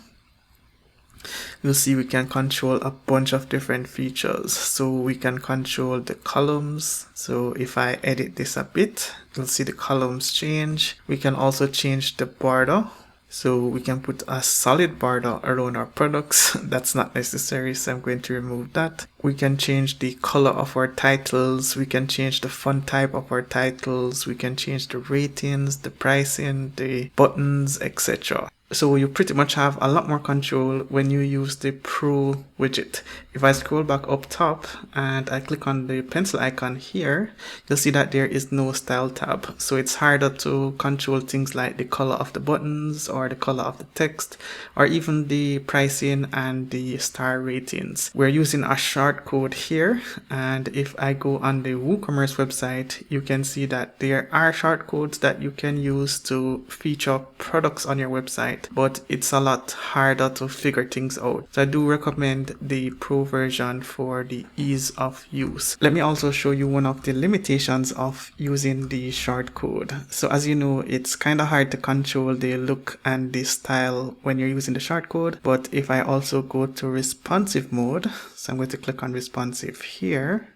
you'll see we can control a bunch of different features. So we can control the columns. So if I edit this a bit, you'll see the columns change. We can also change the border. So we can put a solid border around our products. That's not necessary, so I'm going to remove that. We can change the color of our titles. We can change the font type of our titles. We can change the ratings, the pricing, the buttons, etc. So you pretty much have a lot more control when you use the Pro widget. If I scroll back up top and I click on the pencil icon here, you'll see that there is no style tab. So it's harder to control things like the color of the buttons or the color of the text or even the pricing and the star ratings. We're using a short code here, and if I go on the WooCommerce website, you can see that there are short codes that you can use to feature products on your website, but it's a lot harder to figure things out. So I do recommend the Pro version for the ease of use. Let me also show you one of the limitations of using the short code. So as you know, it's kind of hard to control the look and the style when you're using the short code. But if I also go to responsive mode, so I'm going to click on responsive here,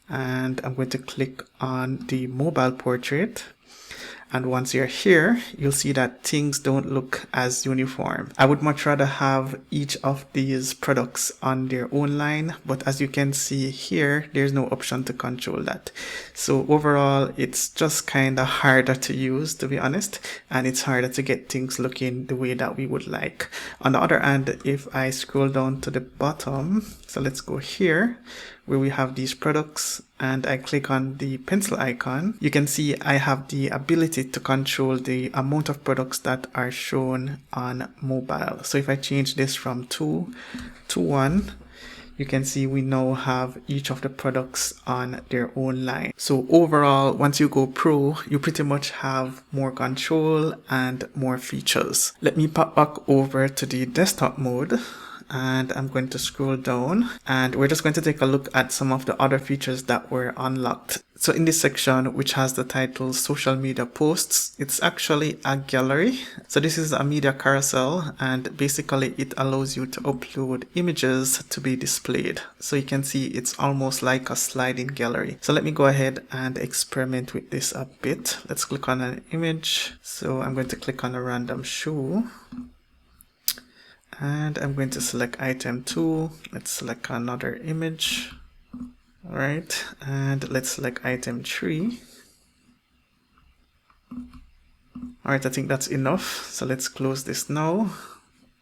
and I'm going to click on the mobile portrait. And once you're here, you'll see that things don't look as uniform. I would much rather have each of these products on their own line, but as you can see here, there's no option to control that. So overall, it's just kind of harder to use, to be honest, and it's harder to get things looking the way that we would like. On the other hand, if I scroll down to the bottom, so let's go here, where we have these products, and I click on the pencil icon, you can see I have the ability to control the amount of products that are shown on mobile. So if I change this from 2 to 1, you can see we now have each of the products on their own line. So overall, once you go pro, you pretty much have more control and more features. Let me pop back over to the desktop mode, and I'm going to scroll down, and we're just going to take a look at some of the other features that were unlocked. So in this section, which has the title social media posts, it's actually a gallery. So this is a media carousel, and basically it allows you to upload images to be displayed. So you can see it's almost like a sliding gallery. So let me go ahead and experiment with this a bit. Let's click on an image. So I'm going to click on a random shoe, and I'm going to select item 2. Let's select another image. All right, and let's select item 3. All right, I think that's enough. So let's close this now.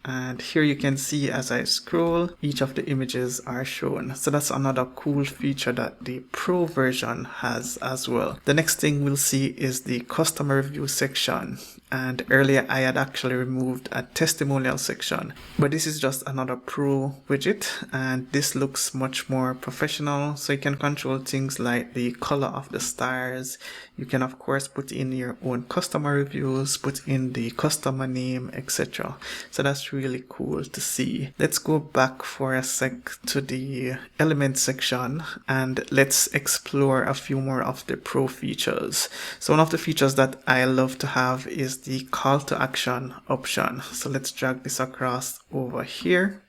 And here you can see as I scroll, each of the images are shown. So that's another cool feature that the Pro version has as well. The next thing we'll see is the customer review section. And earlier I had actually removed a testimonial section, but this is just another Pro widget, and this looks much more professional. So you can control things like the color of the stars. You can of course put in your own customer reviews, put in the customer name, etc. So that's really cool to see. Let's go back for a sec to the element section, and let's explore a few more of the Pro features. So one of the features that I love to have is the call to action option. So let's drag this across over here,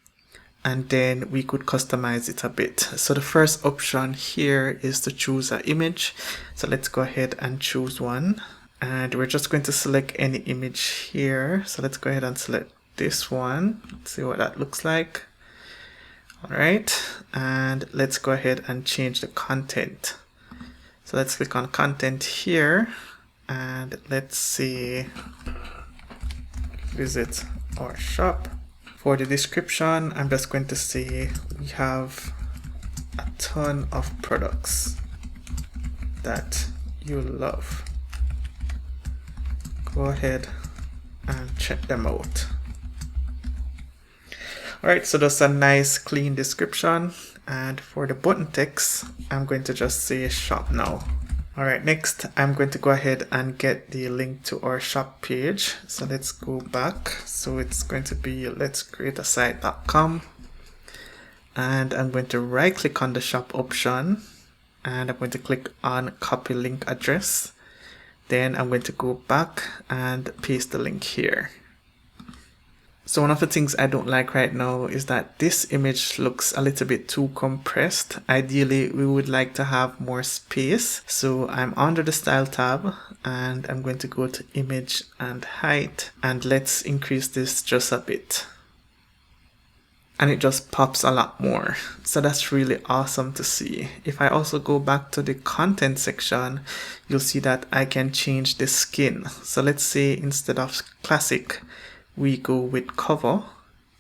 and then we could customize it a bit. So the first option here is to choose an image. So let's go ahead and choose one, and we're just going to select any image here. So let's go ahead and select this one. Let's see what that looks like. All right, and let's go ahead and change the content. So let's click on content here, and let's see, visit our shop. For the description, I'm just going to say we have a ton of products that you love. Go ahead and check them out. Alright, so that's a nice clean description. And for the button text, I'm going to just say shop now. Alright, next I'm going to go ahead and get the link to our shop page. So let's go back. So it's going to be letscreatasite.com, and I'm going to right click on the shop option, and I'm going to click on copy link address. Then I'm going to go back and paste the link here. So one of the things I don't like right now is that this image looks a little bit too compressed. Ideally, we would like to have more space. So I'm under the style tab, and I'm going to go to image and height, and let's increase this just a bit. And it just pops a lot more. So that's really awesome to see. If I also go back to the content section, you'll see that I can change the skin. So let's say instead of classic, we go with cover.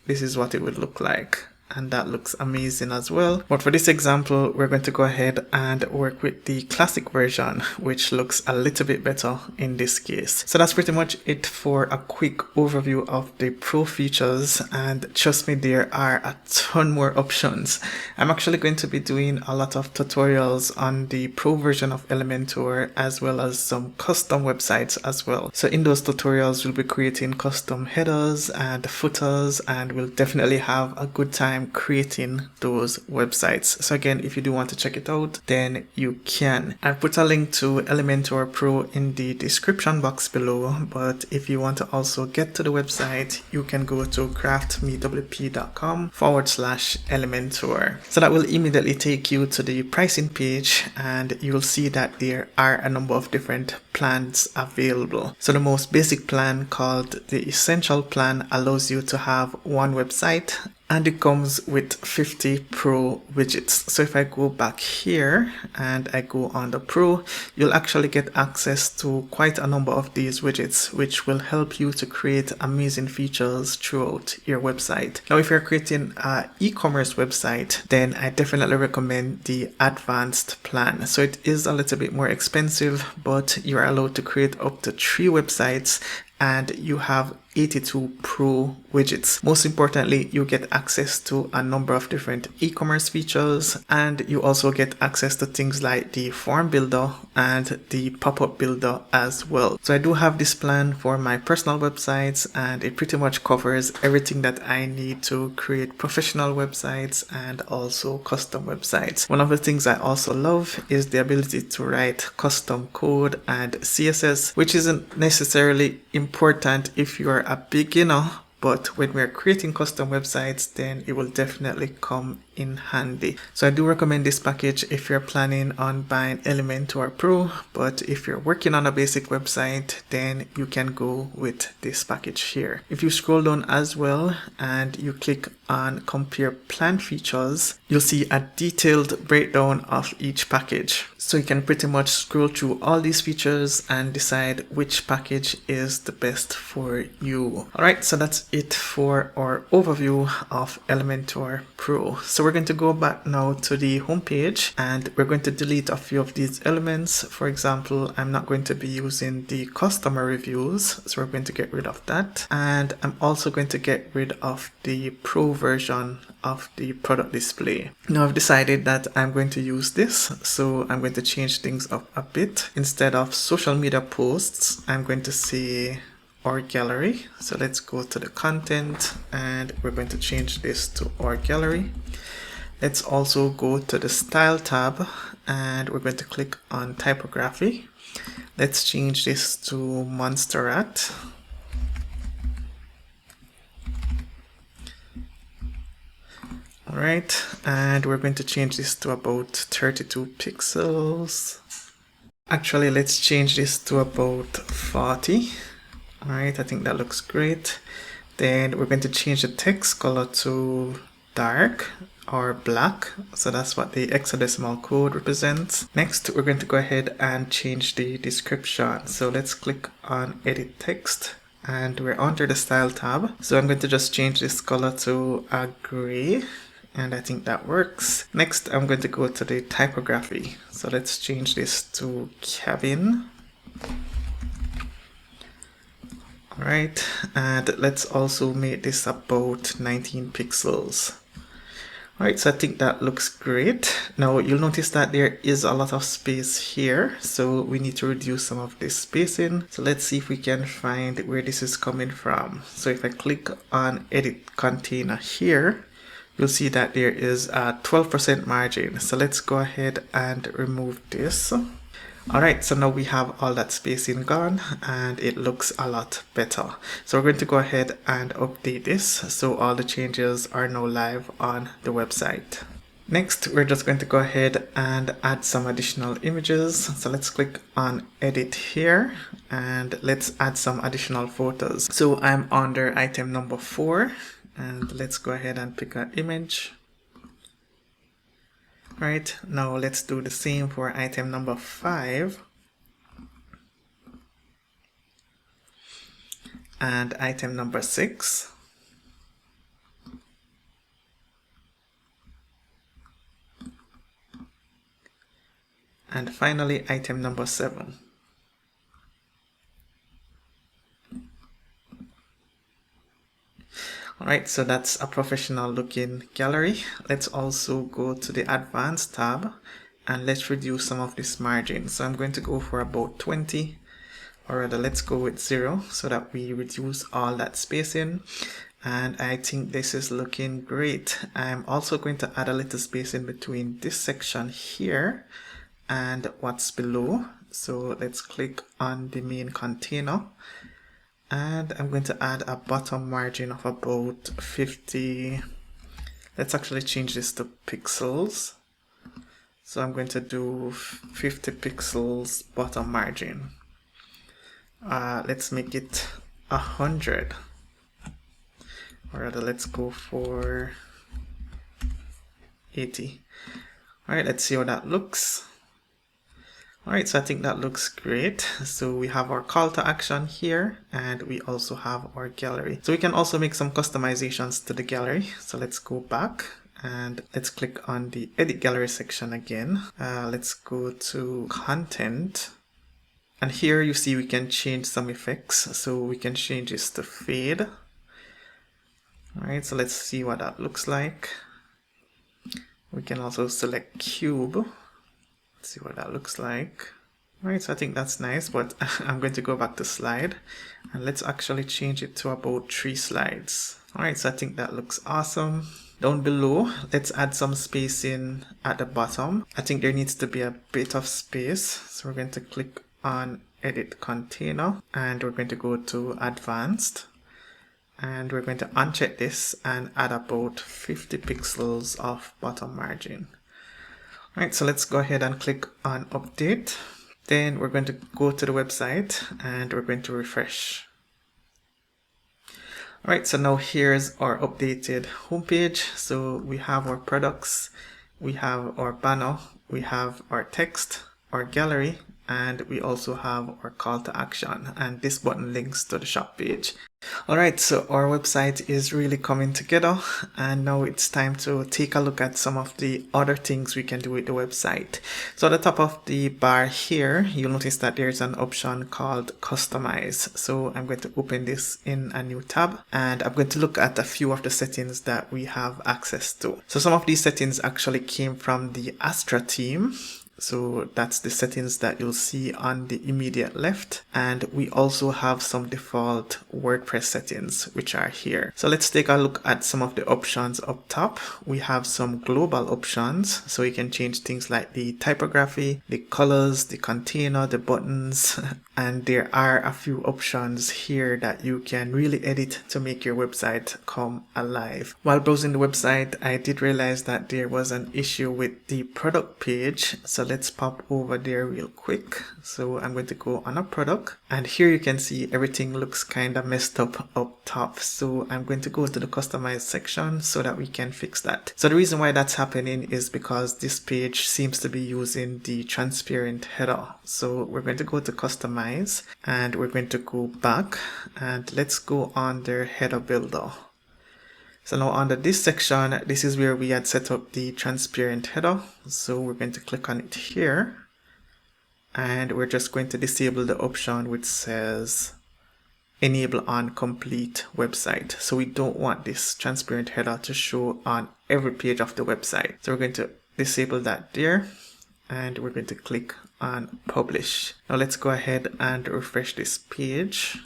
This is what it would look like. and that looks amazing as well. But for this example, we're going to go ahead and work with the classic version, which looks a little bit better in this case. So that's pretty much it for a quick overview of the Pro features, and trust me, there are a ton more options. I'm actually going to be doing a lot of tutorials on the Pro version of Elementor, as well as some custom websites as well. So in those tutorials, we'll be creating custom headers and footers, and we'll definitely have a good time creating those websites. So again, if you do want to check it out, then you can. I've put a link to Elementor Pro in the description box below, but if you want to also get to the website, you can go to craftmewp.com/Elementor. So that will immediately take you to the pricing page, and you'll see that there are a number of different plans available. So the most basic plan, called the Essential plan, allows you to have one website, and it comes with 50 Pro widgets. So if I go back here and I go on the Pro, you'll actually get access to quite a number of these widgets, which will help you to create amazing features throughout your website. Now, if you're creating an e-commerce website, then I definitely recommend the advanced plan. So it is a little bit more expensive, but you're allowed to create up to 3 websites, and you have 82 Pro widgets. Most importantly, you get access to a number of different e-commerce features, and you also get access to things like the form builder and the pop-up builder as well. So I do have this plan for my personal websites, and it pretty much covers everything that I need to create professional websites and also custom websites. One of the things I also love is the ability to write custom code and CSS, which isn't necessarily important if you're a beginner, but when we're creating custom websites, then it will definitely come in handy. So I do recommend this package if you're planning on buying Elementor Pro, but if you're working on a basic website, then you can go with this package here. If you scroll down as well and you click on compare plan features, you'll see a detailed breakdown of each package. So you can pretty much scroll through all these features and decide which package is the best for you. Alright, so that's it for our overview of Elementor Pro. So we're going to go back now to the home page, and we're going to delete a few of these elements. For example, I'm not going to be using the customer reviews, so we're going to get rid of that. And I'm also going to get rid of the Pro version of the product display. Now I've decided that I'm going to use this, so I'm going to change things up a bit. Instead of social media posts, I'm going to say our gallery. So let's go to the content, and we're going to change this to our gallery. Let's also go to the style tab, and we're going to click on typography. Let's change this to Monsterrat. Alright, and we're going to change this to about 32 pixels. Actually, let's change this to about 40. Alright, I think that looks great. Then we're going to change the text color to dark or black. So that's what the hexadecimal code represents. Next, we're going to go ahead and change the description. So let's click on edit text, and we're under the style tab. So I'm going to just change this color to a gray, and I think that works. Next, I'm going to go to the typography. So let's change this to cabin. Alright, and let's also make this about 19 pixels. Alright, so I think that looks great. Now you'll notice that there is a lot of space here, so we need to reduce some of this spacing. So let's see if we can find where this is coming from. So if I click on edit container here, you'll see that there is a 12% margin. So let's go ahead and remove this. Alright, so now we have all that spacing gone, and it looks a lot better. So we're going to go ahead and update this so all the changes are now live on the website. Next, we're just going to go ahead and add some additional images. So let's click on edit here, and let's add some additional photos. So I'm under item number 4, and let's go ahead and pick an image. Right, now let's do the same for item number 5 and item number 6. And finally, item number 7. Alright, so that's a professional looking gallery. Let's also go to the advanced tab and let's reduce some of this margin. So I'm going to go for about 20, or rather let's go with 0 so that we reduce all that spacing. And I think this is looking great. I'm also going to add a little space in between this section here and what's below. So let's click on the main container. And I'm going to add a bottom margin of about 50. Let's actually change this to pixels. So I'm going to do 50 pixels bottom margin. Let's make it 100. Or rather, let's go for 80. All right, let's see how that looks. All right, so I think that looks great. So we have our call to action here, and we also have our gallery. So we can also make some customizations to the gallery. So let's go back and let's click on the edit gallery section again. Let's go to content. And here you see we can change some effects. So we can change this to fade. All right, so let's see what that looks like. We can also select cube. Let's see what that looks like. All right, so I think that's nice, but I'm going to go back to slide and let's actually change it to about 3 slides. All right, so I think that looks awesome. Down below, let's add some spacing at the bottom. I think there needs to be a bit of space. So we're going to click on edit container and we're going to go to advanced. And we're going to uncheck this and add about 50 pixels of bottom margin. All right, so let's go ahead and click on update. Then we're going to go to the website and we're going to refresh. All right, so now here's our updated homepage. So we have our products, we have our banner, we have our text, our gallery, and we also have our call to action, and this button links to the shop page. Alright, so our website is really coming together, and now it's time to take a look at some of the other things we can do with the website. So at the top of the bar here, you'll notice that there's an option called customize. So I'm going to open this in a new tab and I'm going to look at a few of the settings that we have access to. So some of these settings actually came from the Astra team. So that's the settings that you'll see on the immediate left. And we also have some default WordPress settings, which are here. So let's take a look at some of the options up top. We have some global options. So you can change things like the typography, the colors, the container, the buttons. And there are a few options here that you can really edit to make your website come alive. While browsing the website, I did realize that there was an issue with the product page. So let's pop over there real quick. So I'm going to go on a product, and here you can see everything looks kind of messed up top. So I'm going to go to the customize section so that we can fix that. So the reason why that's happening is because this page seems to be using the transparent header. So we're going to go to customize and we're going to go back and let's go under header builder. So now under this section, this is where we had set up the transparent header. So we're going to click on it here and we're just going to disable the option which says enable on complete website. So we don't want this transparent header to show on every page of the website. So we're going to disable that there and we're going to click on publish. Now let's go ahead and refresh this page.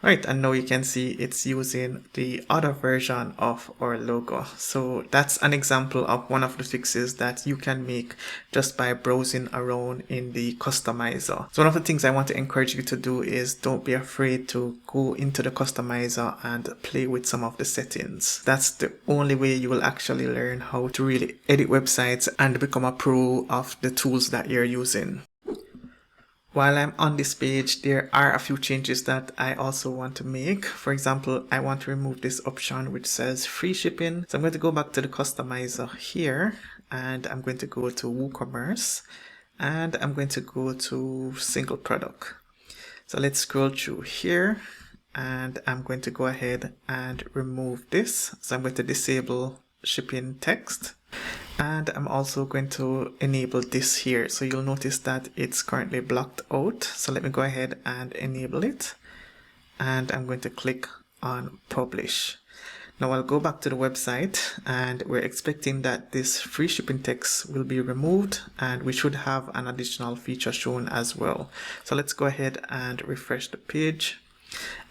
Alright, and now you can see it's using the other version of our logo. So that's an example of one of the fixes that you can make just by browsing around in the customizer. So one of the things I want to encourage you to do is don't be afraid to go into the customizer and play with some of the settings. That's the only way you will actually learn how to really edit websites and become a pro of the tools that you're using. While I'm on this page, there are a few changes that I also want to make. For example, I want to remove this option which says free shipping. So I'm going to go back to the customizer here and I'm going to go to WooCommerce and I'm going to go to single product. So let's scroll through here and I'm going to go ahead and remove this. So I'm going to disable shipping text. And I'm also going to enable this here. So you'll notice that it's currently blocked out. So let me go ahead and enable it. And I'm going to click on publish. Now I'll go back to the website, and we're expecting that this free shipping text will be removed, and we should have an additional feature shown as well. So let's go ahead and refresh the page.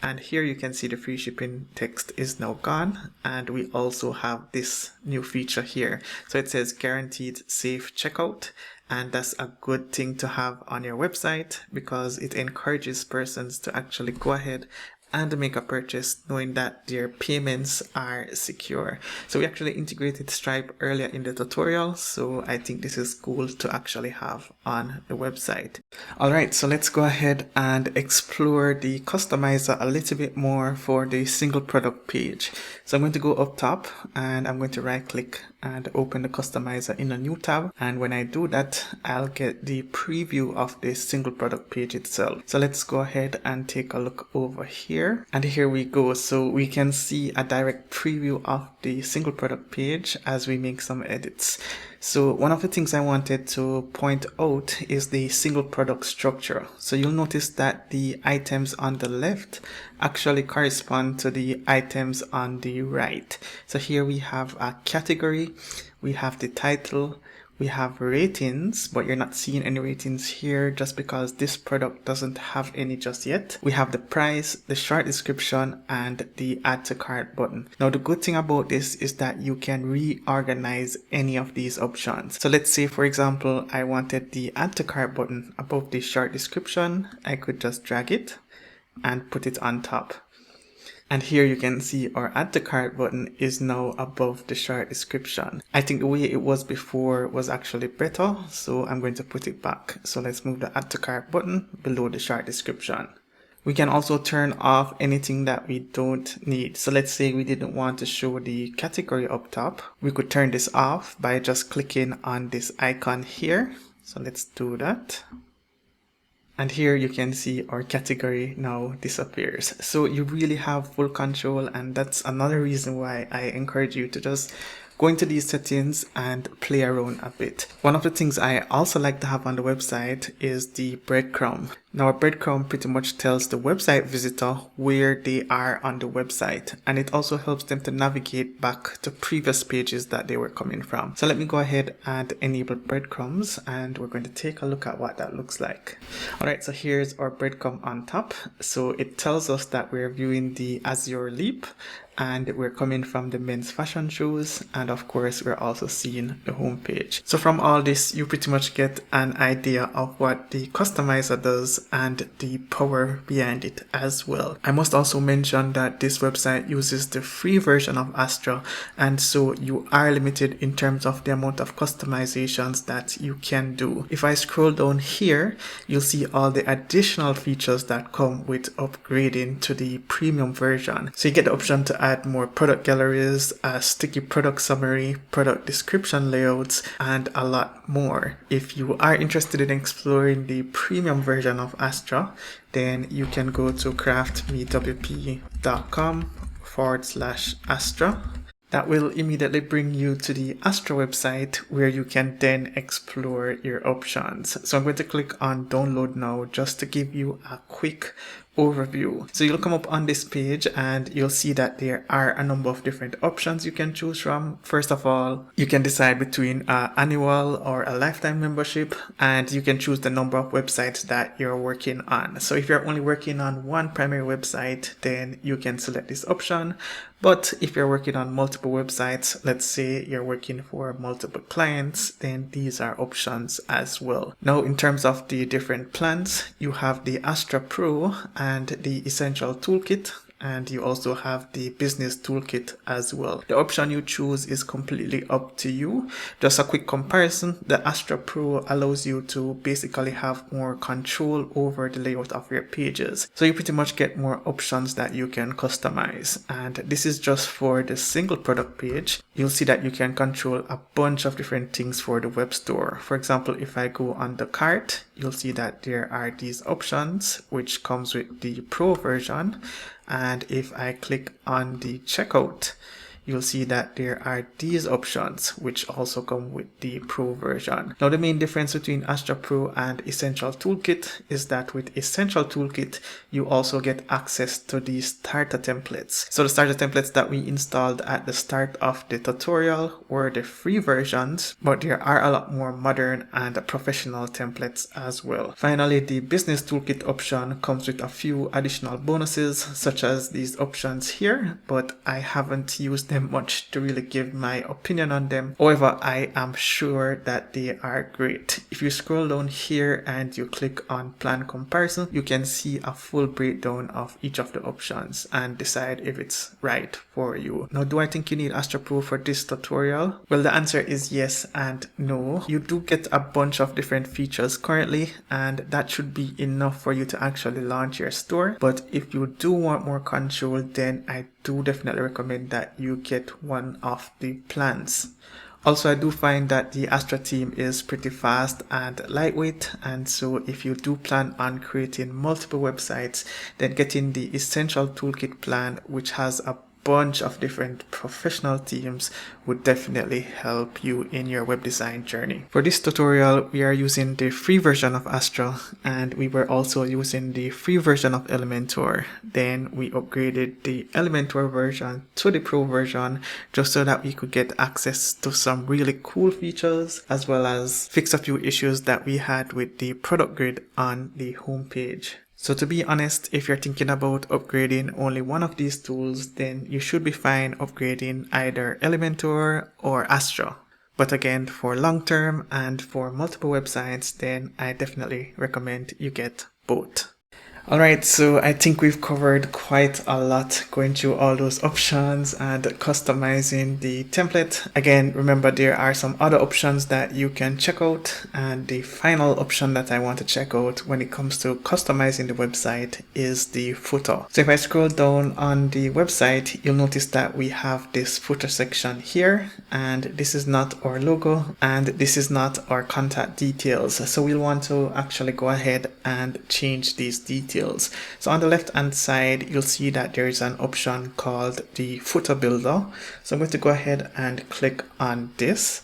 And here you can see the free shipping text is now gone, and we also have this new feature here. So it says guaranteed safe checkout, and that's a good thing to have on your website because it encourages persons to actually go ahead and make a purchase knowing that their payments are secure. So we actually integrated Stripe earlier in the tutorial, so I think this is cool to actually have on the website. Alright, so let's go ahead and explore the customizer a little bit more for the single product page. So I'm going to go up top and I'm going to right click and open the customizer in a new tab, and when I do that I'll get the preview of the single product page itself. So let's go ahead and take a look over here, and here we go. So we can see a direct preview of the single product page as we make some edits. So one of the things I wanted to point out is the single product structure. So you'll notice that the items on the left actually correspond to the items on the right. So here we have a category, we have the title, we have ratings, but you're not seeing any ratings here just because this product doesn't have any just yet. We have the price, the short description, and the add to cart button. Now the good thing about this is that you can reorganize any of these options. So let's say, for example, I wanted the add to cart button above the short description. I could just drag it and put it on top. And here you can see our add to cart button is now above the short description. I think the way it was before was actually better, so I'm going to put it back. So let's move the add to cart button below the short description. We can also turn off anything that we don't need. So let's say we didn't want to show the category up top. We could turn this off by just clicking on this icon here. So let's do that. And here you can see our category now disappears. So you really have full control, and that's another reason why I encourage you to just go into these settings and play around a bit. One of the things I also like to have on the website is the breadcrumb. Now a breadcrumb pretty much tells the website visitor where they are on the website, and it also helps them to navigate back to previous pages that they were coming from. So let me go ahead and enable breadcrumbs, and we're going to take a look at what that looks like. Alright, so here's our breadcrumb on top. So it tells us that we're viewing the Azure Leap, and we're coming from the men's fashion shows, and of course we're also seeing the home page. So from all this you pretty much get an idea of what the customizer does and the power behind it as well. I must also mention that this website uses the free version of Astra, and so you are limited in terms of the amount of customizations that you can do. If I scroll down here, you'll see all the additional features that come with upgrading to the premium version. So you get the option to add more product galleries, a sticky product summary, product description layouts, and a lot more. If you are interested in exploring the premium version of Astra, then you can go to craftmewp.com/Astra. That will immediately bring you to the Astra website where you can then explore your options. So I'm going to click on download now just to give you a quick overview. So you'll come up on this page and you'll see that there are a number of different options you can choose from. First of all, you can decide between an annual or a lifetime membership, and you can choose the number of websites that you're working on. So if you're only working on one primary website, then you can select this option. But if you're working on multiple websites, let's say you're working for multiple clients, then these are options as well. Now, in terms of the different plans, you have the Astra Pro and the Essential Toolkit, and you also have the Business Toolkit as well. The option you choose is completely up to you. Just a quick comparison, the Astra Pro allows you to basically have more control over the layout of your pages. So you pretty much get more options that you can customize. And this is just for the single product page. You'll see that you can control a bunch of different things for the web store. For example, if I go on the cart, you'll see that there are these options, which comes with the Pro version. And if I click on the checkout, you'll see that there are these options which also come with the Pro version. Now the main difference between Astra Pro and Essential Toolkit is that with Essential Toolkit you also get access to the starter templates. So the starter templates that we installed at the start of the tutorial were the free versions, but there are a lot more modern and professional templates as well. Finally, the Business Toolkit option comes with a few additional bonuses such as these options here, but I haven't used them much to really give my opinion on them. However, I am sure that they are great. If you scroll down here and you click on Plan Comparison, you can see a full breakdown of each of the options and decide if it's right for you. Now, do I think you need Astra Pro for this tutorial? Well, the answer is yes and no. You do get a bunch of different features currently, and that should be enough for you to actually launch your store. But if you do want more control, then I do definitely recommend that you get one of the plans. Also, I do find that the Astra team is pretty fast and lightweight, and so if you do plan on creating multiple websites, then getting the Essential Toolkit plan, which has a bunch of different professional teams, would definitely help you in your web design journey. For this tutorial, we are using the free version of Astra, and we were also using the free version of Elementor. Then we upgraded the Elementor version to the Pro version just so that we could get access to some really cool features, as well as fix a few issues that we had with the product grid on the homepage. So to be honest, if you're thinking about upgrading only one of these tools, then you should be fine upgrading either Elementor or Astra. But again, for long term and for multiple websites, then I definitely recommend you get both. Alright, so I think we've covered quite a lot going through all those options and customizing the template. Again, remember there are some other options that you can check out, and the final option that I want to check out when it comes to customizing the website is the footer. So if I scroll down on the website, you'll notice that we have this footer section here, and this is not our logo and this is not our contact details. So we'll want to actually go ahead and change these details. So on the left hand side, you'll see that there is an option called the footer builder. So I'm going to go ahead and click on this.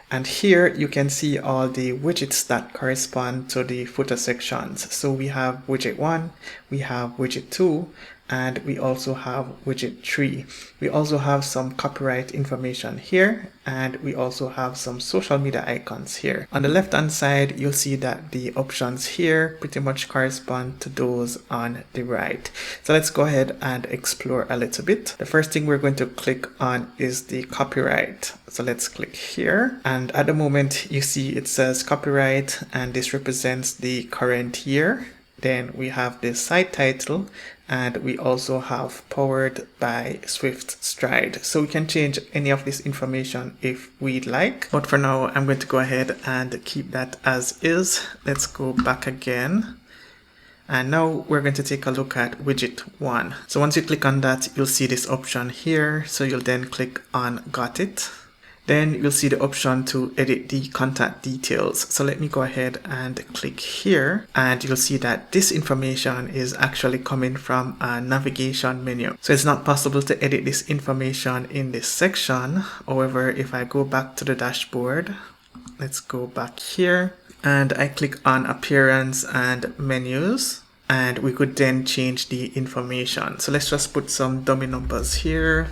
And here you can see all the widgets that correspond to the footer sections. So we have widget 1, we have widget 2, and we also have widget 3. We also have some copyright information here, and we also have some social media icons here. On the left hand side, you'll see that the options here pretty much correspond to those on the right. So let's go ahead and explore a little bit. The first thing we're going to click on is the copyright. So let's click here, and at the moment you see it says copyright, and this represents the current year. Then we have the site title, and we also have powered by Swift Stride. So we can change any of this information if we'd like, but for now I'm going to go ahead and keep that as is. Let's go back again. And now we're going to take a look at widget 1. So once you click on that, you'll see this option here. So you'll then click on Got It. Then you'll see the option to edit the contact details. So let me go ahead and click here, and you'll see that this information is actually coming from a navigation menu. So it's not possible to edit this information in this section. However, if I go back to the dashboard, let's go back here, and I click on Appearance and Menus, and we could then change the information. So let's just put some dummy numbers here.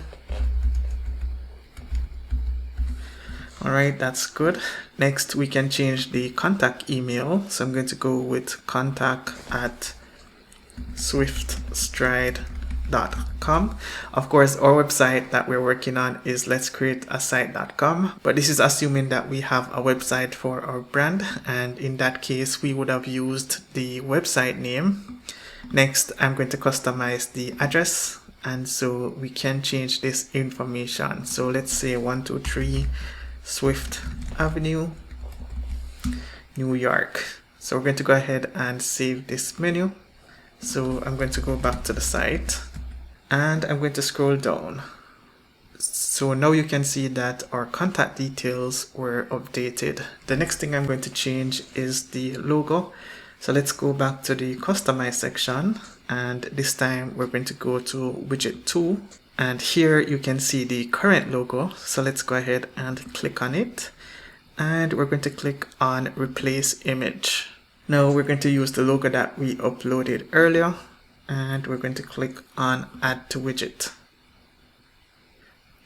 Alright, that's good. Next, we can change the contact email. So I'm going to go with contact@swiftstride.com. Of course, our website that we're working on is letscreateasite.com, but this is assuming that we have a website for our brand, and in that case, we would have used the website name. Next, I'm going to customize the address, and so we can change this information. So let's say 123 Swift Avenue, New York. So we're going to go ahead and save this menu. So I'm going to go back to the site, and I'm going to scroll down. So now you can see that our contact details were updated. The next thing I'm going to change is the logo. So let's go back to the customize section, and this time we're going to go to widget 2. And here you can see the current logo. So let's go ahead and click on it. And we're going to click on replace image. Now we're going to use the logo that we uploaded earlier, and we're going to click on add to widget.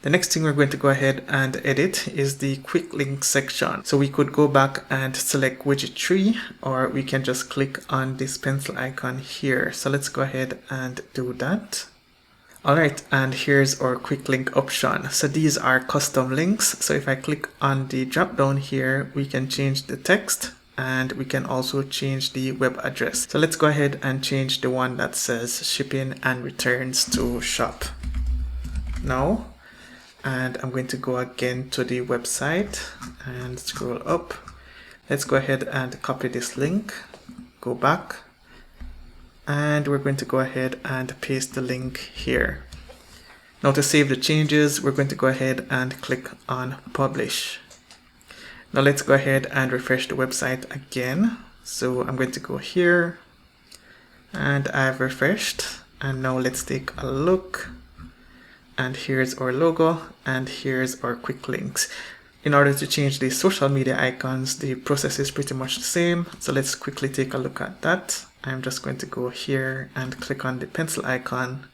The next thing we're going to go ahead and edit is the quick link section. So we could go back and select widget 3, or we can just click on this pencil icon here. So let's go ahead and do that. Alright, and here's our quick link option. So these are custom links. So if I click on the drop down here, we can change the text and we can also change the web address. So let's go ahead and change the one that says shipping and returns to shop now. And I'm going to go again to the website and scroll up. Let's go ahead and copy this link, go back, and we're going to go ahead and paste the link here. Now to save the changes, we're going to go ahead and click on publish. Now let's go ahead and refresh the website again. So I'm going to go here and I've refreshed, and now let's take a look. And here's our logo, and here's our quick links. In order to change the social media icons, the process is pretty much the same. So let's quickly take a look at that. I'm just going to go here and click on the pencil icon.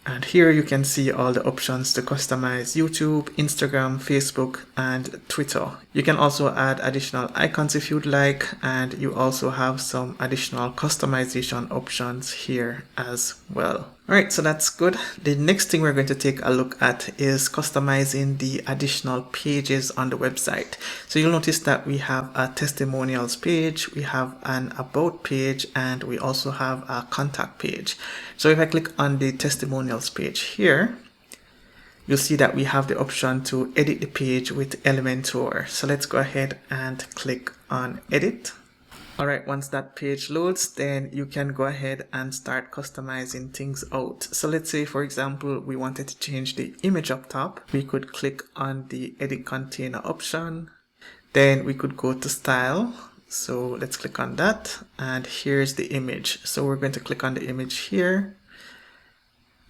And here you can see all the options to customize YouTube, Instagram, Facebook, and Twitter. You can also add additional icons if you'd like, and you also have some additional customization options here as well. Alright, so that's good. The next thing we're going to take a look at is customizing the additional pages on the website. So you'll notice that we have a testimonials page, we have an about page, and we also have a contact page. So if I click on the testimonials page here, you'll see that we have the option to edit the page with Elementor. So let's go ahead and click on edit. Alright, once that page loads, then you can go ahead and start customizing things out. So let's say, for example, we wanted to change the image up top. We could click on the edit container option. Then we could go to style. So let's click on that, and here's the image. So we're going to click on the image here.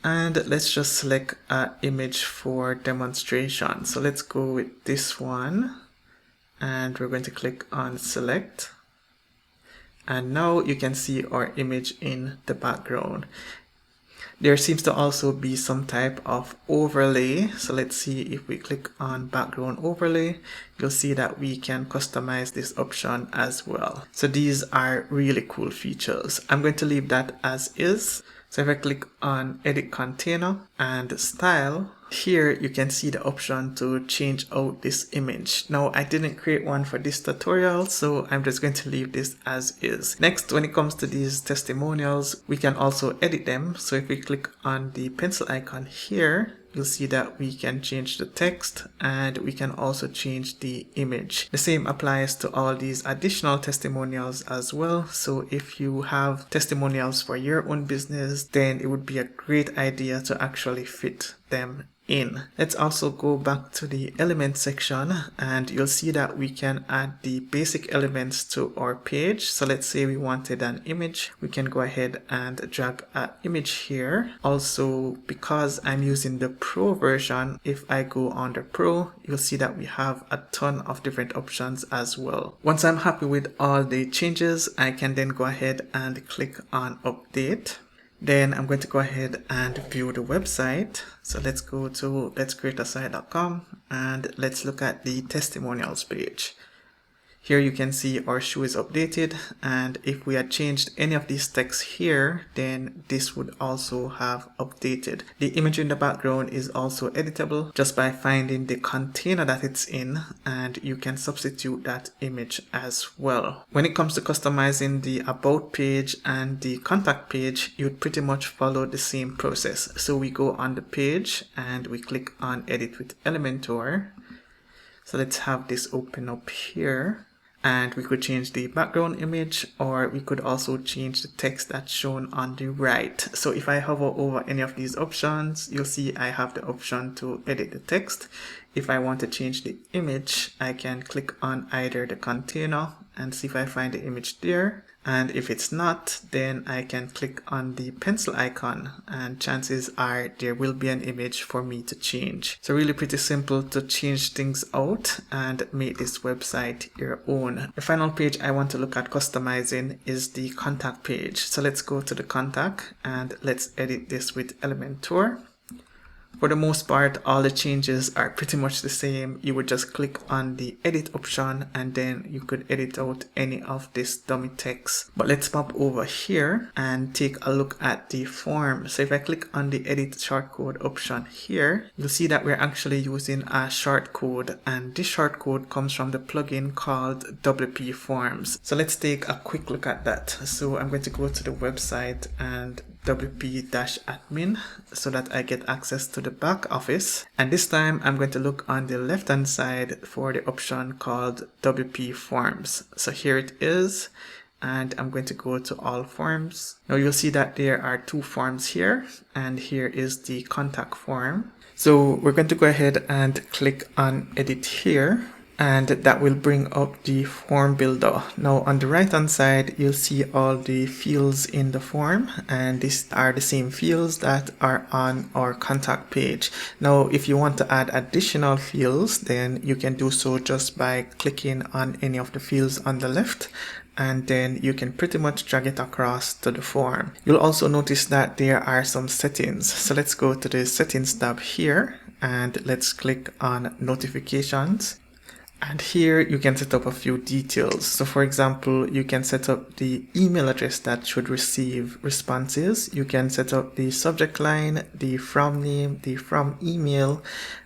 And let's just select an image for demonstration. So let's go with this one, and we're going to click on select. And now you can see our image in the background. There seems to also be some type of overlay. So let's see if we click on background overlay, you'll see that we can customize this option as well. So these are really cool features. I'm going to leave that as is. So if I click on edit container and style, here you can see the option to change out this image. Now I didn't create one for this tutorial, so I'm just going to leave this as is. Next, when it comes to these testimonials, we can also edit them. So if we click on the pencil icon here, you'll see that we can change the text and we can also change the image. The same applies to all these additional testimonials as well. So if you have testimonials for your own business, then it would be a great idea to actually fit them in. Let's also go back to the element section, and you'll see that we can add the basic elements to our page. So let's say we wanted an image, we can go ahead and drag an image here. Also, because I'm using the Pro version, if I go under Pro, you'll see that we have a ton of different options as well. Once I'm happy with all the changes, I can then go ahead and click on update. Then I'm going to go ahead and view the website. So let's go to letscreatasite.com and let's look at the testimonials page. Here you can see our shoe is updated, and if we had changed any of these texts here, then this would also have updated. The image in the background is also editable just by finding the container that it's in, and you can substitute that image as well. When it comes to customizing the about page and the contact page, you'd pretty much follow the same process. So we go on the page and we click on edit with Elementor. So let's have this open up here. And we could change the background image, or we could also change the text that's shown on the right. So if I hover over any of these options, you'll see I have the option to edit the text. If I want to change the image, I can click on either the container and see if I find the image there. And if it's not, then I can click on the pencil icon, and chances are there will be an image for me to change. So really pretty simple to change things out and make this website your own. The final page I want to look at customizing is the contact page. So let's go to the contact and let's edit this with Elementor. For the most part, all the changes are pretty much the same. You would just click on the edit option and then you could edit out any of this dummy text. But let's pop over here and take a look at the form. So if I click on the edit shortcode option here, you'll see that we're actually using a shortcode, and this shortcode comes from the plugin called WP Forms. So let's take a quick look at that. So I'm going to go to the website and WP-admin so that I get access to the back office, and this time I'm going to look on the left hand side for the option called WP Forms. So here it is, and I'm going to go to all forms. Now you'll see that there are two forms here, and here is the contact form. So we're going to go ahead and click on edit here, and that will bring up the form builder. Now on the right hand side, you'll see all the fields in the form, and these are the same fields that are on our contact page. Now if you want to add additional fields, then you can do so just by clicking on any of the fields on the left, and then you can pretty much drag it across to the form. You'll also notice that there are some settings. So let's go to the settings tab here, and let's click on notifications. And here you can set up a few details. So for example, you can set up the email address that should receive responses. You can set up the subject line, the from name, the from email,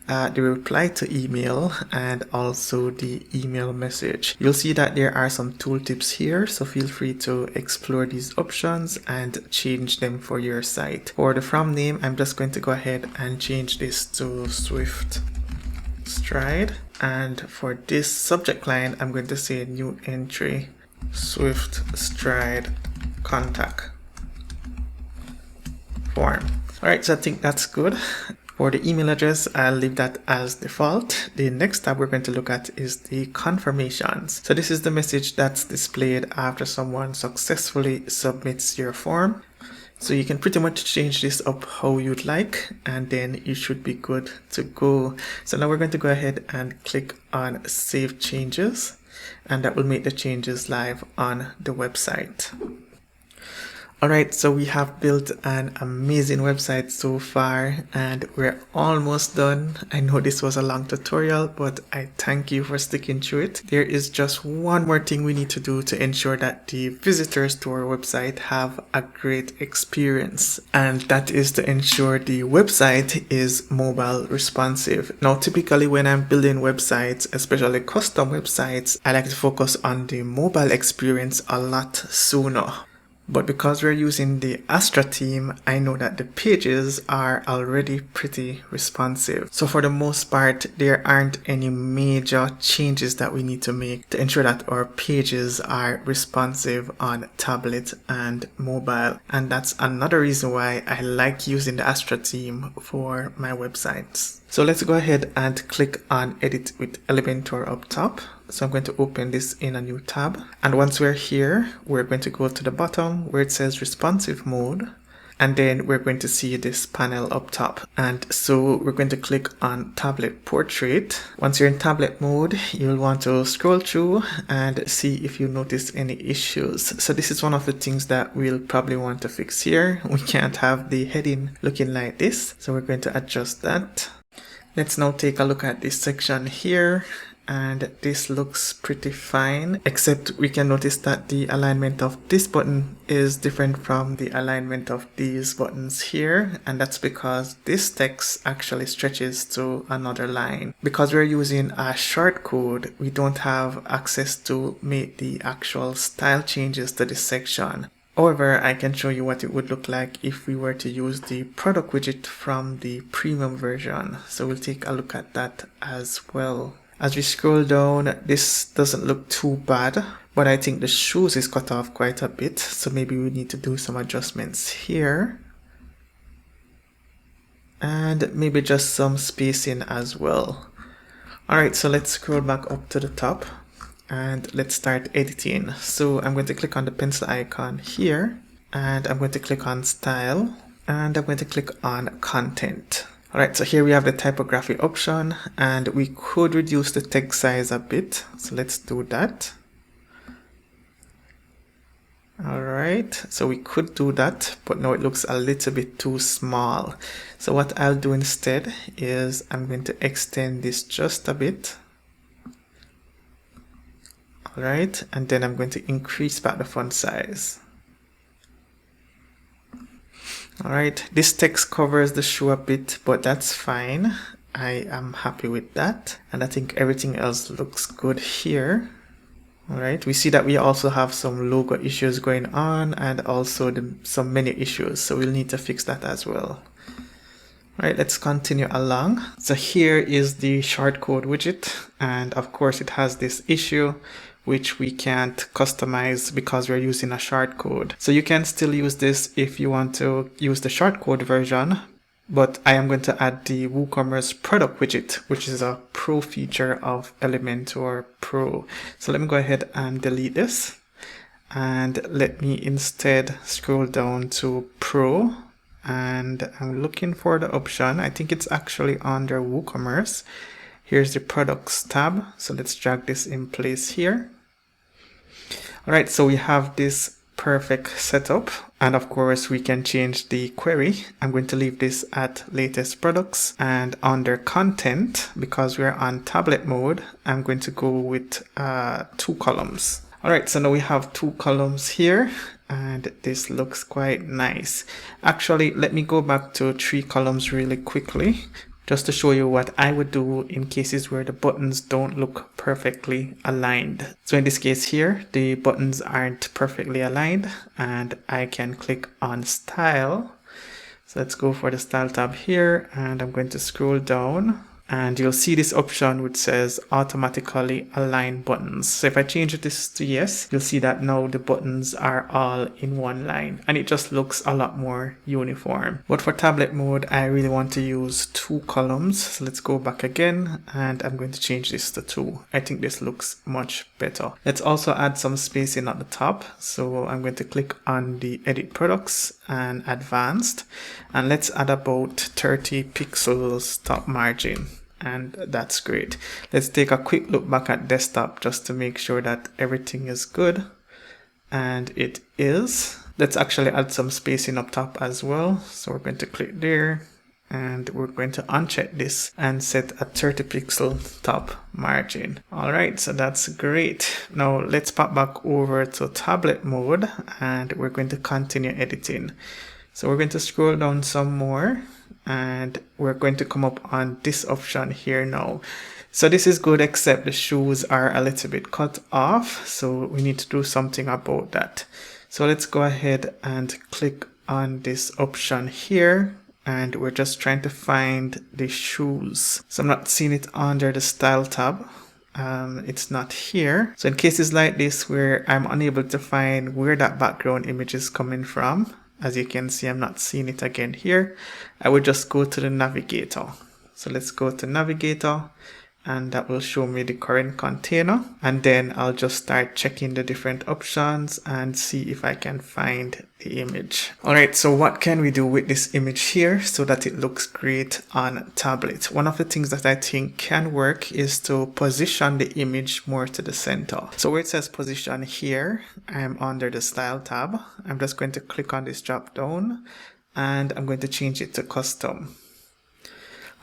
the reply to email, and also the email message. You'll see that there are some tooltips here, so feel free to explore these options and change them for your site. For the from name, I'm just going to go ahead and change this to Swift Stride. And for this subject line, I'm going to say new entry, Swift Stride contact form. All right, so I think that's good. For the email address, I'll leave that as default. The next tab we're going to look at is the confirmations. So this is the message that's displayed after someone successfully submits your form. So you can pretty much change this up how you'd like, and then you should be good to go. So now we're going to go ahead and click on Save Changes, and that will make the changes live on the website. Alright, so we have built an amazing website so far, and we're almost done. I know this was a long tutorial, but I thank you for sticking through it. There is just one more thing we need to do to ensure that the visitors to our website have a great experience, and that is to ensure the website is mobile responsive. Now, typically when I'm building websites, especially custom websites, I like to focus on the mobile experience a lot sooner. But because we're using the Astra team, I know that the pages are already pretty responsive. So for the most part, there aren't any major changes that we need to make to ensure that our pages are responsive on tablet and mobile. And that's another reason why I like using the Astra team for my websites. So let's go ahead and click on Edit with Elementor up top. So I'm going to open this in a new tab. And once we're here, we're going to go to the bottom where it says responsive mode. And then we're going to see this panel up top. And so we're going to click on tablet portrait. Once you're in tablet mode, you'll want to scroll through and see if you notice any issues. So this is one of the things that we'll probably want to fix here. We can't have the heading looking like this. So we're going to adjust that. Let's now take a look at this section here, and this looks pretty fine, except we can notice that the alignment of this button is different from the alignment of these buttons here, and that's because this text actually stretches to another line. Because we're using a shortcode, we don't have access to make the actual style changes to this section. However, I can show you what it would look like if we were to use the product widget from the premium version. So we'll take a look at that as well. As we scroll down, this doesn't look too bad, but I think the shoes is cut off quite a bit. So maybe we need to do some adjustments here. And maybe just some spacing as well. Alright, so let's scroll back up to the top. and let's start editing. So I'm going to click on the pencil icon here, and I'm going to click on style, and I'm going to click on content. All right, so here we have the typography option, and we could reduce the text size a bit. So let's do that. All right, so we could do that, but no, it looks a little bit too small. So what I'll do instead is I'm going to extend this just a bit. All right, and then I'm going to increase back the font size. All right, this text covers the shoe a bit, but that's fine. I am happy with that. And I think everything else looks good here. All right, we see that we also have some logo issues going on and also some menu issues. So we'll need to fix that as well. All right, let's continue along. So here is the shortcode widget. And of course it has this issue which we can't customize because we're using a shortcode. So you can still use this if you want to use the shortcode version, but I am going to add the WooCommerce product widget, which is a pro feature of Elementor Pro. So let me go ahead and delete this, and let me instead scroll down to Pro, and I'm looking for the option. I think it's actually under WooCommerce. Here's the products tab. So let's drag this in place here. All right, so we have this perfect setup, and of course we can change the query. I'm going to leave this at latest products, and under content, because we're on tablet mode, I'm going to go with 2 columns. All right, so now we have 2 columns here, and this looks quite nice. Actually, let me go back to 3 columns really quickly, just to show you what I would do in cases where the buttons don't look perfectly aligned. So in this case here, the buttons aren't perfectly aligned, and I can click on style. So let's go for the style tab here, and I'm going to scroll down, and you'll see this option which says automatically align buttons. So if I change this to yes, you'll see that now the buttons are all in one line, and it just looks a lot more uniform. But for tablet mode, I really want to use 2 columns. So let's go back again, and I'm going to change this to 2. I think this looks much better. Let's also add some spacing at the top. So I'm going to click on the edit products and advanced, and let's add about 30 pixels top margin. And that's great. Let's take a quick look back at desktop just to make sure that everything is good. And it is. Let's actually add some spacing up top as well. So we're going to click there, and we're going to uncheck this and set a 30 pixel top margin. All right, so that's great. Now let's pop back over to tablet mode, and we're going to continue editing. So we're going to scroll down some more, and we're going to come up on this option here now. So this is good, except the shoes are a little bit cut off, so we need to do something about that. So let's go ahead and click on this option here, and we're just trying to find the shoes. So I'm not seeing it under the style tab. It's not here. So in cases like this where I'm unable to find where that background image is coming from, as you can see, I'm not seeing it again here, I would just go to the navigator. So let's go to navigator, and that will show me the current container, and then I'll just start checking the different options and see if I can find the image. All right, so what can we do with this image here so that it looks great on tablet? One of the things that I think can work is to position the image more to the center. So where it says position here, I'm under the style tab. I'm just going to click on this drop down, and I'm going to change it to custom.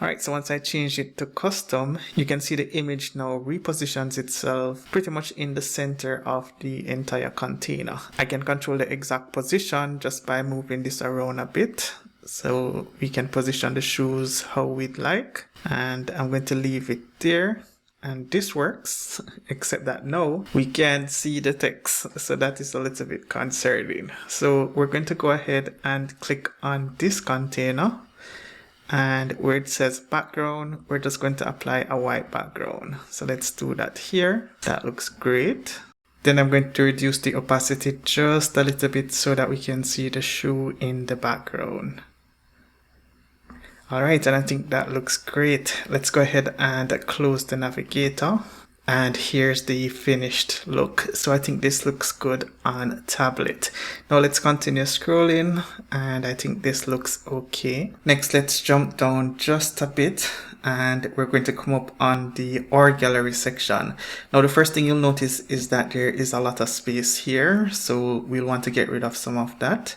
All right, so once I change it to custom, you can see the image now repositions itself pretty much in the center of the entire container. I can control the exact position just by moving this around a bit. So we can position the shoes how we'd like, and I'm going to leave it there. And this works, except that now we can't see the text. So that is a little bit concerning. So we're going to go ahead and click on this container. And where it says background, we're just going to apply a white background. So let's do that here. That looks great. Then I'm going to reduce the opacity just a little bit so that we can see the shoe in the background. All right, and I think that looks great. Let's go ahead and close the navigator. And here's the finished look. So I think this looks good on tablet. Now let's continue scrolling, and I think this looks okay. Next, let's jump down just a bit, and we're going to come up on the Or Gallery section. Now the first thing you'll notice is that there is a lot of space here, so we'll want to get rid of some of that.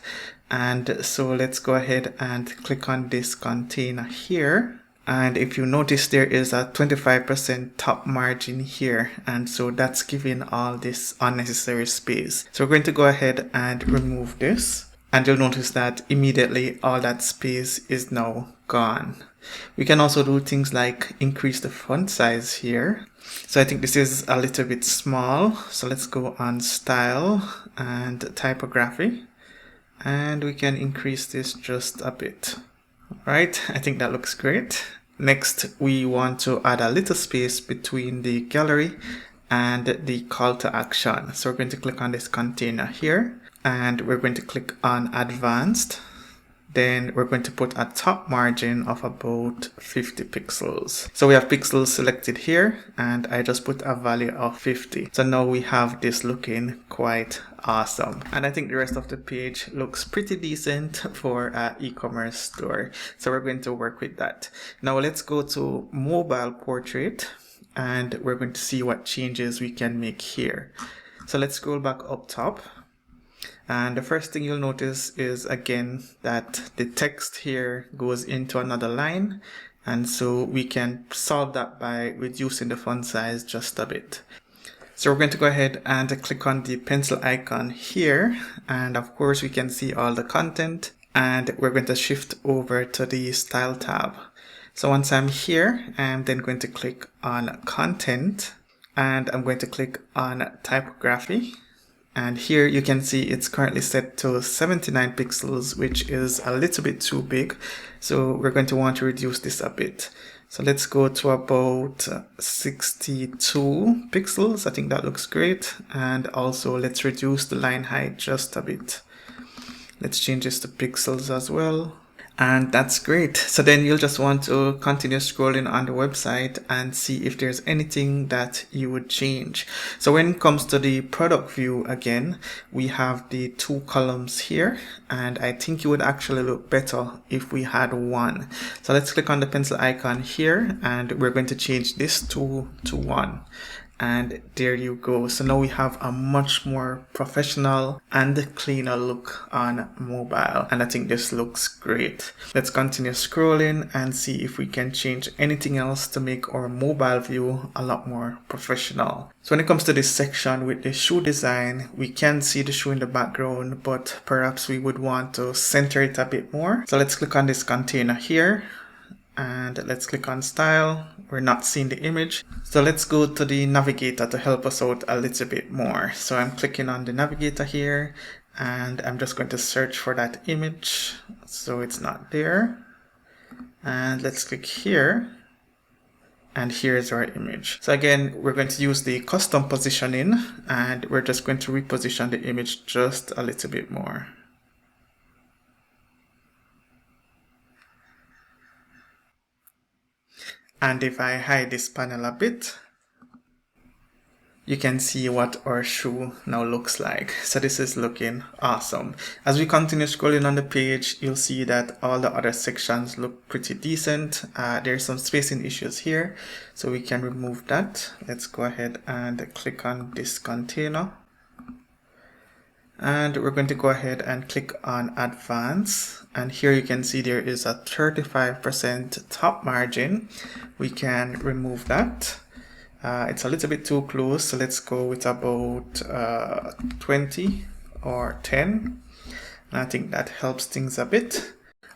And so let's go ahead and click on this container here. And if you notice, there is a 25% top margin here, and so that's giving all this unnecessary space. So we're going to go ahead and remove this, and you'll notice that immediately all that space is now gone. We can also do things like increase the font size here. So I think this is a little bit small, so let's go on Style and Typography, and we can increase this just a bit. Right, I think that looks great. Next, we want to add a little space between the gallery and the call to action. So we're going to click on this container here, and we're going to click on Advanced. Then we're going to put a top margin of about 50 pixels. So we have pixels selected here, and I just put a value of 50. So now we have this looking quite awesome. And I think the rest of the page looks pretty decent for an e-commerce store. So we're going to work with that. Now let's go to Mobile Portrait, and we're going to see what changes we can make here. So let's scroll back up top. And the first thing you'll notice is again that the text here goes into another line, and so we can solve that by reducing the font size just a bit. So we're going to go ahead and click on the pencil icon here, and of course we can see all the content, and we're going to shift over to the Style tab. So once I'm here, I'm then going to click on Content, and I'm going to click on Typography. And here you can see it's currently set to 79 pixels, which is a little bit too big. So we're going to want to reduce this a bit. So let's go to about 62 pixels. I think that looks great. And also let's reduce the line height just a bit. Let's change this to pixels as well. And that's great. So then you'll just want to continue scrolling on the website and see if there's anything that you would change. So when it comes to the product view, again, we have the 2 columns here, and I think it would actually look better if we had one. So let's click on the pencil icon here, and we're going to change this to 1. And there you go. So now we have a much more professional and cleaner look on mobile. And I think this looks great. Let's continue scrolling and see if we can change anything else to make our mobile view a lot more professional. So when it comes to this section with the shoe design, we can see the shoe in the background, but perhaps we would want to center it a bit more. So let's click on this container here. And let's click on Style. We're not seeing the image. So let's go to the navigator to help us out a little bit more. So I'm clicking on the navigator here, and I'm just going to search for that image. So it's not there. And let's click here. And here's our image. So again, we're going to use the custom positioning, and we're just going to reposition the image just a little bit more. And if I hide this panel a bit, you can see what our shoe now looks like. So this is looking awesome. As we continue scrolling on the page, you'll see that all the other sections look pretty decent. There's some spacing issues here, so we can remove that. Let's go ahead and click on this container. And we're going to go ahead and click on Advance. And here you can see there is a 35% top margin. We can remove that. It's a little bit too close, so let's go with about 20 or 10. And I think that helps things a bit.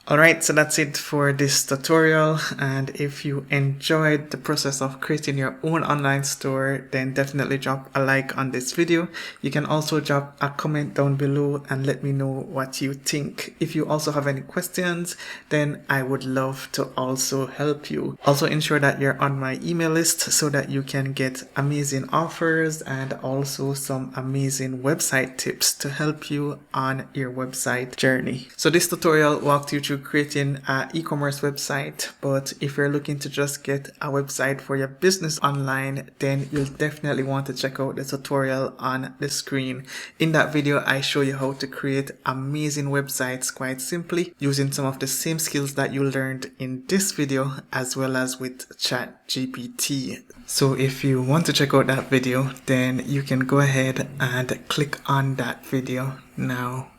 Alright, so that's it for this tutorial, and if you enjoyed the process of creating your own online store, then definitely drop a like on this video. You can also drop a comment down below and let me know what you think. If you also have any questions, then I would love to also help you. Also ensure that you're on my email list so that you can get amazing offers and also some amazing website tips to help you on your website journey. So this tutorial walked you through through creating an e-commerce website, but if you're looking to just get a website for your business online, then you'll definitely want to check out the tutorial on the screen. In that video, I show you how to create amazing websites quite simply using some of the same skills that you learned in this video as well as with ChatGPT. So if you want to check out that video, then you can go ahead and click on that video now.